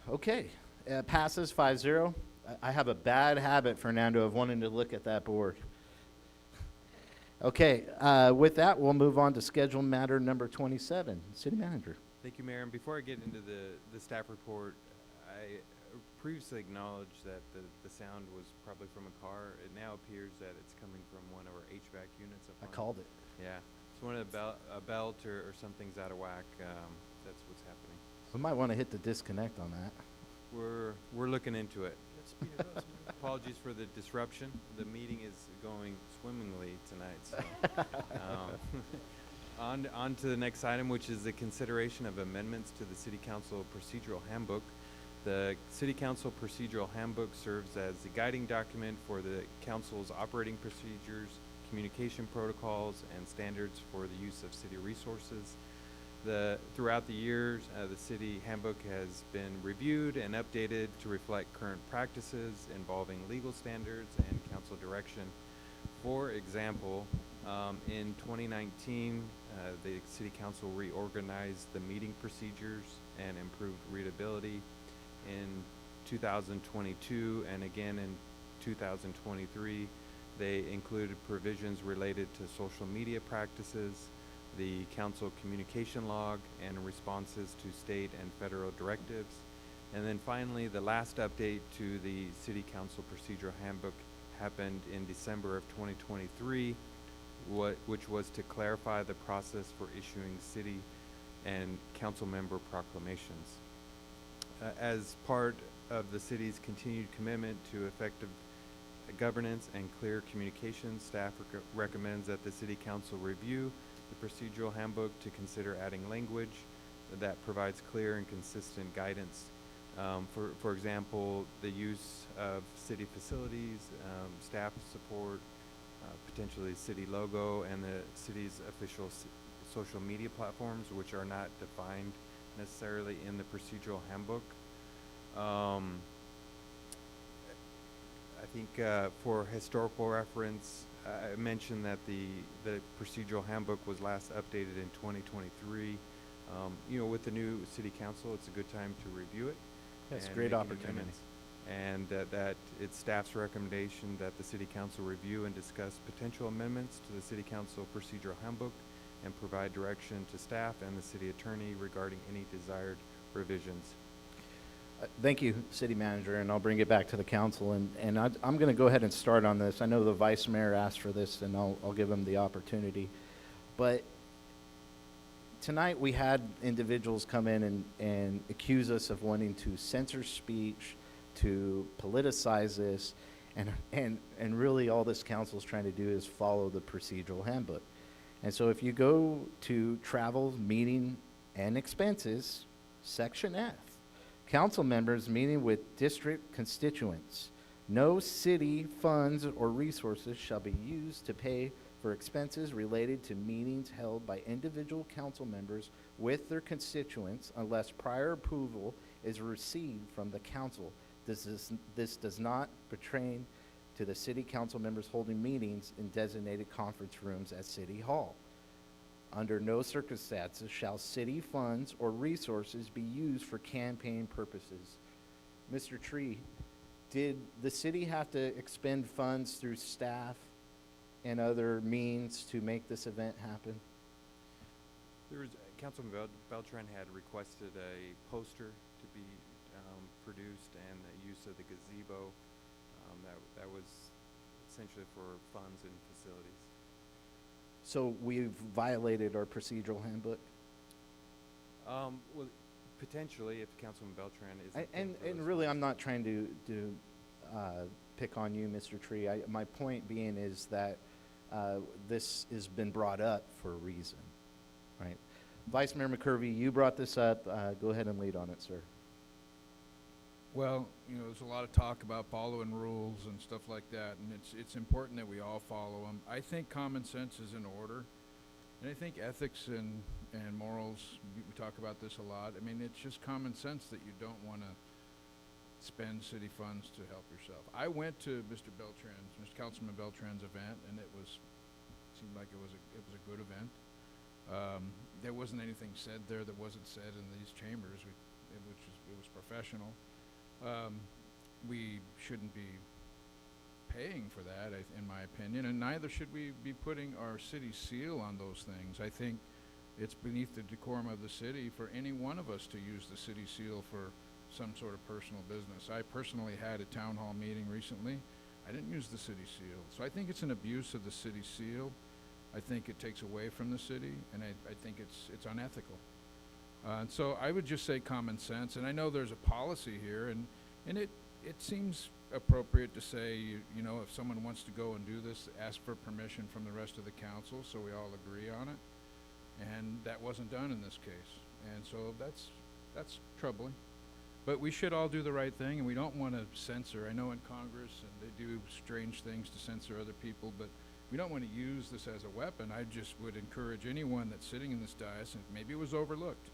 Okay, passes 5-0. I have a bad habit, Fernando, of wanting to look at that board. Okay, with that, we'll move on to scheduled matter number 27. City Manager. Thank you, Mayor. And before I get into the staff report, I previously acknowledged that the sound was probably from a car. It now appears that it's coming from one of our HVAC units. I called it. Yeah. It's one of a belt or something's out of whack. That's what's happening. We might want to hit the disconnect on that. We're looking into it. Apologies for the disruption. The meeting is going swimmingly tonight. So, on to the next item, which is the consideration of amendments to the City Council Procedural Handbook. The City Council Procedural Handbook serves as the guiding document for the Council's operating procedures, communication protocols, and standards for the use of city resources. Throughout the years, the city handbook has been reviewed and updated to reflect current practices involving legal standards and council direction. For example, in 2019, the city council reorganized the meeting procedures and improved readability. In 2022 and again in 2023, they included provisions related to social media practices, the council communication log, and responses to state and federal directives. And then finally, the last update to the City Council Procedural Handbook happened in December of 2023, which was to clarify the process for issuing city and council member proclamations. As part of the city's continued commitment to effective governance and clear communication, staff recommends that the City Council review the procedural handbook to consider adding language that provides clear and consistent guidance. For example, the use of city facilities, staff support, potentially city logo, and the city's official social media platforms, which are not defined necessarily in the procedural handbook. I think for historical reference, I mentioned that the procedural handbook was last updated in 2023. With the new city council, it's a good time to review it. That's a and great make opportunity. amendments. And that it's staff's recommendation that the city council review and discuss potential amendments to the city council procedural handbook and provide direction to staff and the city attorney regarding any desired revisions. Thank you, City Manager, and I'll bring it back to the council. And I'm going to go ahead and start on this. I know the Vice Mayor asked for this, and I'll give him the opportunity. But tonight we had individuals come in and accuse us of wanting to censor speech, to politicize this, and really all this council is trying to do is follow the procedural handbook. And so if you go to travel, meeting, and expenses, Section F, council members meeting with district constituents. No city funds or resources shall be used to pay for expenses related to meetings held by individual council members with their constituents unless prior approval is received from the council. This does not pertain to the city council members holding meetings in designated conference rooms at City Hall. Under no circumstances shall city funds or resources be used for campaign purposes. Mr. Tree, did the city have to expend funds through staff and other means to make this event happen? Councilman Beltran had requested a poster to be produced and the use of the gazebo. That was essentially for funds and facilities. So we've violated our procedural handbook? Well, potentially, if Councilman Beltran isn't. And really, I'm not trying to pick on you, Mr. Tree. My point being is that this has been brought up for a reason, right? Vice Mayor McCurvey, you brought this up. Go ahead and lead on it, sir. Well, you know, there's a lot of talk about following rules and stuff like that, and it's important that we all follow them. I think common sense is in order, and I think ethics and morals, we talk about this a lot. I mean, it's just common sense that you don't want to spend city funds to help yourself. I went to Mr. Councilman Beltran's event, and seemed like it was a good event. There wasn't anything said there that wasn't said in these chambers, it was professional. We shouldn't be paying for that, in my opinion, and neither should we be putting our city seal on those things. I think it's beneath the decorum of the city for any one of us to use the city seal for some sort of personal business. I personally had a town hall meeting recently. I didn't use the city seal. So I think it's an abuse of the city seal. I think it takes away from the city, and I think it's unethical. And so I would just say common sense, and I know there's a policy here, and it seems appropriate to say, you know, if someone wants to go and do this, ask for permission from the rest of the council so we all agree on it. And that wasn't done in this case. And so that's troubling. But we should all do the right thing, and we don't want to censor. I know in Congress, and they do strange things to censor other people, but we don't want to use this as a weapon. I just would encourage anyone that's sitting in this dais, and maybe it was overlooked,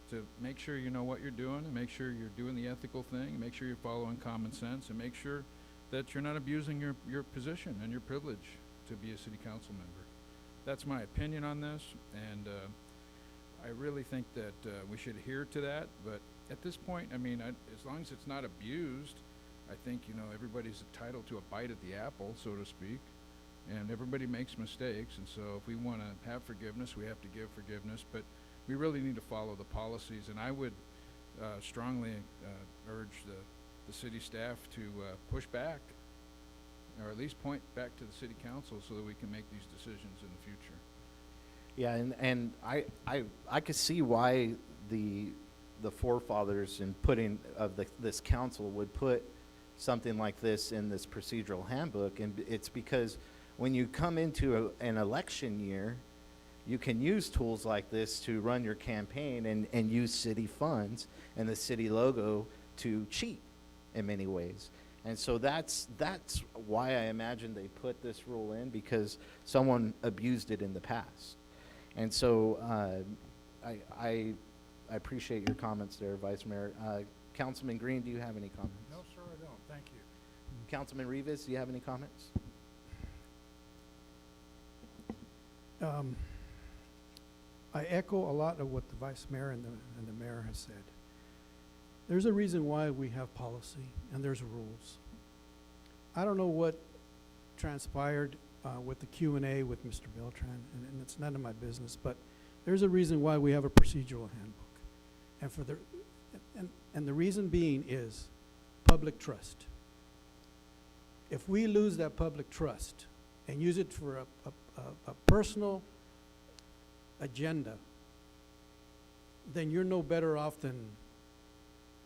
to make sure you know what you're doing, and make sure you're doing the ethical thing, and make sure you're following common sense, and make sure that you're not abusing your position and your privilege to be a city council member. That's my opinion on this, and I really think that we should adhere to that. But at this point, I mean, as long as it's not abused, I think, you know, everybody's entitled to a bite at the apple, so to speak, and everybody makes mistakes. And so if we want to have forgiveness, we have to give forgiveness, but we really need to follow the policies. And I would strongly urge the city staff to push back, or at least point back to the city council so that we can make these decisions in the future. Yeah, and I could see why the forefathers in putting of this council would put something like this in this procedural handbook, and it's because when you come into an election year, you can use tools like this to run your campaign and use city funds and the city logo to cheat in many ways. And so that's why I imagine they put this rule in, because someone abused it in the past. And so I appreciate your comments there, Vice Mayor. Councilman Green, do you have any comments? No, sir, I don't. Thank you. Councilman Rivas, do you have any comments? I echo a lot of what the Vice Mayor and the Mayor has said. There's a reason why we have policy, and there's rules. I don't know what transpired with the Q&A with Mr. Beltran, and it's none of my business, but there's a reason why we have a procedural handbook. And the reason being is public trust. If we lose that public trust and use it for a personal agenda, then you're no better off than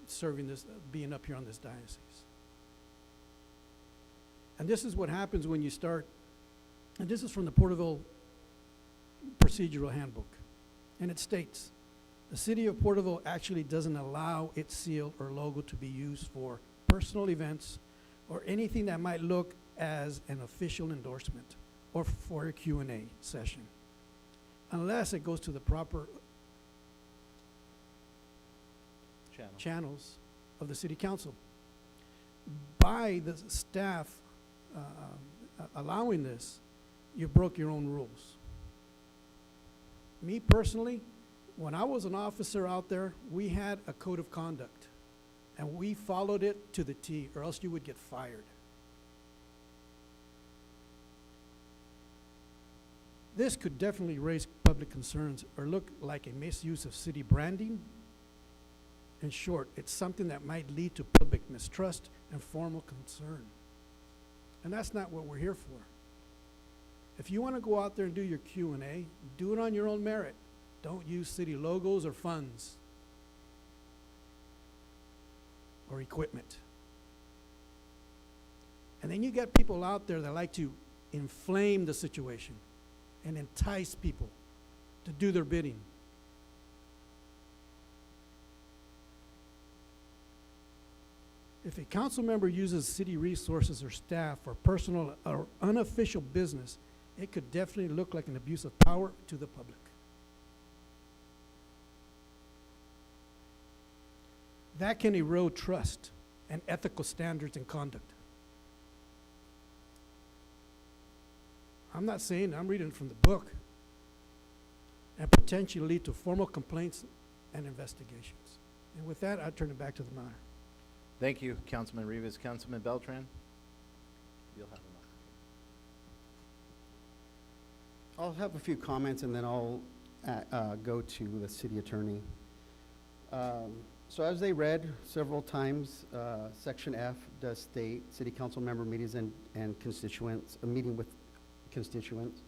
serving this, being up here on this diocese. And this is what happens when you start, and this is from the Porterville Procedural Handbook, and it states, the city of Porterville actually doesn't allow its seal or logo to be used for personal events or anything that might look as an official endorsement or for a Q&A session, unless it goes to the proper channels of the city council. By the staff allowing this, you broke your own rules. Me personally, when I was an officer out there, we had a code of conduct, and we followed it to the T, or else you would get fired. This could definitely raise public concerns or look like a misuse of city branding. In short, it's something that might lead to public mistrust and formal concern. And that's not what we're here for. If you want to go out there and do your Q&A, do it on your own merit. Don't use city logos or funds or equipment. And then you get people out there that like to inflame the situation and entice people to do their bidding. If a council member uses city resources or staff for personal or unofficial business, it could definitely look like an abuse of power to the public. That can erode trust and ethical standards and conduct. I'm not saying, I'm reading from the book, and potentially lead to formal complaints and investigations. And with that, I turn it back to the matter. Thank you, Councilman Rivas. Councilman Beltran? You'll have enough. I'll have a few comments and then I'll go to the city attorney. So as they read several times, Section F does state city council member meetings and constituents, a meeting with constituents.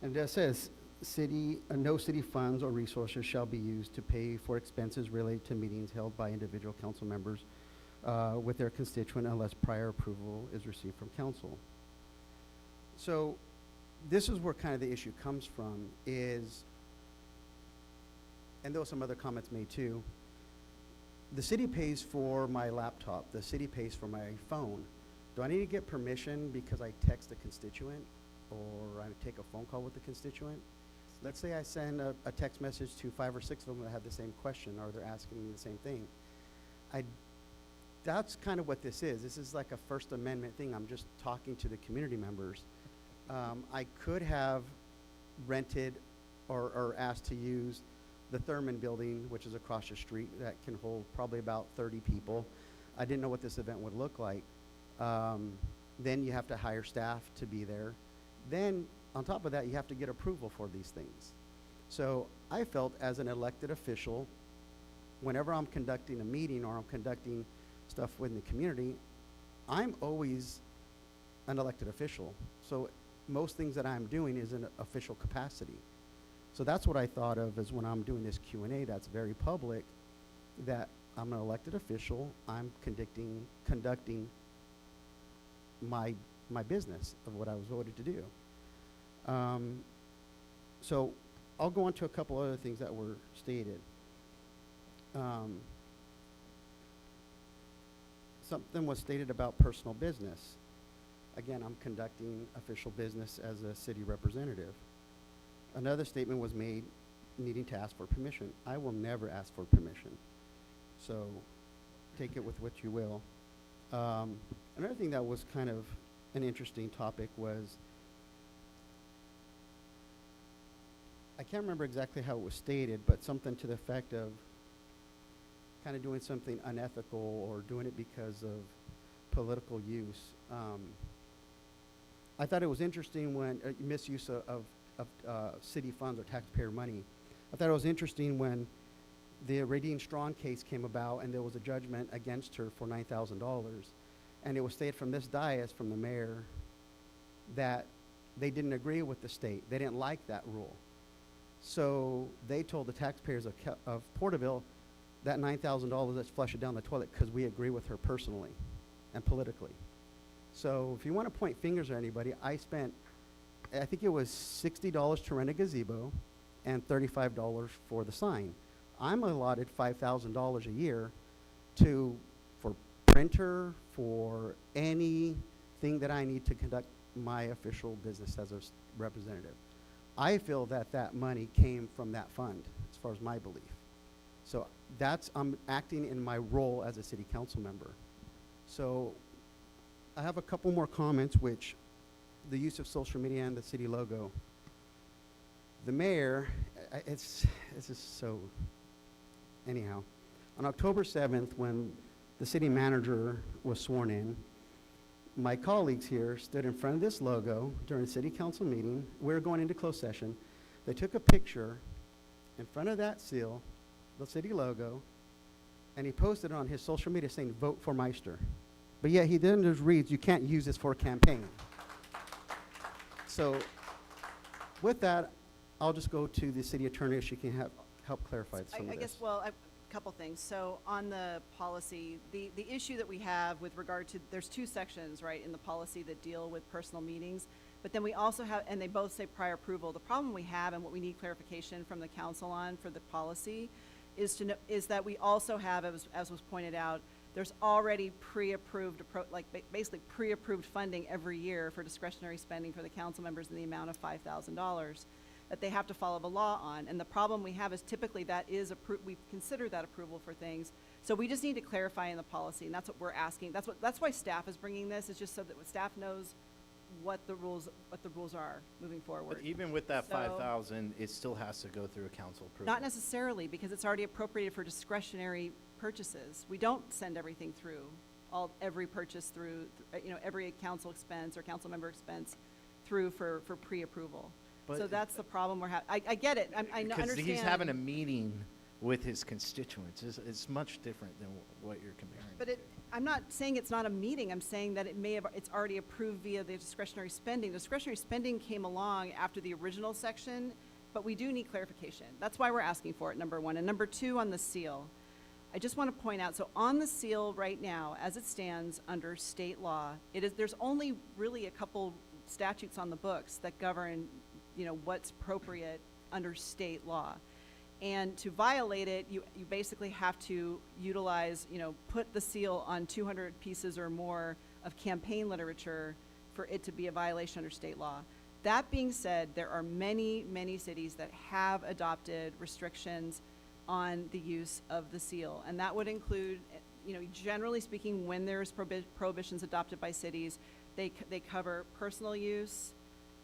And it says, no city funds or resources shall be used to pay for expenses related to meetings held by individual council members with their constituent unless prior approval is received from council. So this is where kind of the issue comes from is, and there were some other comments made too, the city pays for my laptop, the city pays for my phone. Do I need to get permission because I text a constituent or I take a phone call with the constituent? Let's say I send a text message to 5 or 6 of them that have the same question or they're asking me the same thing. That's kind of what this is. This is like a First Amendment thing. I'm just talking to the community members. I could have rented or asked to use the Thurman building, which is across the street, that can hold probably about 30 people. I didn't know what this event would look like. Then you have to hire staff to be there. Then on top of that, you have to get approval for these things. So I felt as an elected official, whenever I'm conducting a meeting or I'm conducting stuff within the community, I'm always an elected official. So most things that I'm doing is in an official capacity. So that's what I thought of as when I'm doing this Q&A that's very public, that I'm an elected official, I'm conducting my business of what I was voted to do. So I'll go on to a couple other things that were stated. Something was stated about personal business. Again, I'm conducting official business as a city representative. Another statement was made needing to ask for permission. I will never ask for permission. So take it with what you will. Another thing that was kind of an interesting topic was, I can't remember exactly how it was stated, but something to the effect of kind of doing something unethical or doing it because of political use. I thought it was interesting when misuse of city funds or taxpayer money. I thought it was interesting when the Radine Strawn case came about and there was a judgment against her for $9,000. And it was stated from this dais, from the mayor, that they didn't agree with the state. They didn't like that rule. So they told the taxpayers of Porterville that $9,000, let's flush it down the toilet because we agree with her personally and politically. So if you want to point fingers at anybody, I think it was $60 to rent a gazebo and $35 for the sign. I'm allotted $5,000 a year for printer, for anything that I need to conduct my official business as a representative. I feel that that money came from that fund, as far as my belief. So I'm acting in my role as a city council member. So I have a couple more comments, which the use of social media and the city logo. The mayor, it's just so, anyhow. On October 7th, when the city manager was sworn in, my colleagues here stood in front of this logo during a city council meeting. We were going into closed session. They took a picture in front of that seal, the city logo, and he posted it on his social media saying, "Vote for Meister." But yet he then just reads, "You can't use this for a campaign." So with that, I'll just go to the city attorney if she can help clarify some of this. I guess, well, a couple things. So on the policy, the issue that we have with regard to, there's two sections, right, in the policy that deal with personal meetings, but then we also have, and they both say prior approval. The problem we have and what we need clarification from the council on for the policy is that we also have, as was pointed out, there's already pre-approved, basically pre-approved funding every year for discretionary spending for the council members in the amount of $5,000 that they have to follow the law on. And the problem we have is typically that is we consider that approval for things. So we just need to clarify in the policy, and that's what we're asking. That's why staff is bringing this, is just so that staff knows what the rules are moving forward. But even with that So- 5,000, it still has to go through a council approval. Not necessarily, because it's already appropriated for discretionary purchases. We don't send everything through, every purchase through, every council expense or council member expense through for pre-approval. But So that's the problem we're having. I get it. I Because understand. he's having a meeting with his constituents. It's much different than what you're comparing. But I'm not saying it's not a meeting. I'm saying that it's already approved via the discretionary spending. Discretionary spending came along after the original section, but we do need clarification. That's why we're asking for it, number one. And number two, on the seal. I just want to point out, so on the seal right now, as it stands under state law, there's only really a couple statutes on the books that govern, what's appropriate under state law. And to violate it, you basically have to utilize, put the seal on 200 pieces or more of campaign literature for it to be a violation under state law. That being said, there are many, many cities that have adopted restrictions on the use of the seal. And that would include, generally speaking, when there's prohibitions adopted by cities, they cover personal use,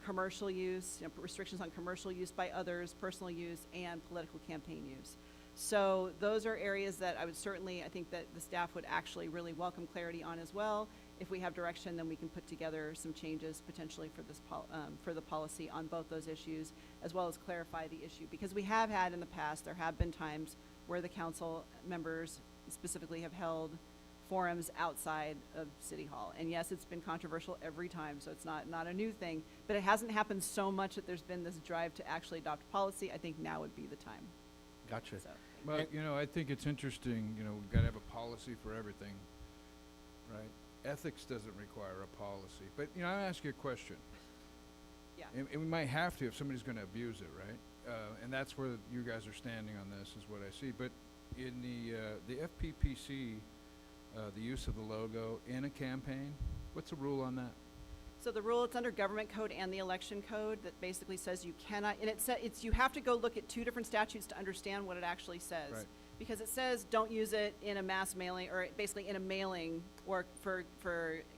commercial use, restrictions on commercial use by others, personal use, and political campaign use. So those are areas that I think that the staff would actually really welcome clarity on as well. If we have direction, then we can put together some changes potentially for this for the policy on both those issues, as well as clarify the issue. Because we have had in the past, there have been times where the council members specifically have held forums outside of City Hall. And yes, it's been controversial every time, so it's not a new thing, but it hasn't happened so much that there's been this drive to actually adopt policy. I think now would be the time. Gotcha. So. Well, I think it's interesting, we've got to have a policy for everything, right? Ethics doesn't require a policy. But, I'll ask you a question. Yeah. And we might have to if somebody's going to abuse it, right? And that's where you guys are standing on this, is what I see. But in the FPPC, the use of the logo in a campaign, what's the rule on that? So the rule, it's under government code and the election code that basically says you cannot, and you have to go look at two different statutes to understand what it actually says. Right. Because it says don't use it in a mass mailing, or basically in a mailing or for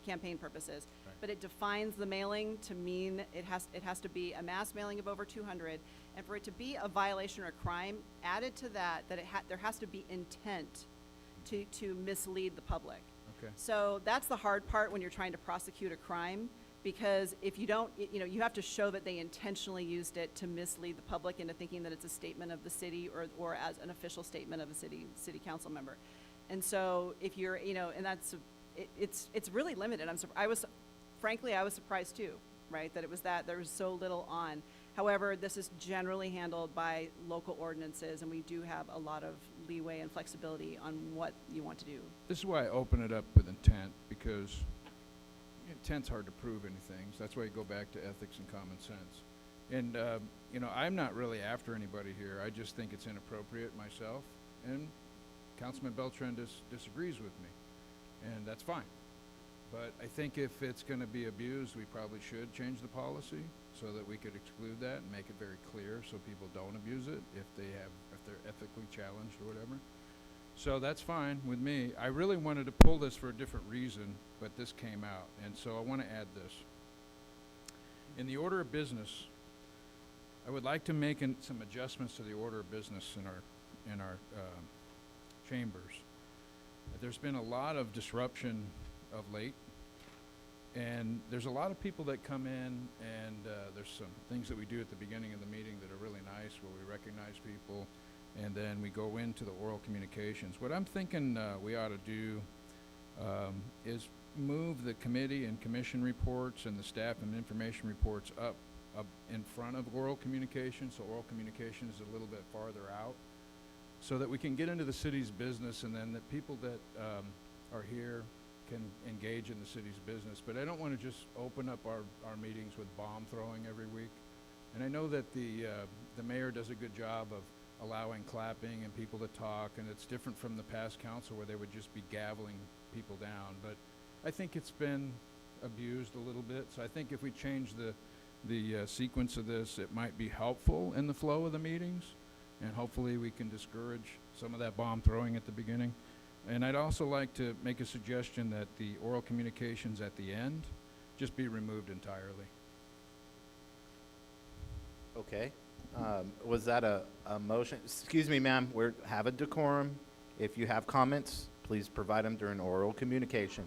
campaign purposes. Right. But it defines the mailing to mean it has to be a mass mailing of over 200, and for it to be a violation or a crime, added to that there has to be intent to mislead the public. Okay. So that's the hard part when you're trying to prosecute a crime, because if you don't, you have to show that they intentionally used it to mislead the public into thinking that it's a statement of the city or as an official statement of a city council member. And so if you're, and that's, it's really limited. I was surprised too, right, that there was so little on. However, this is generally handled by local ordinances, and we do have a lot of leeway and flexibility on what you want to do. This is why I open it up with intent, because intent's hard to prove anything. So that's why you go back to ethics and common sense. And, I'm not really after anybody here. I just think it's inappropriate myself. And Councilman Beltran disagrees with me. And that's fine. But I think if it's going to be abused, we probably should change the policy so that we could exclude that and make it very clear so people don't abuse it if they're ethically challenged or whatever. So that's fine with me. I really wanted to pull this for a different reason, but this came out, and so I want to add this. In the order of business, I would like to make some adjustments to the order of business in our chambers. There's been a lot of disruption of late, And there's a lot of people that come in, and there's some things that we do at the beginning of the meeting that are really nice, where we recognize people, and then we go into the oral communications. What I'm thinking we ought to do is move the committee and commission reports and the staff and information reports up in front of oral communications, so oral communication is a little bit farther out, so that we can get into the city's business, and then the people that are here can engage in the city's business. But I don't want to just open up our meetings with bomb throwing every week. And I know that the mayor does a good job of allowing clapping and people to talk, and it's different from the past council where they would just be gaveling people down. But I think it's been abused a little bit, so I think if we change the sequence of this, it might be helpful in the flow of the meetings, and hopefully we can discourage some of that bomb throwing at the beginning. And I'd also like to make a suggestion that the oral communications at the end just be removed entirely. Okay. Was that a motion? Excuse me, ma'am, have a decorum. If you have comments, please provide them during oral communication.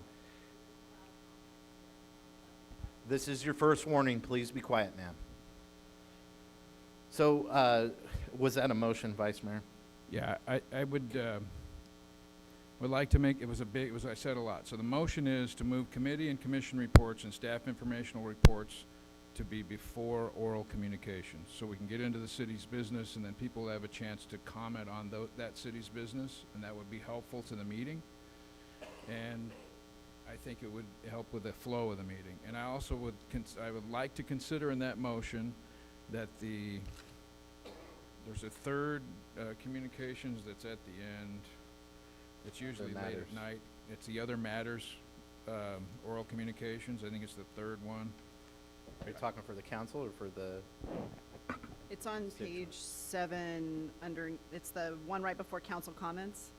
This is your first warning. Please be quiet, ma'am. So, was that a motion, Vice Mayor? Yeah, I would like to make, I said a lot. So the motion is to move committee and commission reports and staff informational reports to be before oral communications, so we can get into the city's business, and then people have a chance to comment on that city's business, and that would be helpful to the meeting. And I think it would help with the flow of the meeting. And I also would, I would like to consider in that motion that there's a third communications that's at the end. It's usually late at night. It's the other matters, oral communications. I think it's the third one. Are you talking for the council or for the? It's on page 7 it's the one right before council comments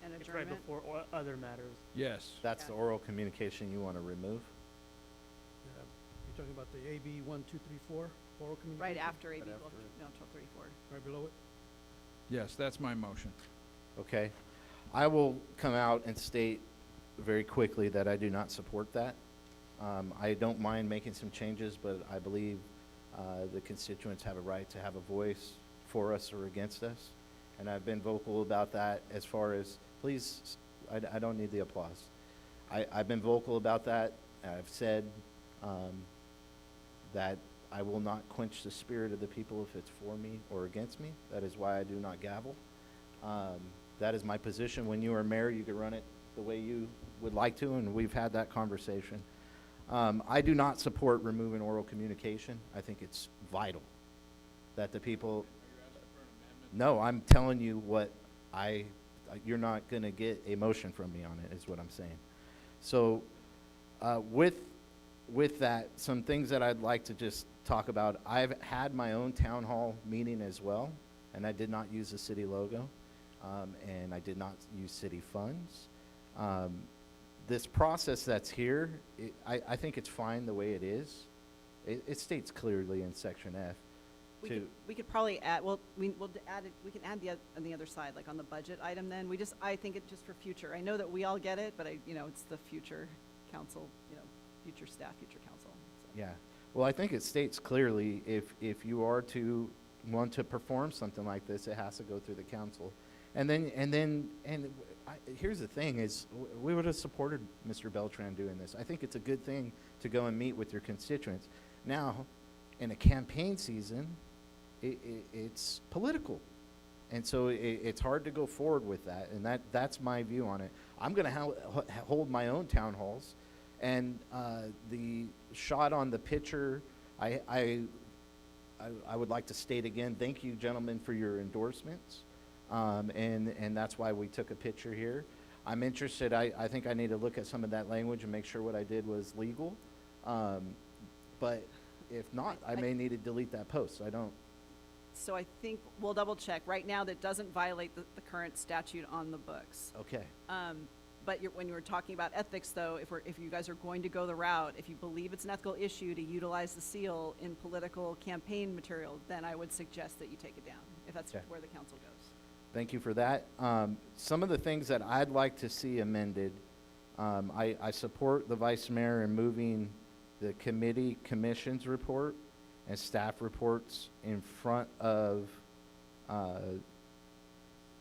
and It's adjournment. right before other matters. Yes. That's the oral communication you want to remove? You're talking about the AB 1234 oral communication? Right after AB Right after 1234. Right below it? Yes, that's my motion. Okay. I will come out and state very quickly that I do not support that. I don't mind making some changes, but I believe the constituents have a right to have a voice for us or against us. And I've been vocal about that as far as, please, I don't need the applause. I've been vocal about that. I've said that I will not quench the spirit of the people if it's for me or against me. That is why I do not gavel. That is my position. When you are mayor, you can run it the way you would like to, and we've had that conversation. I do not support removing oral communication. I think it's vital that the people. No, I'm telling you what you're not going to get a motion from me on it, is what I'm saying. So with that, some things that I'd like to just talk about. I've had my own town hall meeting as well, and I did not use the city logo, and I did not use city funds. This process that's here, I think it's fine the way it is. It states clearly in section F. We could probably add, we'll add it, we can add on the other side, like on the budget item then. I think it just for future. I know that we all get it, but it's the future council, future staff, future council. So. Yeah. Well, I think it states clearly if you are to want to perform something like this, it has to go through the council. Here's the thing is, we would have supported Mr. Beltran doing this. I think it's a good thing to go and meet with your constituents. Now, in a campaign season, it's political. And so it's hard to go forward with that, and that's my view on it. I'm going to hold my own town halls, and the shot on the picture, I would like to state again, thank you, gentlemen, for your endorsements. And that's why we took a picture here. I'm interested, I think I need to look at some of that language and make sure what I did was legal. But if not, I may need to delete that post. So I think we'll double check. Right now, that doesn't violate the current statute on the books. Okay. But when you were talking about ethics, though, if you guys are going to go the route, if you believe it's an ethical issue to utilize the seal in political campaign material, then I would suggest that you take it down, if that's where the council goes. Thank you for that. Some of the things that I'd like to see amended I support the vice mayor in moving the committee commissions report and staff reports in front of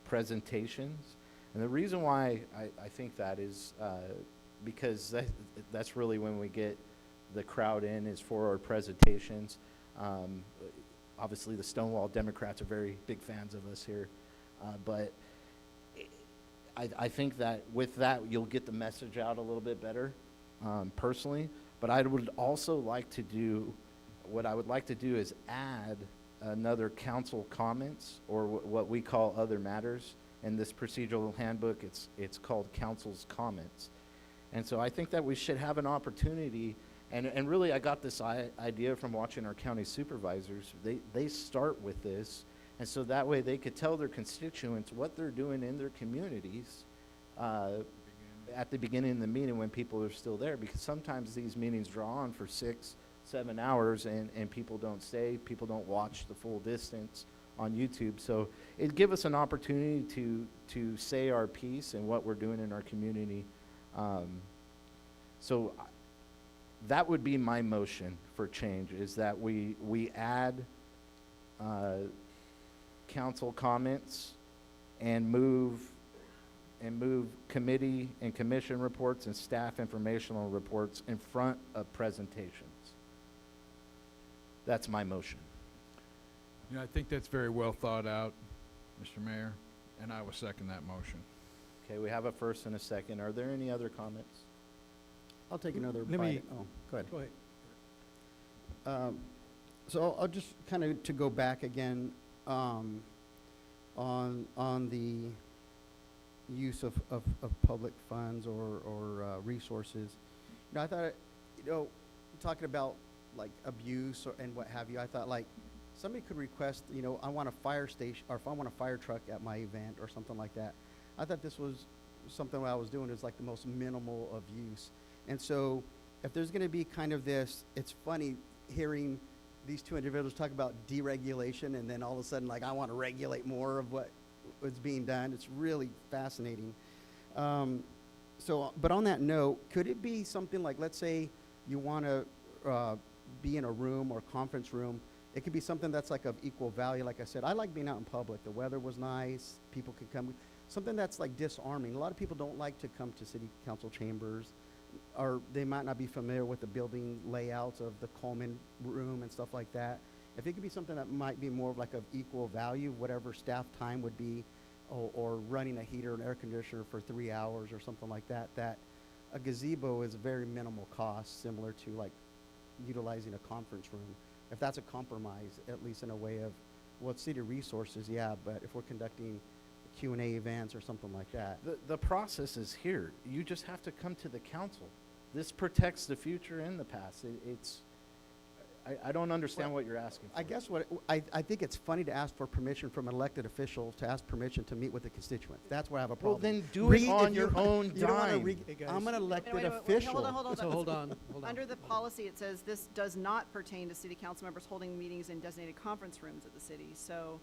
presentations. And the reason why I think that is because that's really when we get the crowd in, is for our presentations. Obviously, the Stonewall Democrats are very big fans of us here, but I think that with that, you'll get the message out a little bit better, personally. But I would also like to do, what I would like to do is add another council comments, or what we call other matters. In this procedural handbook, it's called council's comments. And so I think that we should have an opportunity, and really I got this idea from watching our county supervisors. They start with this, and so that way they could tell their constituents what they're doing in their communities at the beginning of the meeting when people are still there, because sometimes these meetings draw on for 6-7 hours and people don't stay, people don't watch the full distance on YouTube. So it'd give us an opportunity to say our piece and what we're doing in our community. So that would be my motion for change, is that we add council comments and move committee and commission reports and staff informational reports in front of presentations. That's my motion. You know, I think that's very well thought out, Mr. Mayor, and I will second that motion. Okay, we have a first and a second. Are there any other comments? I'll take another Let me- bite. Oh, go ahead. Go ahead. So I'll just kind of to go back again on the use of public funds or resources. You know, I thought, talking about like abuse and what have you, I thought like somebody could request, I want a fire station, or if I want a fire truck at my event or something like that. I thought this was something what I was doing is like the most minimal of use. And so if there's going to be kind of this, it's funny hearing these two individuals talk about deregulation, and then all of a sudden, like, I want to regulate more of what was being done. It's really fascinating. But on that note, could it be something like, let's say you want to be in a room or conference room. It could be something that's like of equal value. Like I said, I like being out in public. The weather was nice. People could come. Something that's like disarming. A lot of people don't like to come to city council chambers, or they might not be familiar with the building layouts of the Coleman room and stuff like that. If it could be something that might be more of like of equal value, whatever staff time would be, or running a heater and air conditioner for 3 hours or something like that, that a gazebo is a very minimal cost, similar to like utilizing a conference room. If that's a compromise, at least in a way of, well, it's city resources, yeah, but if we're conducting Q&A events or something like that. The process is here. You just have to come to the council. This protects the future and the past. I don't understand what you're asking for. I guess I think it's funny to ask for permission from an elected official to ask permission to meet with the constituents. That's where I have a problem. Well, then do it on your own dime. Hey, guys. I'm an elected Wait, official. hold on. Hold on. Under the policy, it says this does not pertain to city council members holding meetings in designated conference rooms at the city. So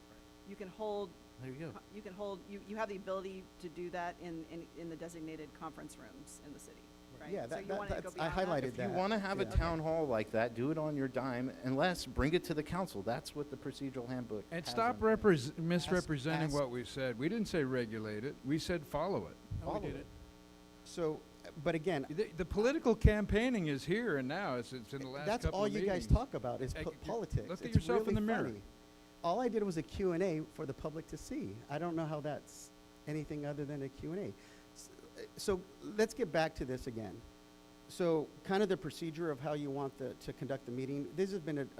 you can hold, There you go. you have the ability to do that in the designated conference rooms in the city, right? Yeah, So you want it to go I beyond that? highlighted If you that. want to have a Yeah. town hall like that, do it on your dime, unless bring it to the council. That's what the procedural handbook And has stop in there. misrepresenting ask- what we said. We didn't say regulate it. We said follow it. No, we did it. So, but again, The political campaigning is here and now. It's in the last that's couple all of you guys meetings. talk about is Hey, politics. look at It's yourself in really the mirror. funny. All I did was a Q&A for the public to see. I don't know how that's anything other than a Q&A. So let's get back to this again. So kind of the procedure of how you want to conduct the meeting, this has been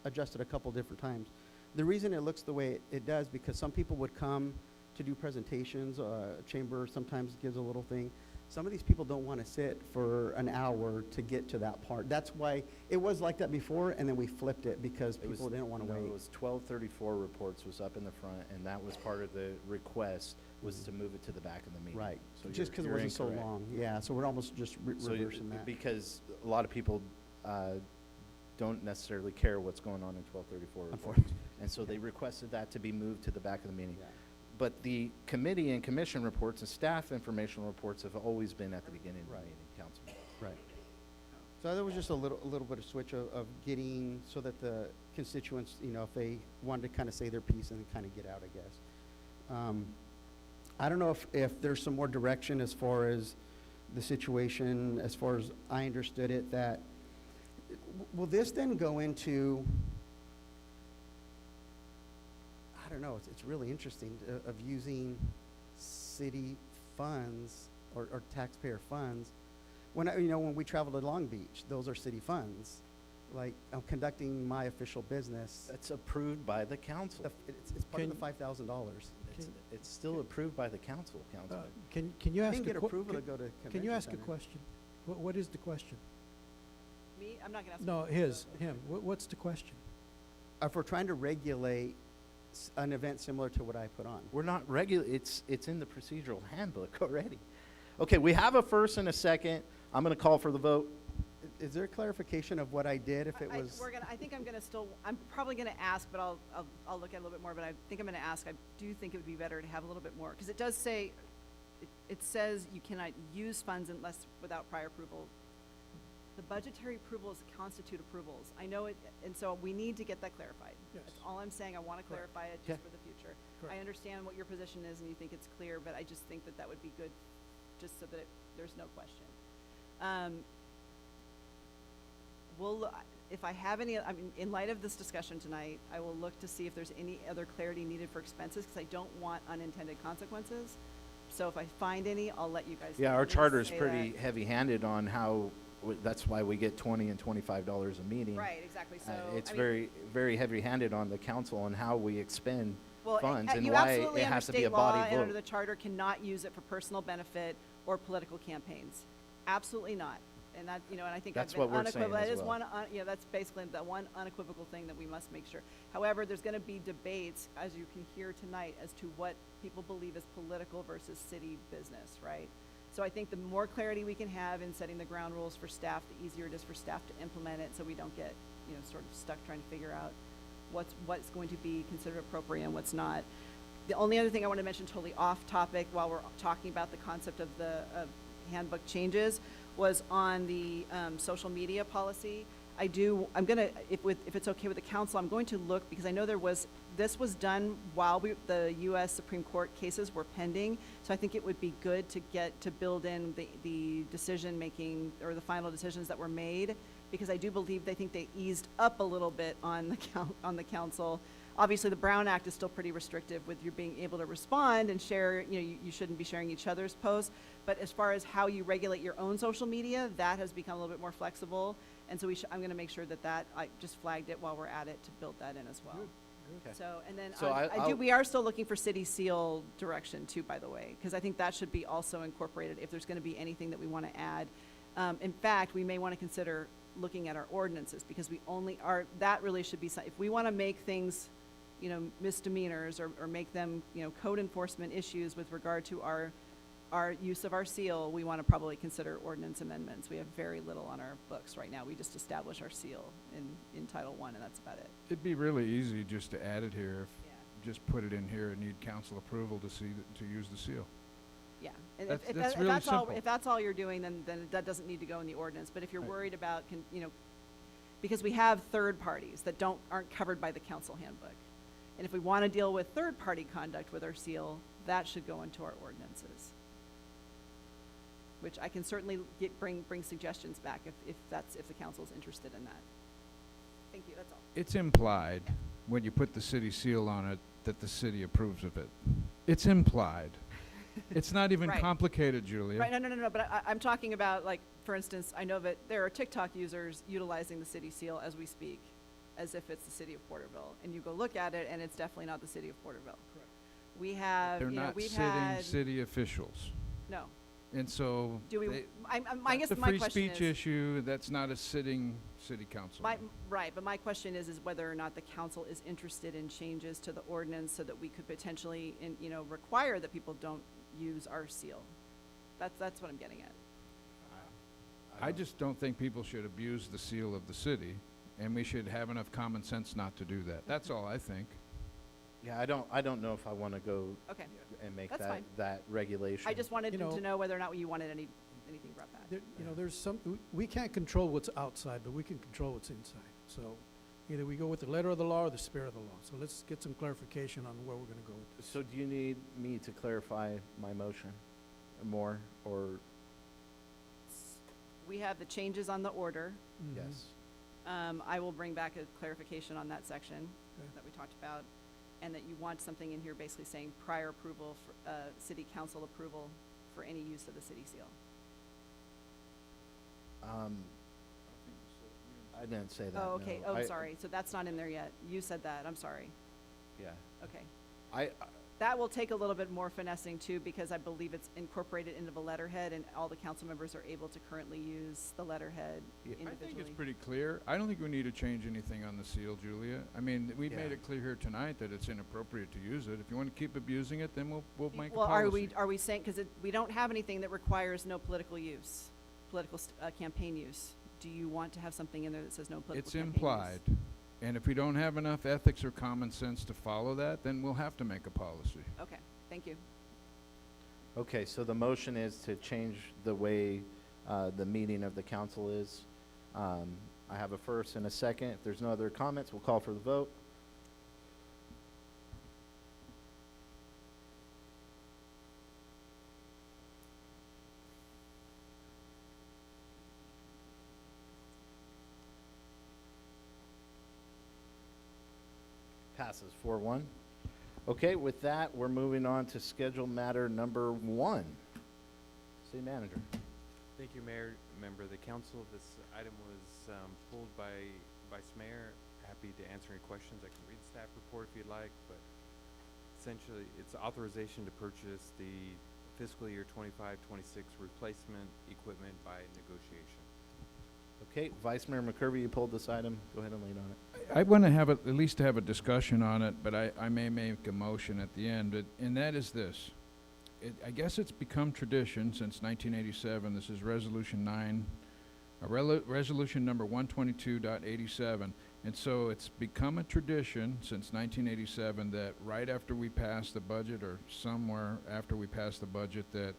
adjusted a couple different times. The reason it looks the way it does, because some people would come to do presentations. Chamber sometimes gives a little thing. Some of these people don't want to sit for an hour to get to that part. That's why it was like that before, and then we flipped it because people didn't want to wait. It was 1234 reports was up in the front, and that was part of the request, was to move it to the back of the meeting. Right, So just because it you're wasn't so incorrect. long. Yeah, so we're almost just So you- reversing that. Because a lot of people don't necessarily care what's going on in 1234 reports. Unfortunately. And so they requested that to be moved to the back of the meeting. Yeah. but the committee and commission reports and staff informational reports have always been at the beginning of the Right. meeting, Councilman. Right. So there was just a little bit of switch of getting, so that the constituents, you know, if they wanted to kind of say their piece and then kind of get out, I guess. I don't know if there's some more direction as far as the situation, as far as I understood it, that, will this then go into, I don't know, it's really interesting of using city funds or taxpayer funds. When when we travel to Long Beach, those are city funds. Like, I'm conducting my official business. That's approved by the council. It's part of the $5,000. It's still approved by the council, Councilman. Can you ask Didn't a get approval to go to Can you convention ask a center. question? What is the question? Me? I'm not gonna ask. No, him. What's the question? If we're trying to regulate an event similar to what I put on. We're not it's in the procedural handbook already. Okay, we have a first and a second. I'm gonna call for the vote. Is there a clarification of what I did if it was? I think I'm gonna still, I'm probably gonna ask, but I'll look at it a little bit more, but I think I'm gonna ask, I do think it would be better to have a little bit more, because it does say, it says you cannot use funds unless without prior approval. The budgetary approvals constitute approvals. I know it, and so we need to get that clarified. Yes. That's all I'm saying. I wanna Correct. clarify it just Okay. for the future. Correct. I understand what your position is and you think it's clear, but I just think that that would be good, just so that there's no question. If I have any, I mean, in light of this discussion tonight, I will look to see if there's any other clarity needed for expenses, because I don't want unintended consequences. So if I find any, I'll let you guys know. Yeah, our Please charter is say pretty that. heavy-handed on how, that's why we get $20 and $25 a meeting. Right, exactly, so. It's I mean, very, very heavy-handed on the council on how we expend well, funds and you why absolutely it under has to be a state law body and under vote. the charter cannot use it for personal benefit or political campaigns. Absolutely not. And that, and I think I've That's been what we're saying unequivocal. as That is well. one, that's basically the one unequivocal thing that we must make sure. However, there's gonna be debates, as you can hear tonight, as to what people believe is political versus city business, right? So I think the more clarity we can have in setting the ground rules for staff, the easier it is for staff to implement it, so we don't get, sort of stuck trying to figure out what's going to be considered appropriate and what's not. The only other thing I want to mention, totally off topic, while we're talking about the concept of the handbook changes, was on the social media policy. I'm gonna, if it's okay with the council, I'm going to look, because I know this was done while the U.S. Supreme Court cases were pending, so I think it would be good to build in the decision-making, or the final decisions that were made, because I do believe they think they eased up a little bit on the council. Obviously, the Brown Act is still pretty restrictive with you being able to respond and share, you shouldn't be sharing each other's posts. But as far as how you regulate your own social media, that has become a little bit more flexible. And so I'm gonna make sure that I just flagged it while we're at it to build that in as well. Okay. So, and then So we are still looking for city seal direction too, by the way, because I think that should be also incorporated if there's gonna be anything that we wanna add. In fact, we may wanna consider looking at our ordinances, because that really should be, if we wanna make things, misdemeanors or make them, code enforcement issues with regard to our use of our seal, we want to probably consider ordinance amendments. We have very little on our books right now. We just establish our seal in Title I, and that's about it. It'd be really easy just to add it here, Yeah. just put it in here and need council approval to use the seal. Yeah, and That's really simple. if that's all you're doing, then that doesn't need to go in the ordinance. But if you're Right. worried about, because we have third parties that aren't covered by the council handbook. And if we want to deal with third-party conduct with our seal, that should go into our ordinances. Which I can certainly bring suggestions back if the council is interested in that. Thank you, that's all. It's implied, when you put the city seal on it, that the city approves of it. It's implied. It's not even Right. complicated, Julia. Right, no, but I'm talking about, like, for instance, I know that there are TikTok users utilizing the city seal as we speak, as if it's the city of Porterville. And you go look at it, and it's definitely not the city of Porterville. Correct. We have, They're not we've sitting had, city officials. no. And so Do we, they- I guess that's my a free question speech is, issue, that's not a sitting city council. right, but my question is whether or not the council is interested in changes to the ordinance so that we could potentially, require that people don't use our seal. That's what I'm getting at. I just don't think people should abuse the seal of the city, and we should have enough common sense not to do that. That's all I think. Yeah, I don't know if I want to go Okay, and make that's that, fine. that regulation. I just wanted You to know- know whether or not you wanted anything brought back. There, you know, there's some, we can't control what's outside, but we can control what's inside. So either we go with the letter of the law or the spirit of the law. So let's get some clarification on where we're gonna go with this. So do you need me to clarify my motion more, or We have the changes on the order. Mhm. yes? I will bring back a clarification on that section Okay. that we talked about, and that you want something in here basically saying prior approval, for city council approval for any use of the city seal. I didn't say that, Oh, okay, no. oh, sorry, so that's not in there yet. You said that, I'm sorry. Yeah. Okay. I, That will take a little bit more finessing too, because I believe it's incorporated into the letterhead, and all the council members are able to currently use the letterhead Yeah. individually. I think it's pretty clear. I don't think we need to change anything on the seal, Julia. I mean, we've made Yeah. it clear here tonight that it's inappropriate to use it. If you want to keep abusing it, then we'll make a Well, policy. are we saying, because we don't have anything that requires no political use, political campaign use. Do you want to have something in there that says no political It's campaign use? implied. And if we don't have enough ethics or common sense to follow that, then we'll have to make a policy. Okay, thank you. okay, so the motion is to change the way, the meeting of the council is. I have a first and a second. If there's no other comments, we'll call for the vote. Passes 4-1. Okay, with that, we're moving on to schedule matter number 1. City manager. Thank you, Mayor, member of the council. This item was pulled by Vice Mayor. Happy to answer any questions. I can read the staff report if you'd like, but essentially, it's authorization to purchase the fiscal year 25-26 replacement equipment by negotiation. Okay, Vice Mayor McCurvey, you pulled this item. Go ahead and lead on it. I want to have at least have a discussion on it, but I may make a motion at the end, and that is this. I guess it's become tradition since 1987. This is Resolution 9, Resolution number 122.87. And so it's become a tradition since 1987 that right after we pass the budget, or somewhere after we pass the budget, that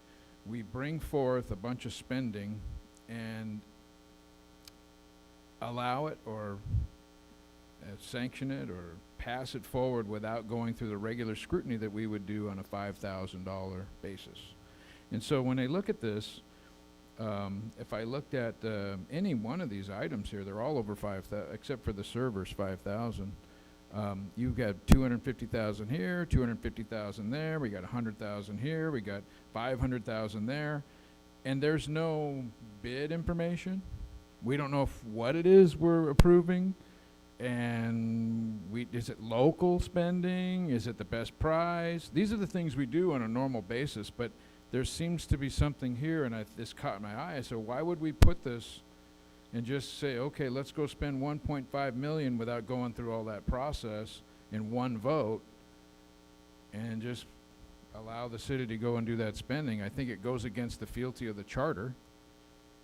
we bring forth a bunch of spending and allow it or sanction it or pass it forward without going through the regular scrutiny that we would do on a $5,000 basis. And so when I look at this, if I looked at any one of these items here, they're all over 5,000, except for the servers, 5,000. You've got 250,000 here, 250,000 there. We got 100,000 here. We got 500,000 there, and there's no bid information. We don't know what it is we're approving, and is it local spending? Is it the best price? These are the things we do on a normal basis, but there seems to be something here, and this caught my eye. So why would we put this and just say, okay, let's go spend 1.5 million without going through all that process in one vote, and just allow the city to go and do that spending? I think it goes against the fealty of the charter.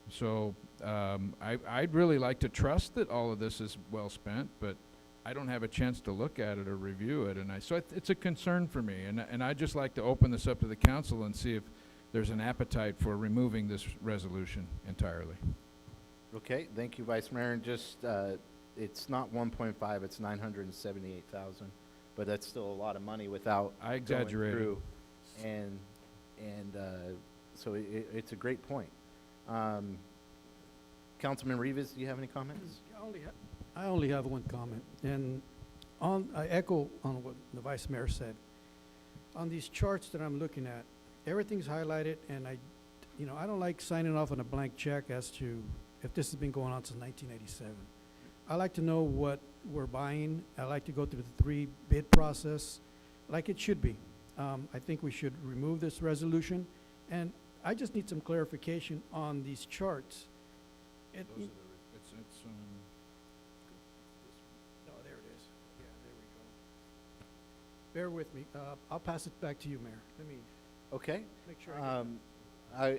So I'd really like to trust that all of this is well spent, but I don't have a chance to look at it or review it, and so it's a concern for me, and I'd just like to open this up to the council and see if there's an appetite for removing this resolution entirely. Okay, thank you, Vice Mayor. And just, it's not 1.5, it's 978,000, but that's still a lot of money without I exaggerated. going through. And so it's a great point. Councilman Rivas, do you have any comments? I only have one comment, and I echo on what the Vice Mayor said. On these charts that I'm looking at, everything's highlighted, and I don't like signing off on a blank check as to if this has been going on since 1987. I like to know what we're buying. I like to go through the 3 bid process like it should be. I think we should remove this resolution, and I just need some clarification on these charts. It's No, there it is. Yeah, there we go. Bear with me. I'll pass it back to you, Mayor. Let me Okay. make sure I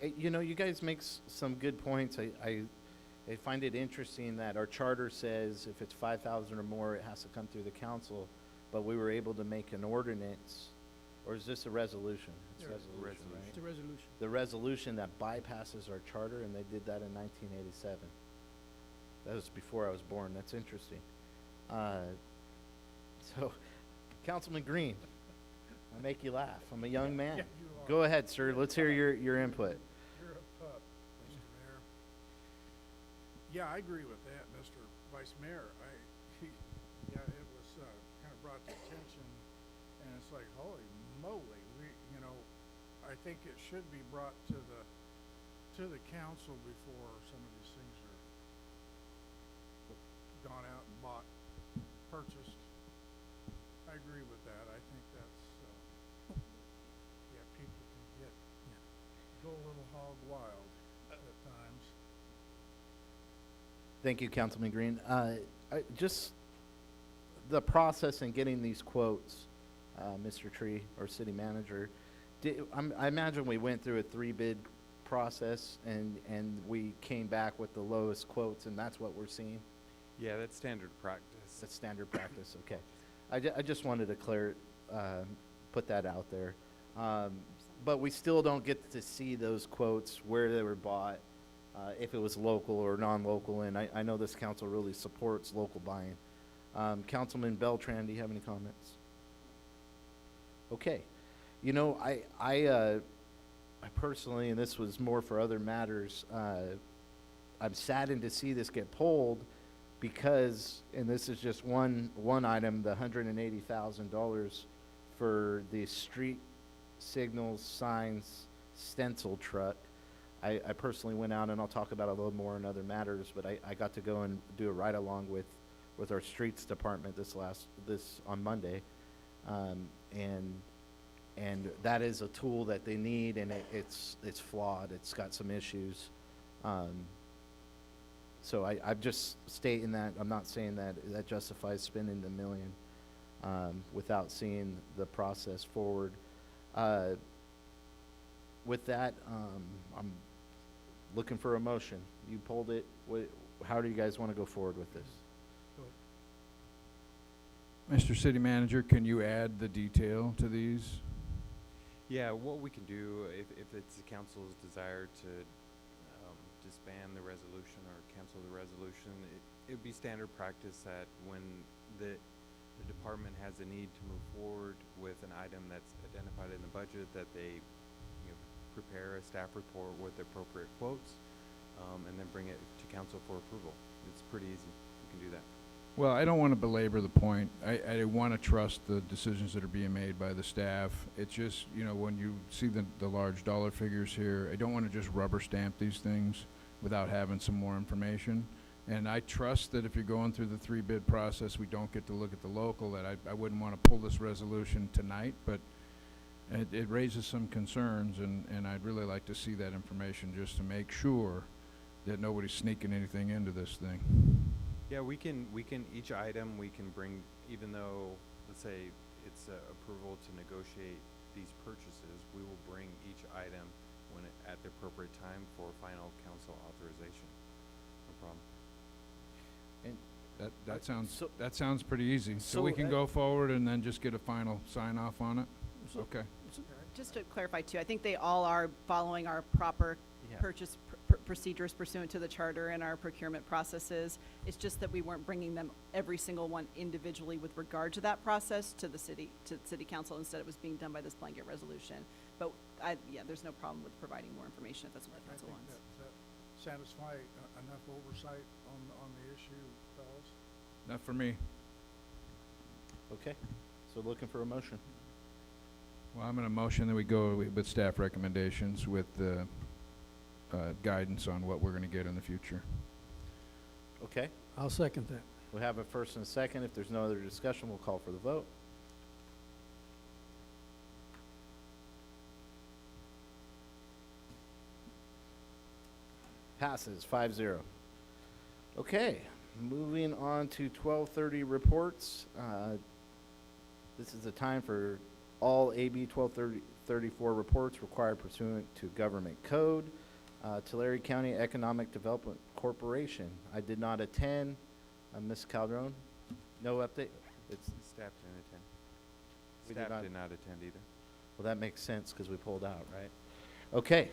get you guys make some good points. I find it interesting that our charter says if it's 5,000 or more, it has to come through the council. but we were able to make an ordinance, or is this a resolution? It's Yeah, resolution, right? It's a resolution. The resolution that bypasses our charter, and they did that in 1987. That was before I was born. That's interesting. So, Councilman Green, I make you laugh. I'm a young man. Yeah, you are. Go ahead, sir. Let's hear your input. You're a pup, Mr. Mayor. Yeah, I agree with that, Mr. Vice Mayor. Yeah, it was, kind of brought to attention, and it's like, holy moly, I think it should be brought to the council before some of these things are gone out and bought, purchased. I agree with that. I think that's, yeah, people can go a little hog wild at times. Thank you, Councilman Green. Just the process in getting these quotes, Mr. Tree, or city manager, I imagine we went through a 3-bid process and we came back with the lowest quotes, and that's what we're seeing? Yeah, that's standard practice. That's standard practice, okay. I just wanted to put that out there. But we still don't get to see those quotes, where they were bought, if it was local or non-local, and I know this council really supports local buying. Councilman Beltran, do you have any comments? Okay. You know, I personally, and this was more for other matters, I'm saddened to see this get pulled because, and this is just one item, the $180,000 for the street signals, signs, stencil truck. I personally went out, and I'll talk about it a little more in other matters, but I got to go and do a ride-along with our streets department this on Monday, and that is a tool that they need, and it's flawed. It's got some issues. So I'm just stating that. I'm not saying that justifies spending the $1 million without seeing the process forward. With that, I'm looking for a motion. You pulled it. How do you guys want to go forward with this? Mr. City Manager, can you add the detail to these? Yeah, what we can do, if it's the council's desire to disband the resolution or cancel the resolution, it would be standard practice that when the department has a need to move forward with an item that's identified in the budget, that they prepare a staff report with appropriate quotes, and then bring it to council for approval. It's pretty easy. You can do that. Well, I don't want to belabor the point. I want to trust the decisions that are being made by the staff. It's just, when you see the large dollar figures here, I don't want to just rubber stamp these things without having some more information. And I trust that if you're going through the 3-bid process, we don't get to look at the local, that I wouldn't want to pull this resolution tonight, but it raises some concerns, and I'd really like to see that information just to make sure that nobody's sneaking anything into this thing. Yeah, we can, each item we can bring, even though, let's say it's approval to negotiate these purchases, we will bring each item at the appropriate time for final council authorization. No problem. And that sounds pretty easy. So we can go forward and then just get a final sign off on it? Okay. Just to clarify too, I think they all are following our proper purchase procedures pursuant to the charter and our procurement processes. It's just that we weren't bringing them, every single one individually with regard to that process, to the city council. Instead, it was being done by this blanket resolution. But there's no problem with providing more information if that's what the council wants. Does that satisfy enough oversight on the issue, fellas? Not for me. Okay, so looking for a motion. Well, I'm going to motion that we go with staff recommendations with the guidance on what we're going to get in the future. Okay, I'll second that. we have a first and a second. If there's no other discussion, we'll call for the vote. Passes 5-0. Okay, moving on to 12:30 reports. This is the time for all AB 1234 reports required pursuant to government code. Tulare County Economic Development Corporation. I did not attend. Ms. Calderon, no update? It's Staff didn't attend. We did Staff not. did not attend either. Well, that makes sense because we pulled out, right? Okay.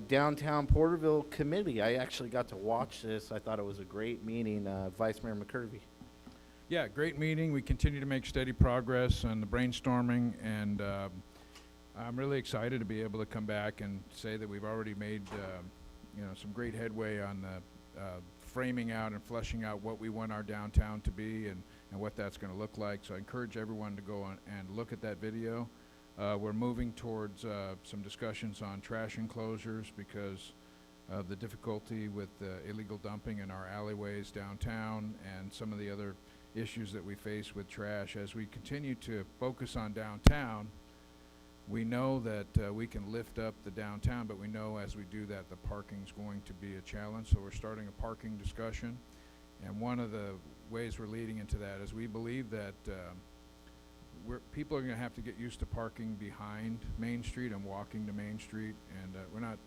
Downtown Porterville Committee. I actually got to watch this. I thought it was a great meeting. Vice Mayor McCurvey. Yeah, great meeting. We continue to make steady progress on the brainstorming, and I'm really excited to be able to come back and say that we've already made some great headway on the framing out and fleshing out what we want our downtown to be and what that's going to look like. So I encourage everyone to go on and look at that video. We're moving towards some discussions on trash enclosures because of the difficulty with illegal dumping in our alleyways downtown and some of the other issues that we face with trash. As we continue to focus on downtown, we know that we can lift up the downtown, but we know as we do that, the parking's going to be a challenge. So we're starting a parking discussion. And one of the ways we're leading into that is we believe that people are going to have to get used to parking behind Main Street and walking to Main Street. And we're not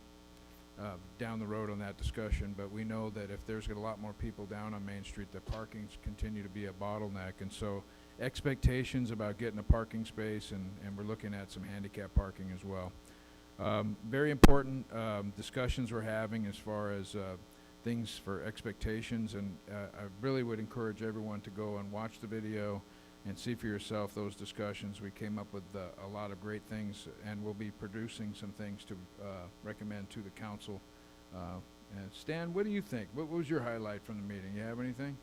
down the road on that discussion, but we know that if there's a lot more people down on Main Street, the parkings continue to be a bottleneck. And so expectations about getting a parking space, and we're looking at some handicap parking as well. Very important discussions we're having as far as things for expectations, and I really would encourage everyone to go and watch the video and see for yourself those discussions. We came up with a lot of great things, and we'll be producing some things to recommend to the council. And Stan, what do you think? What was your highlight from the meeting? You have anything?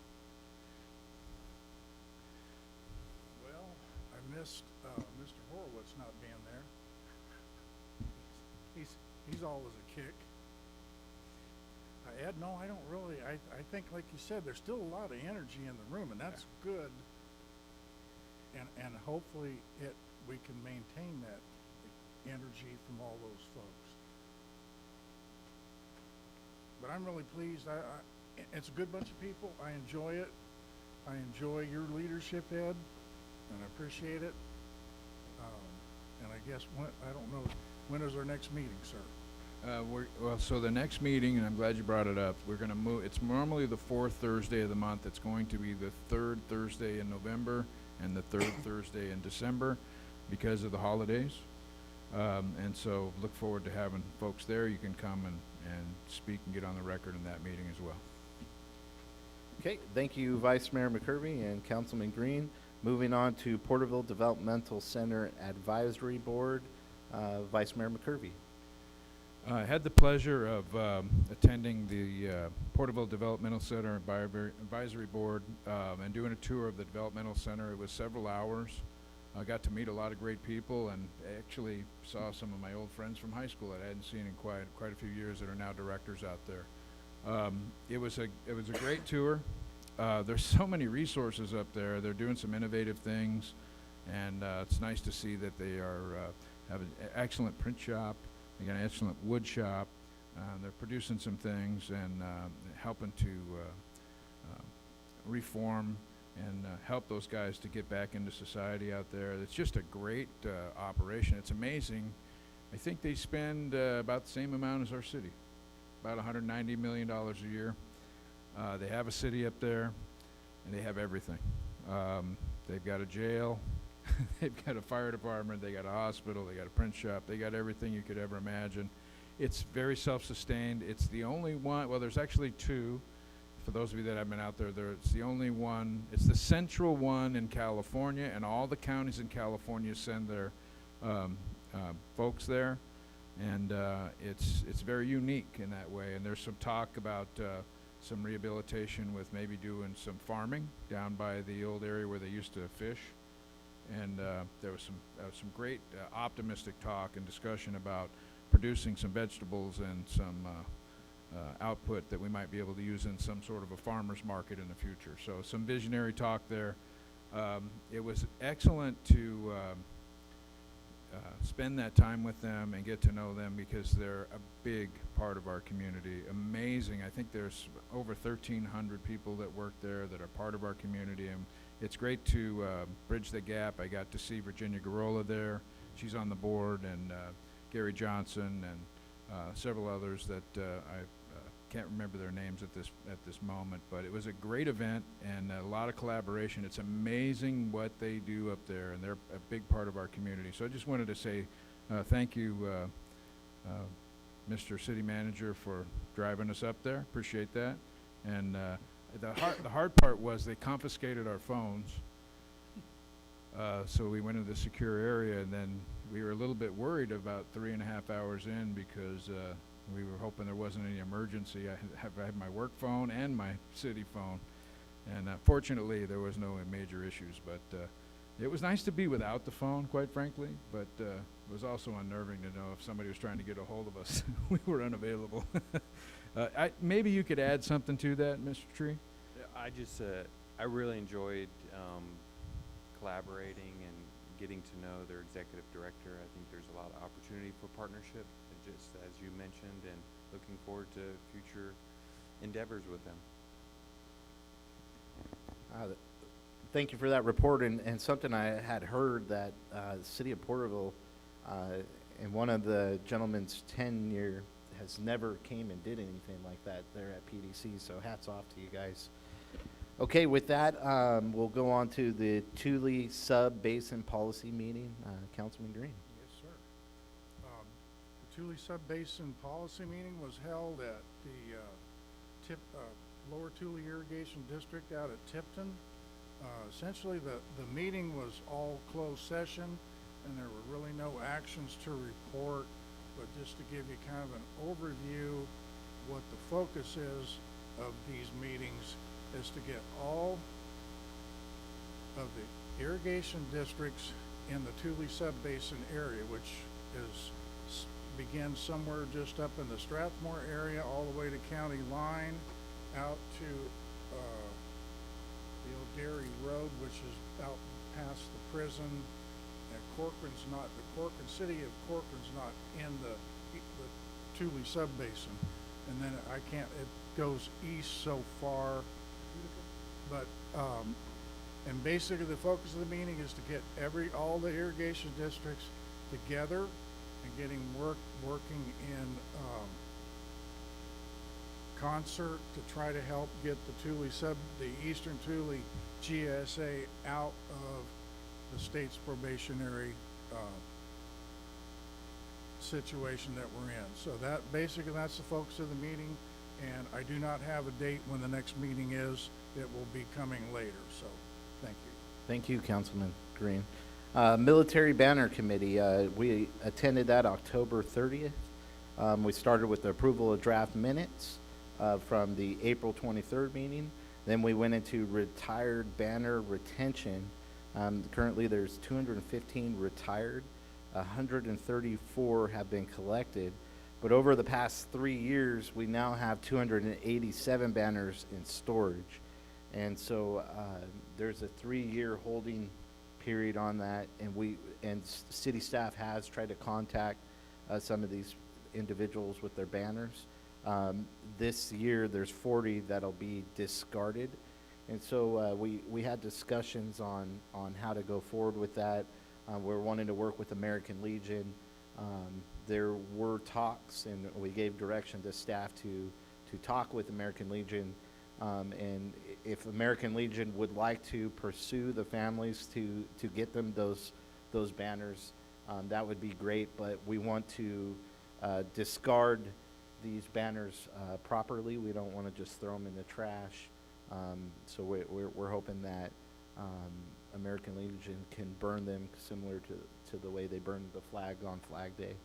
Well, I missed Mr. Horowitz not being there. He's always a kick. Ed, no, I don't really. I think, like you said, there's still a lot of energy in the room, and that's good. And hopefully we can maintain that energy from all those folks. But I'm really pleased. It's a good bunch of people. I enjoy it. I enjoy your leadership, Ed, and I appreciate it. And I guess I don't know, when is our next meeting, sir? So the next meeting, and I'm glad you brought it up, we're going to move. It's normally the fourth Thursday of the month. It's going to be the third Thursday in November and the third Thursday in December because of the holidays. And so look forward to having folks there. You can come and speak and get on the record in that meeting as well. Okay, thank you, Vice Mayor McCurvey and Councilman Green. Moving on to Porterville Developmental Center Advisory Board, Vice Mayor McCurvey. I had the pleasure of attending the Porterville Developmental Center Advisory Board and doing a tour of the developmental center. It was several hours. I got to meet a lot of great people and actually saw some of my old friends from high school that I hadn't seen in quite a few years that are now directors out there. It was a great tour. There's so many resources up there. They're doing some innovative things, and it's nice to see that they have an excellent print shop. They got an excellent wood shop. They're producing some things and helping to reform and help those guys to get back into society out there. It's just a great operation. It's amazing. I think they spend about the same amount as our city, about $190 million a year. They have a city up there, and they have everything. They've got a jail. They've got a fire department, they got a hospital, they got a print shop, they got everything you could ever imagine. It's very self-sustained. It's the only one, well, there's actually two. For those of you that have been out there, it's the only one, it's the central one in California, and all the counties in California send their folks there. And it's very unique in that way. And there's some talk about some rehabilitation with maybe doing some farming down by the old area where they used to fish. And there was some great optimistic talk and discussion about producing some vegetables and some output that we might be able to use in some sort of a farmer's market in the future. So some visionary talk there. It was excellent to spend that time with them and get to know them because they're a big part of our community. Amazing. I think there's over 1,300 people that work there that are part of our community, and it's great to bridge the gap. I got to see Virginia Garola there. She's on the board, and Gary Johnson and several others that I've can't remember their names at this moment, but it was a great event and a lot of collaboration. It's amazing what they do up there, and they're a big part of our community. So I just wanted to say thank you, Mr. City Manager, for driving us up there. Appreciate that. And the hard part was they confiscated our phones. So we went into the secure area, and then we were a little bit worried about 3.5 hours in because we were hoping there wasn't any emergency. I had my work phone and my city phone, and fortunately there was no major issues. But it was nice to be without the phone, quite frankly, but it was also unnerving to know if somebody was trying to get a hold of us, we were unavailable. Maybe you could add something to that, Mr. Tree? I really enjoyed collaborating and getting to know their executive director. I think there's a lot of opportunity for partnership, just as you mentioned, and looking forward to future endeavors with them. Thank you for that report, and something I had heard that the city of Porterville, in one of the gentleman's tenure, has never came and did anything like that there at PDC, so hats off to you guys. Okay, with that, we'll go on to the Thule Sub-Basin Policy Meeting. Councilman Green. Yes, sir. The Thule Sub-Basin Policy Meeting was held at the Lower Thule Irrigation District out at Tipton. Essentially, the meeting was all closed session, and there were really no actions to report, but just to give you kind of an overview, what the focus is of these meetings is to get all of the irrigation districts in the Thule Sub-Basin area, which begins somewhere just up in the Strathmore area, all the way to county line, out to the O'Dairy Road, which is out past the prison. And the city of Corcoran's not in the Thule Sub-Basin. And then it goes east so far. But, and basically the focus of the meeting is to get all the irrigation districts together and getting working in concert to try to help get the Eastern Thule GSA out of the state's probationary situation that we're in. So that's the focus of the meeting, and I do not have a date when the next meeting is. It will be coming later, so thank you. Thank you, Councilman Green. Military Banner Committee, we attended that October 30th. We started with the approval of draft minutes from the April 23rd meeting. Then we went into retired banner retention. Currently there's 215 retired, 134 have been collected, but over the past 3 years, we now have 287 banners in storage. And so there's a 3-year holding period on that, and city staff has tried to contact some of these individuals with their banners. This year, there's 40 that'll be discarded. And so we had discussions on how to go forward with that. We're wanting to work with American Legion. There were talks, and we gave direction to staff to talk with American Legion. And if American Legion would like to pursue the families to get them those banners, that would be great. But we want to discard these banners properly. We don't want to just throw them in the trash. So we're hoping that American Legion can burn them similar to the way they burned the flag on Flag Day.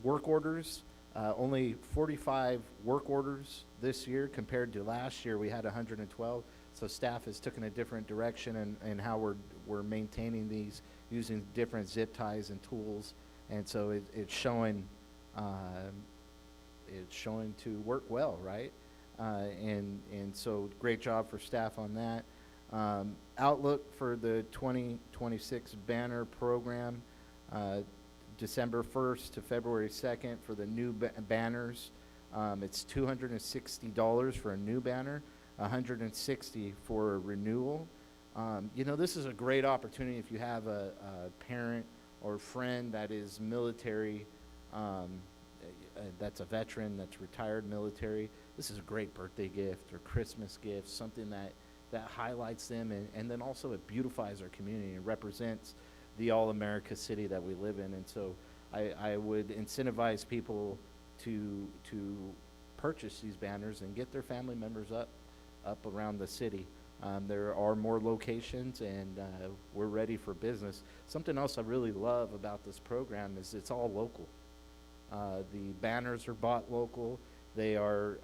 Work orders, only 45 work orders this year compared to last year. We had 112. So staff has taken a different direction in how we're maintaining these using different zip ties and tools, and so it's showing to work well, right? And so great job for staff on that. Outlook for the 2026 banner program, December 1st to February 2nd for the new banners. It's $260 for a new banner, $160 for a renewal. This is a great opportunity if you have a parent or friend that is military, that's a veteran, that's retired military, this is a great birthday gift or Christmas gift, something that highlights them, and then also it beautifies our community and represents the all-America city that we live in. And so I would incentivize people to purchase these banners and get their family members up around the city. There are more locations, and we're ready for business. Something else I really love about this program is it's all local. The banners are bought local. They are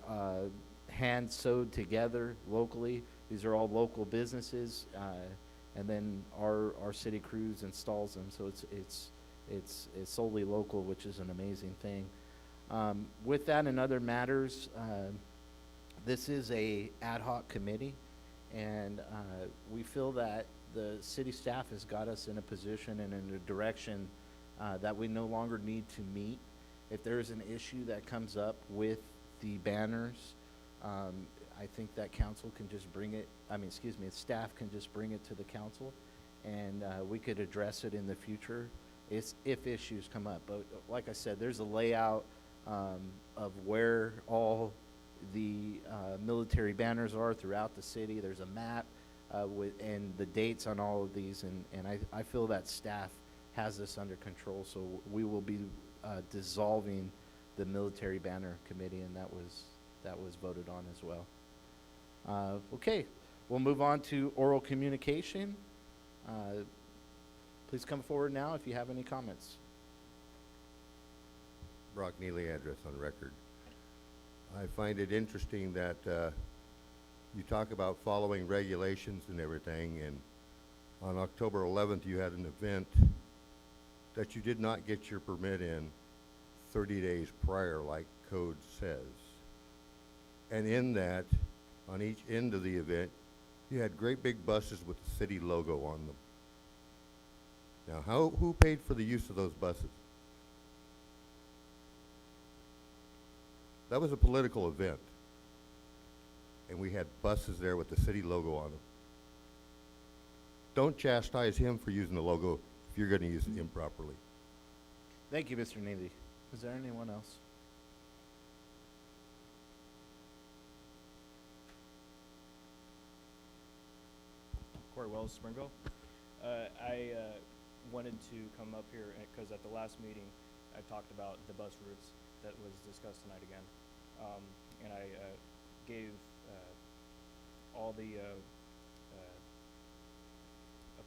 hand sewed together locally. These are all local businesses, and then our city crews installs them. So it's solely local, which is an amazing thing. With that and other matters, this is a ad hoc committee, and we feel that the city staff has got us in a position and in a direction that we no longer need to meet. If there is an issue that comes up with the banners, I think that council can just bring it, staff can just bring it to the council, and we could address it in the future if issues come up. But like I said, there's a layout of where all the military banners are throughout the city. There's a map and the dates on all of these, and I feel that staff has this under control, so we will be dissolving the military banner committee, and that was voted on as well. Okay, we'll move on to oral communication. Please come forward now if you have any comments. Brock Neely, address on record. I find it interesting that you talk about following regulations and everything, and on October 11th you had an event that you did not get your permit in 30 days prior like code says. And in that, on each end of the event, you had great big buses with the city logo on them. Now, who paid for the use of those buses? That was a political event, and we had buses there with the city logo on them. Don't chastise him for using the logo if you're going to use it improperly. Thank you, Mr. Neely. Is there anyone else? Corey Wells, Springville. I wanted to come up here because at the last meeting I talked about the bus routes that was discussed tonight again, and I gave all the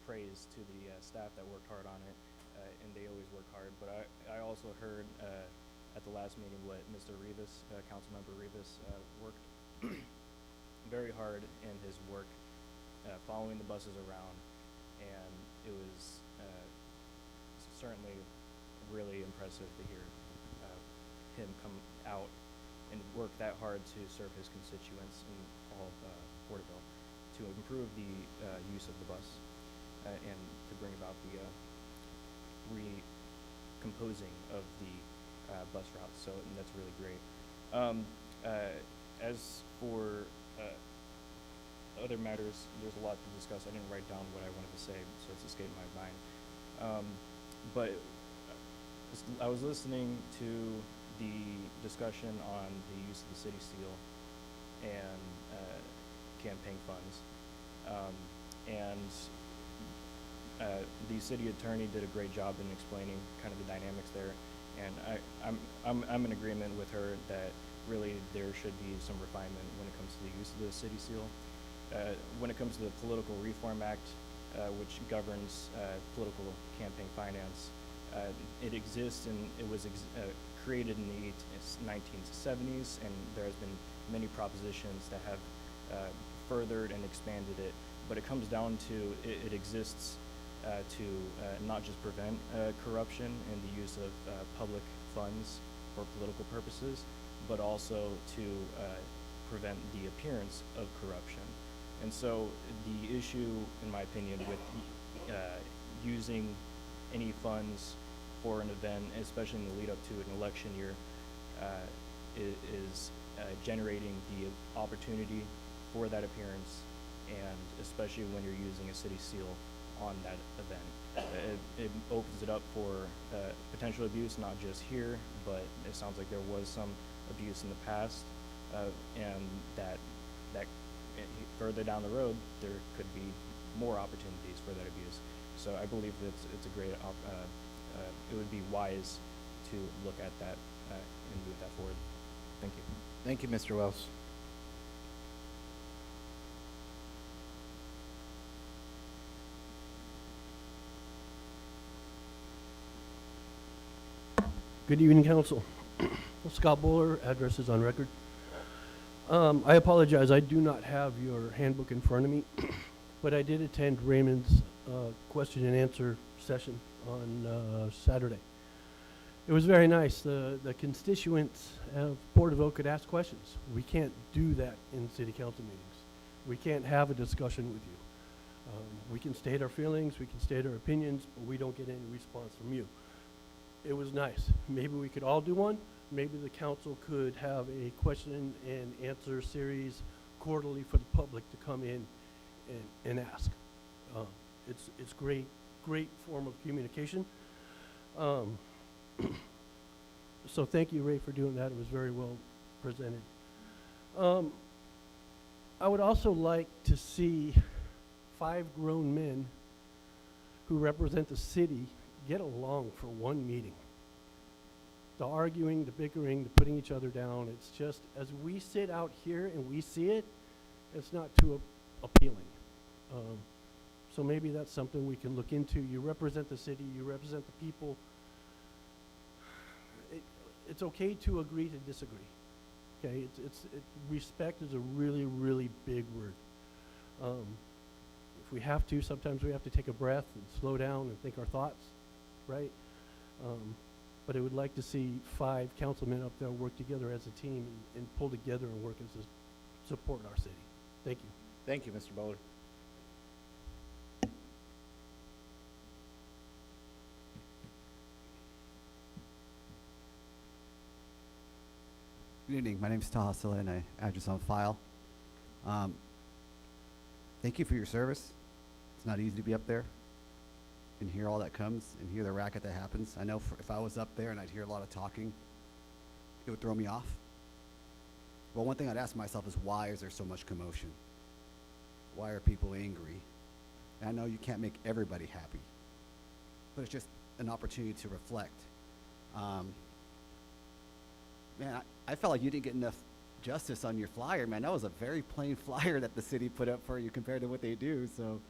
praise to the staff that worked hard on it, and they always work hard. But I also heard at the last meeting what Mr. Rivas, Councilmember Rivas, worked very hard in his work following the buses around, and it was certainly really impressive to hear him come out and work that hard to serve his constituents in all of Porterville to improve the use of the bus and to bring about the recomposing of the bus routes. So that's really great. As for other matters, there's a lot to discuss. I didn't write down what I wanted to say, so it's escaped my mind. But I was listening to the discussion on the use of the city seal and campaign funds, and the city attorney did a great job in explaining kind of the dynamics there, and I'm in agreement with her that really there should be some refinement when it comes to the use of the city seal. When it comes to the Political Reform Act, which governs political campaign finance, it exists, and it was created in the 1970s, and there has been many propositions that have furthered and expanded it. But it comes down to it exists to not just prevent corruption and the use of public funds for political purposes, but also to prevent the appearance of corruption. And so the issue, in my opinion, with using any funds for an event, especially in the lead up to an election year, is generating the opportunity for that appearance, and especially when you're using a city seal on that event. opens it up for potential abuse, not just here, but it sounds like there was some abuse in the past, and that further down the road there could be more opportunities for that abuse. So I believe that it's a great it would be wise to look at that and move that forward. Thank you. Thank you, Mr. Wells. Good evening, Council. Scott Buller, address is on record. I apologize, I do not have your handbook in front of me, but I did attend Raymond's question and answer session on Saturday. It was very nice. The constituents of Porterville could ask questions. We can't do that in city council meetings. We can't have a discussion with you. We can state our feelings, we can state our opinions, but we don't get any response from you. It was nice. Maybe we could all do one. Maybe the council could have a question and answer series quarterly for the public to come in and ask. It's great form of communication. So thank you, Ray, for doing that. It was very well presented. I would also like to see 5 grown men who represent the city get along for one meeting. The arguing, the bickering, the putting each other down, it's just, as we sit out here and we see it, it's not too appealing. So maybe that's something we can look into. You represent the city, you represent the people. It's okay to agree to disagree. Okay, respect is a really, really big word. If we have to, sometimes we have to take a breath and slow down and think our thoughts, right? But I would like to see 5 councilmen up there work together as a team and pull together and work as a support our city. Thank you. Thank you, Mr. Bowler. Good evening. My name is Taha Silla, and I address on file. Thank you for your service. It's not easy to be up there and hear all that comes and hear the racket that happens. I know if I was up there and I'd hear a lot of talking, it would throw me off. Well, one thing I'd ask myself is, why is there so much commotion? Why are people angry? And I know you can't make everybody happy, but it's just an opportunity to reflect. Man, I felt like you didn't get enough justice on your flyer, man. That was a very plain flyer that the city put up for you compared to what they do. So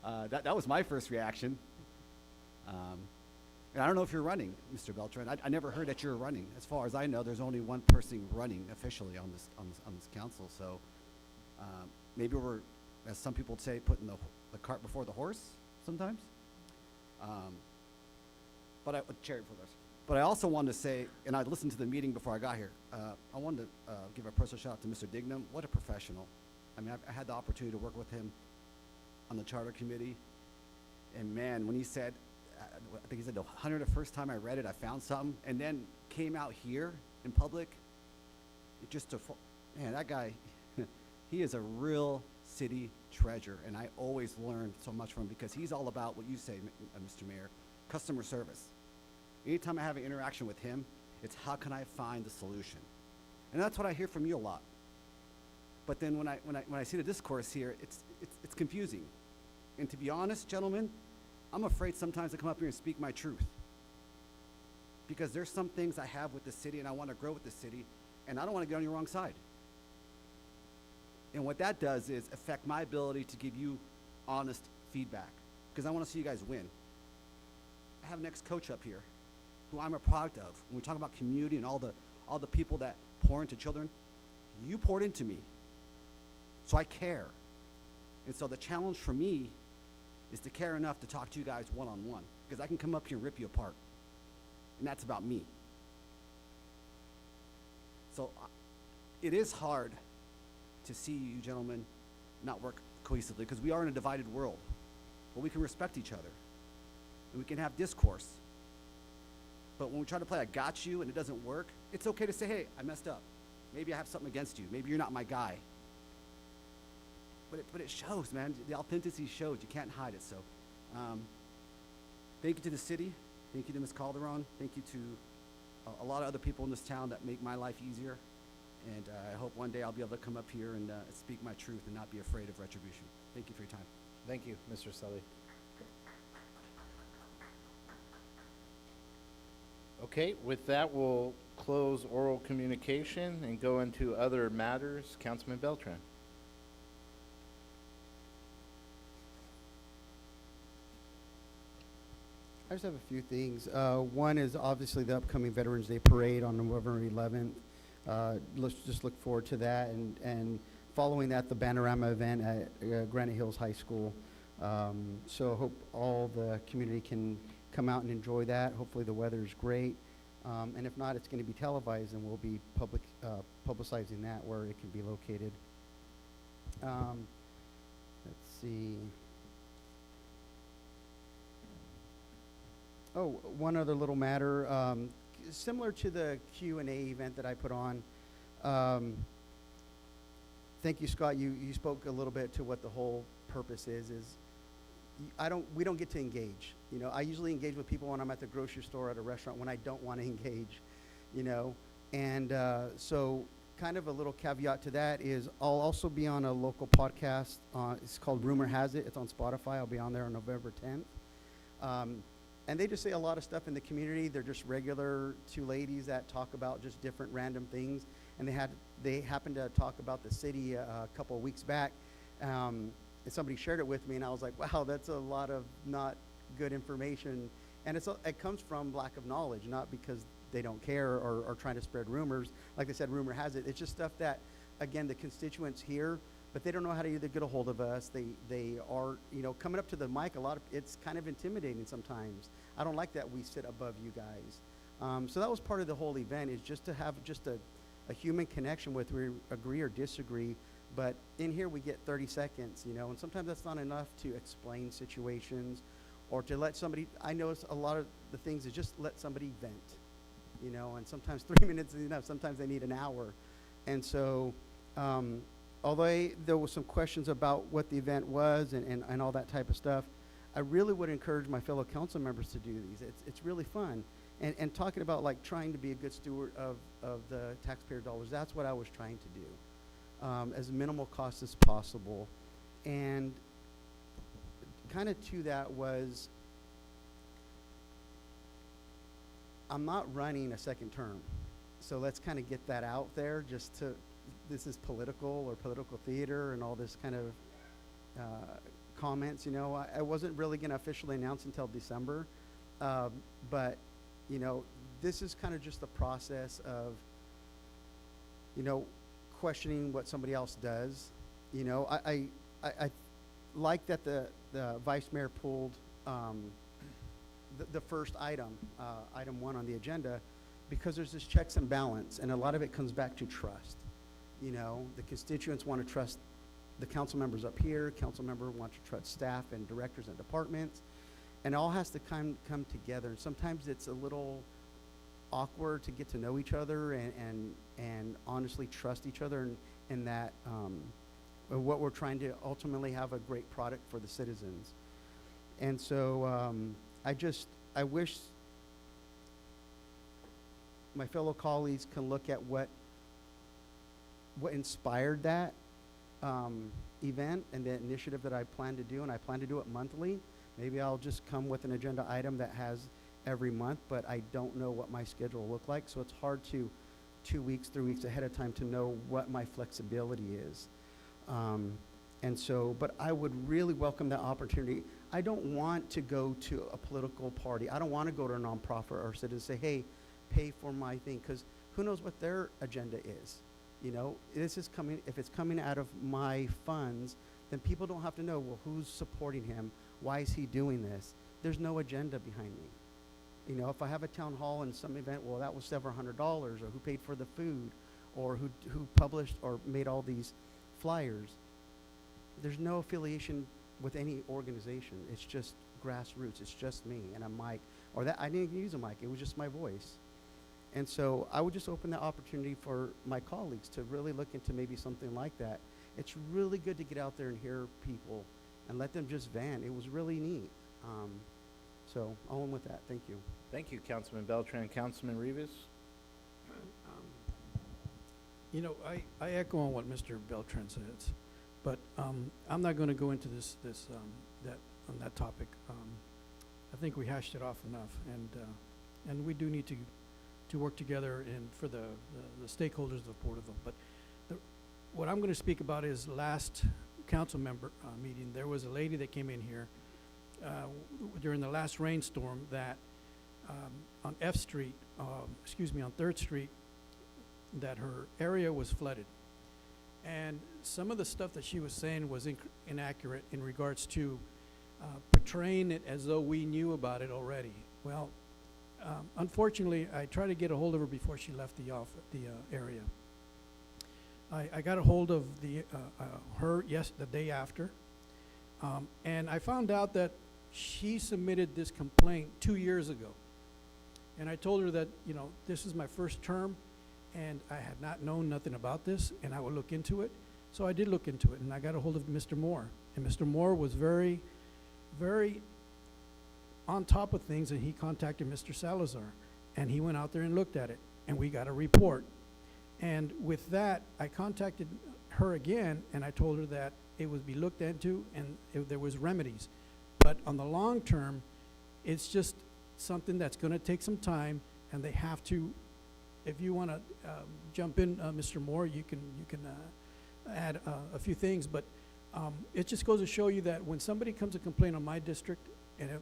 that was my first reaction. And I don't know if you're running, Mr. Beltran. I never heard that you're running. As far as I know, there's only one person running officially on this council. So maybe we're, as some people say, putting the cart before the horse sometimes. But I also wanted to say, and I listened to the meeting before I got here, I wanted to give a personal shout out to Mr. Dignam. What a professional. I mean, I had the opportunity to work with him on the charter committee. And man, when he said, I think he said the 101st time I read it, I found something, and then came out here in public, it just took, man, that guy, he is a real city treasure. And I always learn so much from him because he's all about what you say, Mr. Mayor, customer service. Anytime I have an interaction with him, it's how can I find the solution? And that's what I hear from you a lot. But then when I see the discourse here, it's confusing. And to be honest, gentlemen, I'm afraid sometimes to come up here and speak my truth. Because there's some things I have with the city and I want to grow with the city, and I don't want to get on your wrong side. And what that does is affect my ability to give you honest feedback, because I want to see you guys win. I have an ex-coach up here who I'm a product of. When we talk about community and all the people that pour into children, you poured into me. So I care. And so the challenge for me is to care enough to talk to you guys one-on-one, because I can come up here and rip you apart. And that's about me. So it is hard to see you gentlemen not work cohesively, because we are in a divided world. But we can respect each other. And we can have discourse. But when we try to play I got you and it doesn't work, it's okay to say, hey, I messed up. Maybe I have something against you. Maybe you're not my guy. But it shows, man. The authenticity shows. You can't hide it. So Thank you to the city. Thank you to Ms. Calderon. Thank you to a lot of other people in this town that make my life easier. And I hope one day I'll be able to come up here and speak my truth and not be afraid of retribution. Thank you for your time. Thank you, Mr. Sully. Okay, with that, we'll close oral communication and go into other matters. Councilman Beltran. I just have a few things. One is obviously the upcoming Veterans Day Parade on November 11th. Let's just look forward to that. And following that, the Panorama event at Granite Hills High School. So I hope all the community can come out and enjoy that. Hopefully the weather is great. And if not, it's going to be televised, and we'll be publicizing that where it can be located. Let's see. Oh, one other little matter, similar to the Q&A event that I put on. Thank you, Scott. You spoke a little bit to what the whole purpose is we don't get to engage. You know, I usually engage with people when I'm at the grocery store, at a restaurant, when I don't want to engage, you know. And so kind of a little caveat to that is I'll also be on a local podcast. It's called Rumor Has It. It's on Spotify. I'll be on there on November 10th. And they just say a lot of stuff in the community. They're just regular two ladies that talk about just different random things. And they happened to talk about the city a couple of weeks back. And somebody shared it with me, and I was like, wow, that's a lot of not good information. And it comes from lack of knowledge, not because they don't care or trying to spread rumors. Like I said, rumor has it. It's just stuff that, again, the constituents hear, but they don't know how to either get a hold of us. They are, you know, coming up to the mic, it's kind of intimidating sometimes. I don't like that we sit above you guys. So that was part of the whole event, is just to have just a human connection with, we agree or disagree. But in here we get 30 seconds, you know, and sometimes that's not enough to explain situations or to let somebody, I know a lot of the things is just let somebody vent, you know, and sometimes 3 minutes is enough, sometimes they need an hour. And so, although there was some questions about what the event was and all that type of stuff, I really would encourage my fellow council members to do these. It's really fun. And talking about like trying to be a good steward of the taxpayer dollars, that's what I was trying to do. As minimal cost as possible. And kind of to that was, I'm not running a second term. So let's kind of get that out there, this is political or political theater and all this kind of comments, you know. I wasn't really going to officially announce until December. But, you know, this is kind of just the process of, you know, questioning what somebody else does. You know, I like that the vice mayor pulled the first item, item 1 on the agenda, because there's this checks and balance, and a lot of it comes back to trust. You know, the constituents want to trust the council members up here, council member want to trust staff and directors and departments, and it all has to come together. And sometimes it's a little awkward to get to know each other and honestly trust each other, and that what we're trying to ultimately have a great product for the citizens. And so I wish my fellow colleagues can look at what inspired that event and the initiative that I plan to do, and I plan to do it monthly. Maybe I'll just come with an agenda item that has every month, but I don't know what my schedule will look like, so it's hard to 2 weeks, 3 weeks ahead of time to know what my flexibility is. And so, but I would really welcome that opportunity. I don't want to go to a political party. I don't want to go to a nonprofit or citizen say, hey, pay for my thing, because who knows what their agenda is. You know, this is coming, if it's coming out of my funds, then people don't have to know, well, who's supporting him? Why is he doing this? There's no agenda behind me. You know, if I have a town hall and some event, well, that was several $100s, or who paid for the food, or who published or made all these flyers. There's no affiliation with any organization. It's just grassroots. It's just me and a mic, or that I didn't even use a mic. It was just my voice. And so I would just open the opportunity for my colleagues to really look into maybe something like that. It's really good to get out there and hear people and let them just vent. It was really neat. So I'll end with that. Thank you. Thank you, Councilman Beltran. Councilman Rivas? You know, I echo on what Mr. Beltran says, but I'm not going to go into on that topic. I think we hashed it off enough, and we do need to work together for the stakeholders of Porterville. But what I'm going to speak about is last council member meeting. There was a lady that came in here during the last rainstorm that on F Street, on 3rd Street, that her area was flooded. And some of the stuff that she was saying was inaccurate in regards to portraying it as though we knew about it already. Well, unfortunately, I tried to get a hold of her before she left the area. I got a hold of her the day after, and I found out that she submitted this complaint 2 years ago. And I told her that, you know, this is my first term, and I had not known nothing about this, and I would look into it. So I did look into it, and I got a hold of Mr. Moore. And Mr. Moore was very, very on top of things, and he contacted Mr. Salazar. And he went out there and looked at it, and we got a report. And with that, I contacted her again, and I told her that it would be looked into, and there was remedies. But on the long term, it's just something that's going to take some time, and they have to. If you want to jump in, Mr. Moore, you can add a few things, but it just goes to show you that when somebody comes to complain on my district,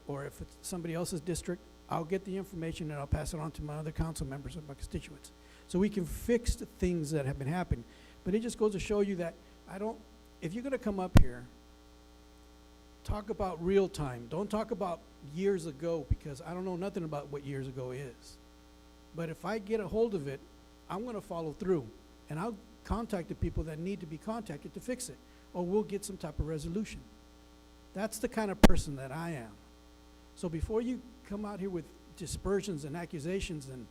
or if it's somebody else's district, I'll get the information and I'll pass it on to my other council members and my constituents, so we can fix the things that have been happening. But it just goes to show you that if you're going to come up here, talk about real time. Don't talk about years ago, because I don't know nothing about what years ago is. But if I get a hold of it, I'm going to follow through, and I'll contact the people that need to be contacted to fix it, or we'll get some type of resolution. That's the kind of person that I am. So before you come out here with dispersions and accusations and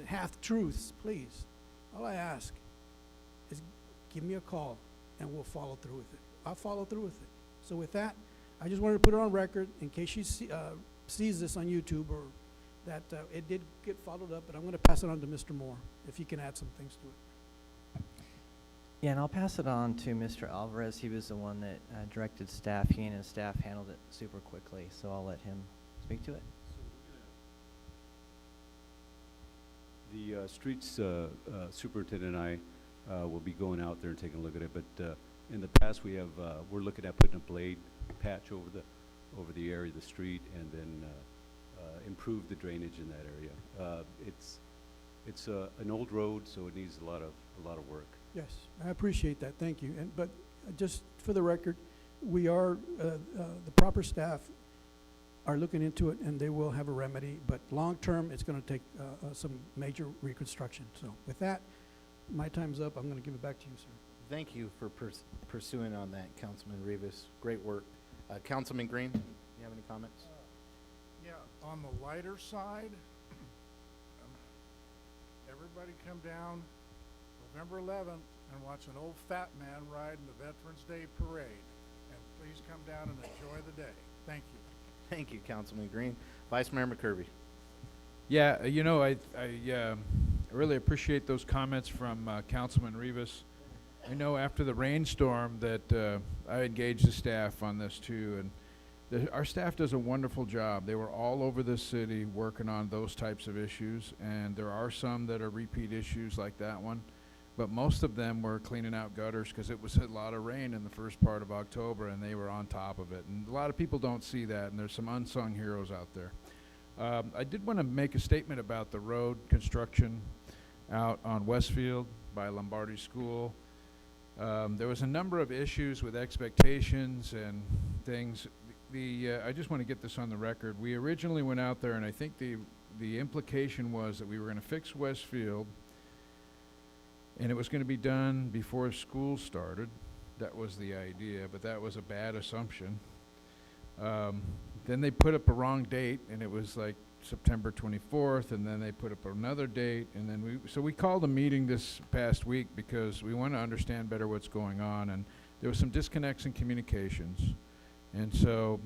half-truths, please, all I ask is give me a call, and we'll follow through with it. I'll follow through with it. So with that, I just wanted to put it on record in case she sees this on YouTube, or that it did get followed up, but I'm going to pass it on to Mr. Moore, if he can add some things to it. Yeah, and I'll pass it on to Mr. Alvarez. He was the one that directed staff. He and his staff handled it super quickly, so I'll let him speak to it. The streets superintendent and I will be going out there and taking a look at it, but in the past we're looking at putting a blade patch over the area of the street, and then improve the drainage in that area. It's an old road, so it needs a lot of work. Yes, I appreciate that. Thank you. But just for the record, we are the proper staff are looking into it, and they will have a remedy. But long term, it's going to take some major reconstruction. So with that, my time's up. I'm going to give it back to you, sir. Thank you for pursuing on that, Councilman Rivas. Great work. Councilman Green, you have any comments? Yeah, on the lighter side, everybody come down November 11th and watch an old fat man ride in the Veterans Day Parade. And please come down and enjoy the day. Thank you. Thank you, Councilman Green. Vice Mayor McCurvey. Yeah, you know, I really appreciate those comments from Councilman Rivas. I know after the rainstorm that I engaged the staff on this too, and our staff does a wonderful job. They were all over the city working on those types of issues, and there are some that are repeat issues like that one, but most of them were cleaning out gutters because it was a lot of rain in the first part of October, and they were on top of it. And a lot of people don't see that, and there's some unsung heroes out there. I did want to make a statement about the road construction out on Westfield by Lombardi School. There was a number of issues with expectations and things. I just want to get this on the record. We originally went out there, and I think the implication was that we were going to fix Westfield, and it was going to be done before school started. That was the idea, but that was a bad assumption. Then they put up a wrong date, and it was like September 24th, and then they put up another date, and then so we called a meeting this past week because we want to understand better what's going on, and there was some disconnects in communications. And so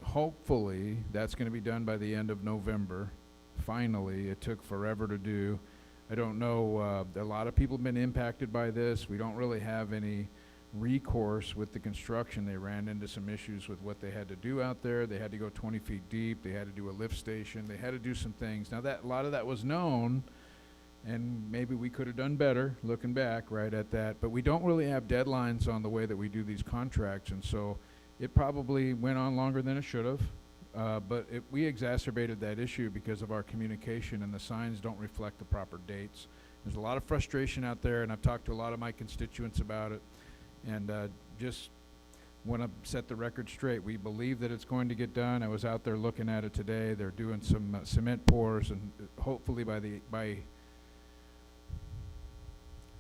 hopefully, that's gonna be done by the end of November. Finally, it took forever to do. I don't know, a lot of people have been impacted by this. We don't really have any recourse with the construction. They ran into some issues with what they had to do out there. They had to go 20 feet deep. They had to do a lift station. They had to do some things. Now that, a lot of that was known, and maybe we could have done better looking back right at that, but we don't really have deadlines on the way that we do these contracts, and so it probably went on longer than it should have. But we exacerbated that issue because of our communication, and the signs don't reflect the proper dates. There's a lot of frustration out there, and I've talked to a lot of my constituents about it, and just want to set the record straight. We believe that it's going to get done. I was out there looking at it today. They're doing some cement pours, and hopefully by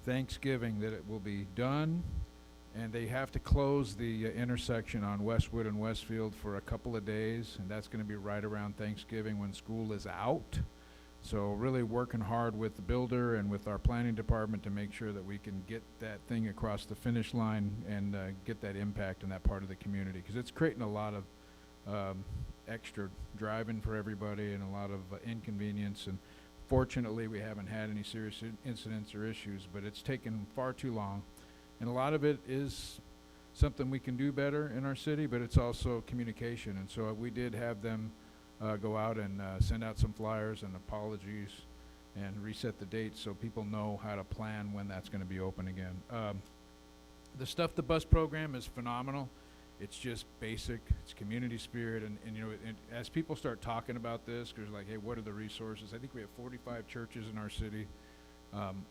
Thanksgiving that it will be done. And they have to close the intersection on Westwood and Westfield for a couple of days, and that's going to be right around Thanksgiving when school is out. So really working hard with the builder and with our planning department to make sure that we can get that thing across the finish line and get that impact in that part of the community, because it's creating a lot of extra driving for everybody and a lot of inconvenience. And fortunately, we haven't had any serious incidents or issues, but it's taken far too long. And a lot of it is something we can do better in our city, but it's also communication. And so we did have them go out and send out some flyers and apologies and reset the date so people know how to plan when that's going to be open again. The Stuff the Bus program is phenomenal. It's just basic. It's community spirit. And you know, as people start talking about this, because like, hey, what are the resources? I think we have 45 churches in our city.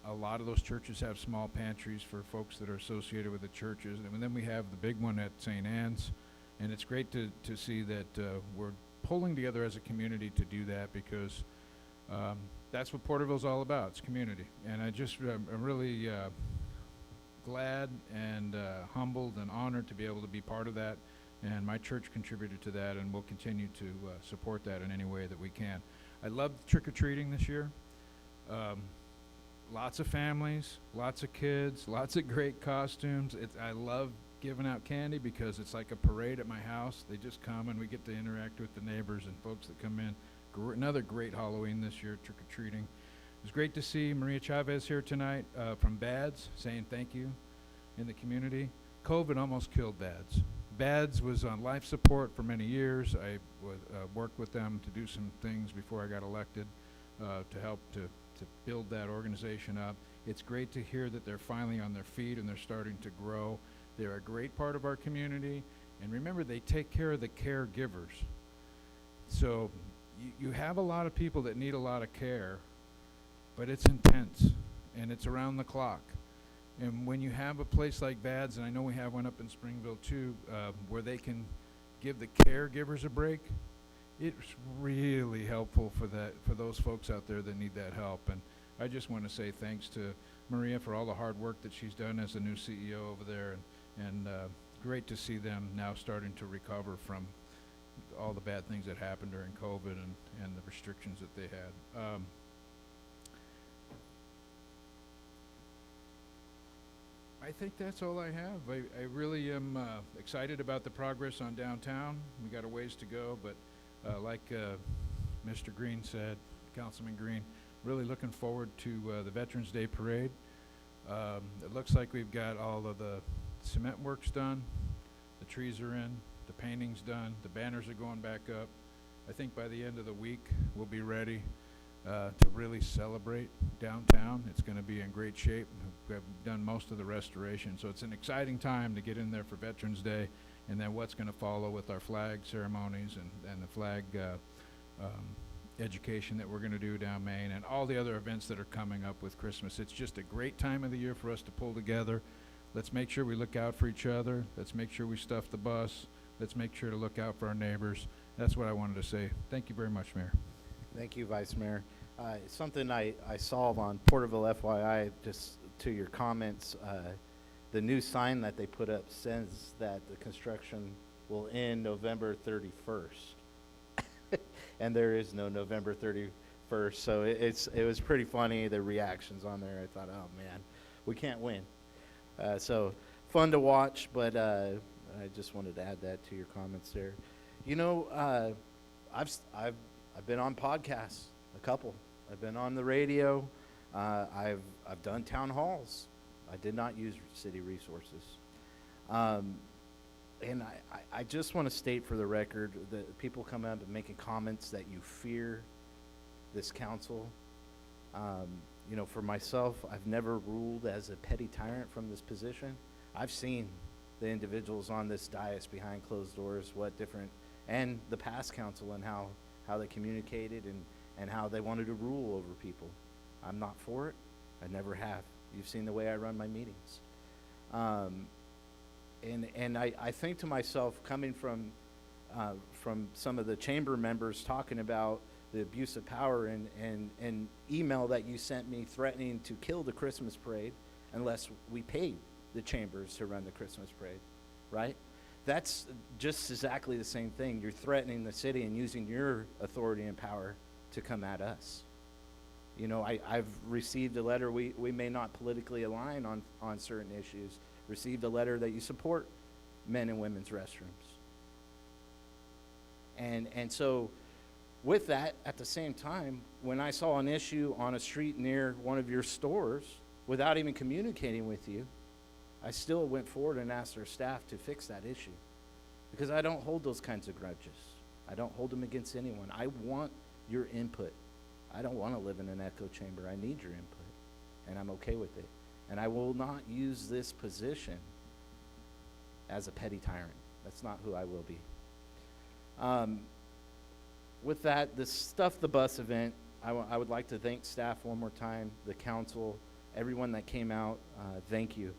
A lot of those churches have small pantries for folks that are associated with the churches. And then we have the big one at St. Anne's. And it's great to see that we're pulling together as a community to do that, because that's what Porterville's all about. It's community. And I'm really glad and humbled and honored to be able to be part of that. And my church contributed to that, and we'll continue to support that in any way that we can. I love trick-or-treating this year. Lots of families, lots of kids, lots of great costumes. I love giving out candy because it's like a parade at my house. They just come and we get to interact with the neighbors and folks that come in. Another great Halloween this year, trick-or-treating. It was great to see Maria Chavez here tonight from BADS saying thank you in the community. COVID almost killed BADS. BADS was on life support for many years. I worked with them to do some things before I got elected to help to build that organization up. It's great to hear that they're finally on their feet and they're starting to grow. They're a great part of our community. And remember, they take care of the caregivers. So you have a lot of people that need a lot of care, but it's intense and it's around the clock. And when you have a place like BADS, and I know we have one up in Springville too, where they can give the caregivers a break, it's really helpful for those folks out there that need that help. And I just want to say thanks to Maria for all the hard work that she's done as the new CEO over there, and great to see them now starting to recover from all the bad things that happened during COVID and the restrictions that they had. I think that's all I have. I really am excited about the progress on downtown. We got a ways to go, but like Mr. Green said, Councilman Green, really looking forward to the Veterans Day Parade. It looks like we've got all of the cement works done, the trees are in, the painting's done, the banners are going back up. I think by the end of the week, we'll be ready to really celebrate downtown. It's going to be in great shape. We've done most of the restoration, so it's an exciting time to get in there for Veterans Day, and then what's going to follow with our flag ceremonies and the flag education that we're going to do down Main, and all the other events that are coming up with Christmas. It's just a great time of the year for us to pull together. Let's make sure we look out for each other. Let's make sure we stuff the bus. Let's make sure to look out for our neighbors. That's what I wanted to say. Thank you very much, Mayor. Thank you, Vice Mayor. Something I saw on Porterville FYI, just to your comments, the new sign that they put up says that the construction will end November 31st. And there is no November 31st, so it was pretty funny, the reactions on there. I thought, oh man, we can't win. So fun to watch, but I just wanted to add that to your comments there. You know, I've been on podcasts, a couple. I've been on the radio. I've done town halls. I did not use city resources. And I just want to state for the record that people come up and making comments that you fear this council. You know, for myself, I've never ruled as a petty tyrant from this position. I've seen the individuals on this dais behind closed doors, and the past council and how they communicated and how they wanted to rule over people. I'm not for it. I never have. You've seen the way I run my meetings. And I think to myself, coming from some of the chamber members talking about the abuse of power and email that you sent me threatening to kill the Christmas parade unless we paid the chambers to run the Christmas parade, right? That's just exactly the same thing. You're threatening the city and using your authority and power to come at us. You know, I've received a letter, we may not politically align on certain issues, received a letter that you support men and women's restrooms. And so with that, at the same time, when I saw an issue on a street near one of your stores, without even communicating with you, I still went forward and asked our staff to fix that issue. Because I don't hold those kinds of grudges. I don't hold them against anyone. I want your input. I don't want to live in an echo chamber. I need your input. And I'm okay with it. And I will not use this position as a petty tyrant. That's not who I will be. With that, the Stuff the Bus event, I would like to thank staff one more time, the council, everyone that came out. Thank you.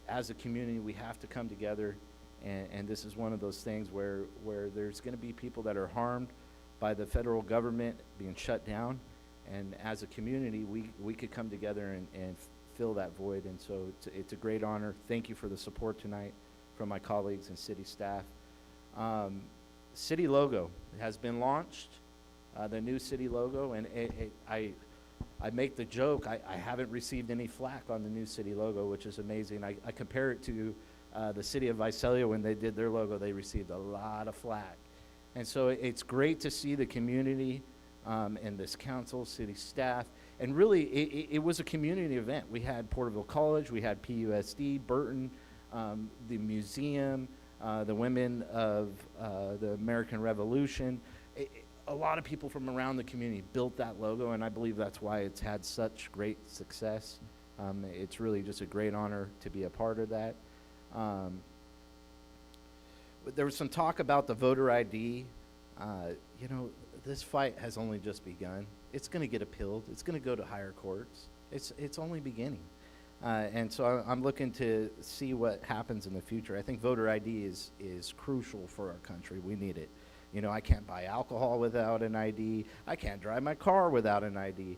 As a community, we have to come together, and this is one of those things where there's going to be people that are harmed by the federal government being shut down, and as a community, we could come together and fill that void, and so it's a great honor. Thank you for the support tonight from my colleagues and city staff. City logo has been launched, the new city logo, and I make the joke, I haven't received any flack on the new city logo, which is amazing. I compare it to the city of Visalia. When they did their logo, they received a lot of flack. And so it's great to see the community and this council, city staff, and really it was a community event. We had Porterville College, we had PUSD, Burton, the museum, the women of the American Revolution. A lot of people from around the community built that logo, and I believe that's why it's had such great success. It's really just a great honor to be a part of that. There was some talk about the voter ID. You know, this fight has only just begun. It's going to get appealed. It's going to go to higher courts. It's only beginning. And so I'm looking to see what happens in the future. I think voter ID is crucial for our country. We need it. You know, I can't buy alcohol without an ID. I can't drive my car without an ID.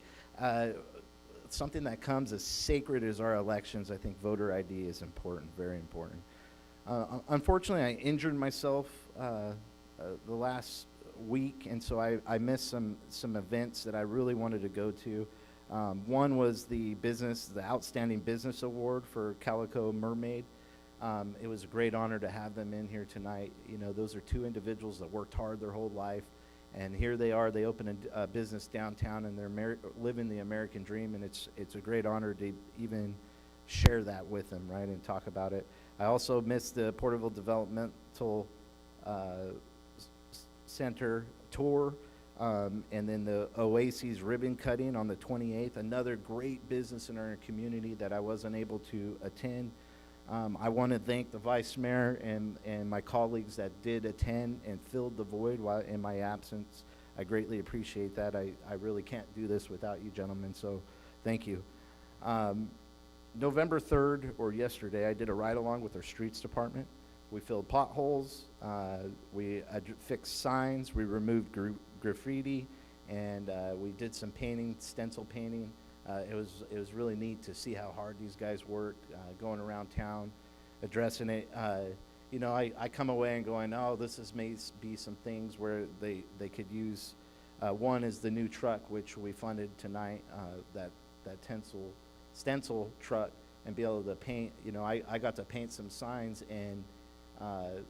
Something that comes as sacred as our elections, I think voter ID is important, very important. Unfortunately, I injured myself the last week, and so I missed some events that I really wanted to go to. One was the Outstanding Business Award for Calico Mermaid. It was a great honor to have them in here tonight. You know, those are two individuals that worked hard their whole life, and here they are. They open a business downtown, and they're living the American dream, and it's a great honor to even share that with them, right, and talk about it. I also missed the Porterville Developmental Center tour, and then the Oasis ribbon cutting on the 28th, another great business in our community that I wasn't able to attend. I want to thank the Vice Mayor and my colleagues that did attend and filled the void while in my absence. I greatly appreciate that. I really can't do this without you gentlemen, so thank you. November 3rd, or yesterday, I did a ride-along with our streets department. We filled potholes, we fixed signs, we removed graffiti, and we did some painting, stencil painting. It was really neat to see how hard these guys work, going around town, addressing it. You know, I come away and going, oh, this may be some things where they could use. One is the new truck, which we funded tonight, that stencil truck, and be able to paint. You know, I got to paint some signs and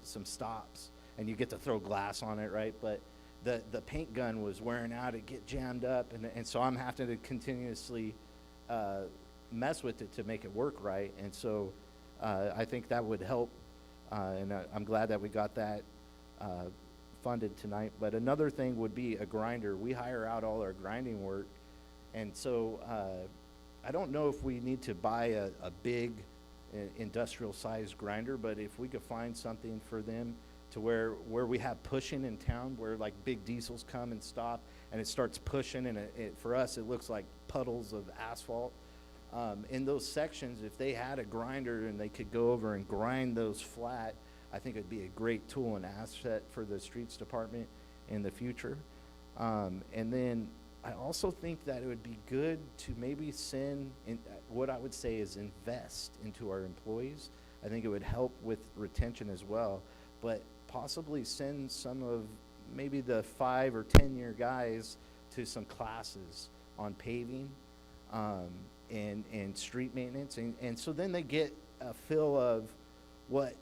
some stops. and you get to throw glass on it, right? But the paint gun was wearing out, it get jammed up, and so I'm having to continuously mess with it to make it work right. And so I think that would help, and I'm glad that we got that funded tonight. But another thing would be a grinder. We hire out all our grinding work, and so I don't know if we need to buy a big industrial sized grinder, but if we could find something for them to where we have pushing in town, where like big diesels come and stop and it starts pushing, and for us it looks like puddles of asphalt. In those sections, if they had a grinder and they could go over and grind those flat, I think it'd be a great tool and asset for the streets department in the future. And then I also think that it would be good to maybe send in, what I would say is invest into our employees. I think it would help with retention as well, but possibly send some of maybe the 5 or 10 year guys to some classes on paving and street maintenance, and so then they get a feel of what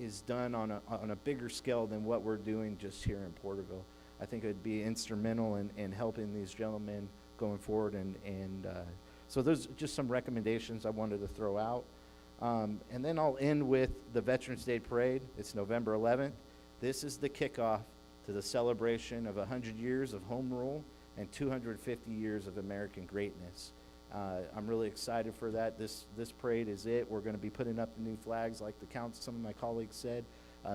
is done on a bigger scale than what we're doing just here in Porterville. I think it would be instrumental in helping these gentlemen going forward, and so those are just some recommendations I wanted to throw out. And then I'll end with the Veterans Day Parade. It's November 11th. This is the kickoff to the celebration of 100 years of home rule and 250 years of American greatness. I'm really excited for that. This parade is it. We're going to be putting up the new flags, like some of my colleagues said.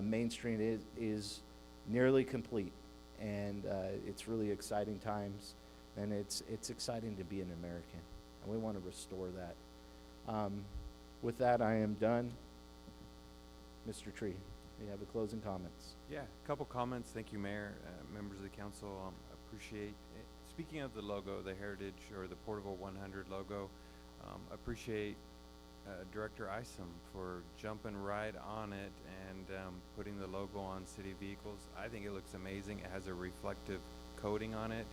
Main Street is nearly complete, and it's really exciting times, and it's exciting to be an American, and we want to restore that. With that, I am done. Mr. Tree, you have a closing comments? Yeah, a couple comments. Thank you, Mayor, members of the council. Appreciate it. Speaking of the logo, the Heritage or the Porterville 100 logo, appreciate Director Isom for jumping right on it and putting the logo on city vehicles. I think it looks amazing. It has a reflective coating on it.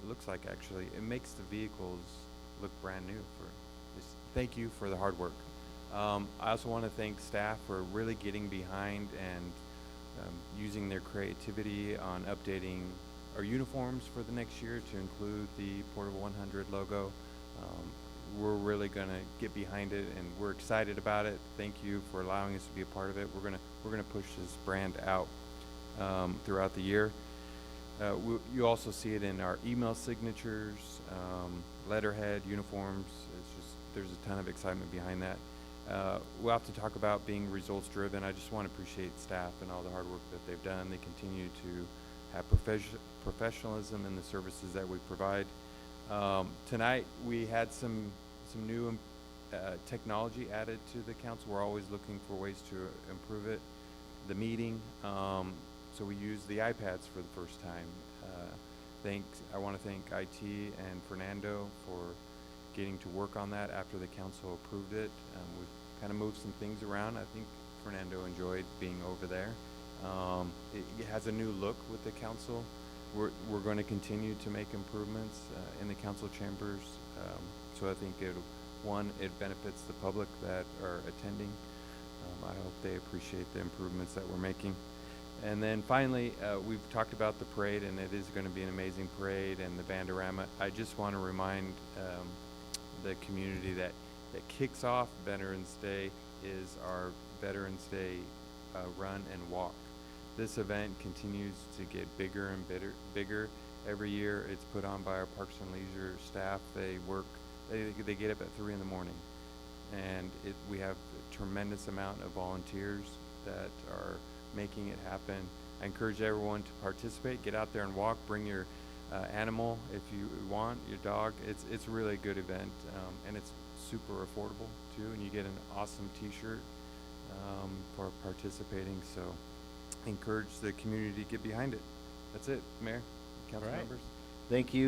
It looks like actually it makes the vehicles look brand new. Thank you for the hard work. I also want to thank staff for really getting behind and using their creativity on updating our uniforms for the next year to include the Porterville 100 logo. We're really going to get behind it, and we're excited about it. Thank you for allowing us to be a part of it. We're going to push this brand out throughout the year. You also see it in our email signatures, letterhead, uniforms. There's a ton of excitement behind that. We'll have to talk about being results driven. I just want to appreciate staff and all the hard work that they've done. They continue to have professionalism in the services that we provide. Tonight we had some new technology added to the council. We're always looking for ways to improve it. The meeting, so we used the iPads for the first time. I want to thank IT and Fernando for getting to work on that after the council approved it. We've kind of moved some things around. I think Fernando enjoyed being over there. It has a new look with the council. We're going to continue to make improvements in the council chambers. So I think it benefits the public that are attending. I hope they appreciate the improvements that we're making. And then finally, we've talked about the parade, and it is going to be an amazing parade, and the Bandorama. I just want to remind the community that kicks off Veterans Day is our Veterans Day run and walk. This event continues to get bigger and bigger every year. It's put on by our Parks and Leisure staff. They get up at 3 in the morning, and we have a tremendous amount of volunteers that are making it happen. I encourage everyone to participate. Get out there and walk. Bring your animal if you want, your dog. It's really a good event, and it's super affordable too, and you get an awesome t-shirt for participating. So encourage the community to get behind it. That's it, Mayor, council members. Thank you.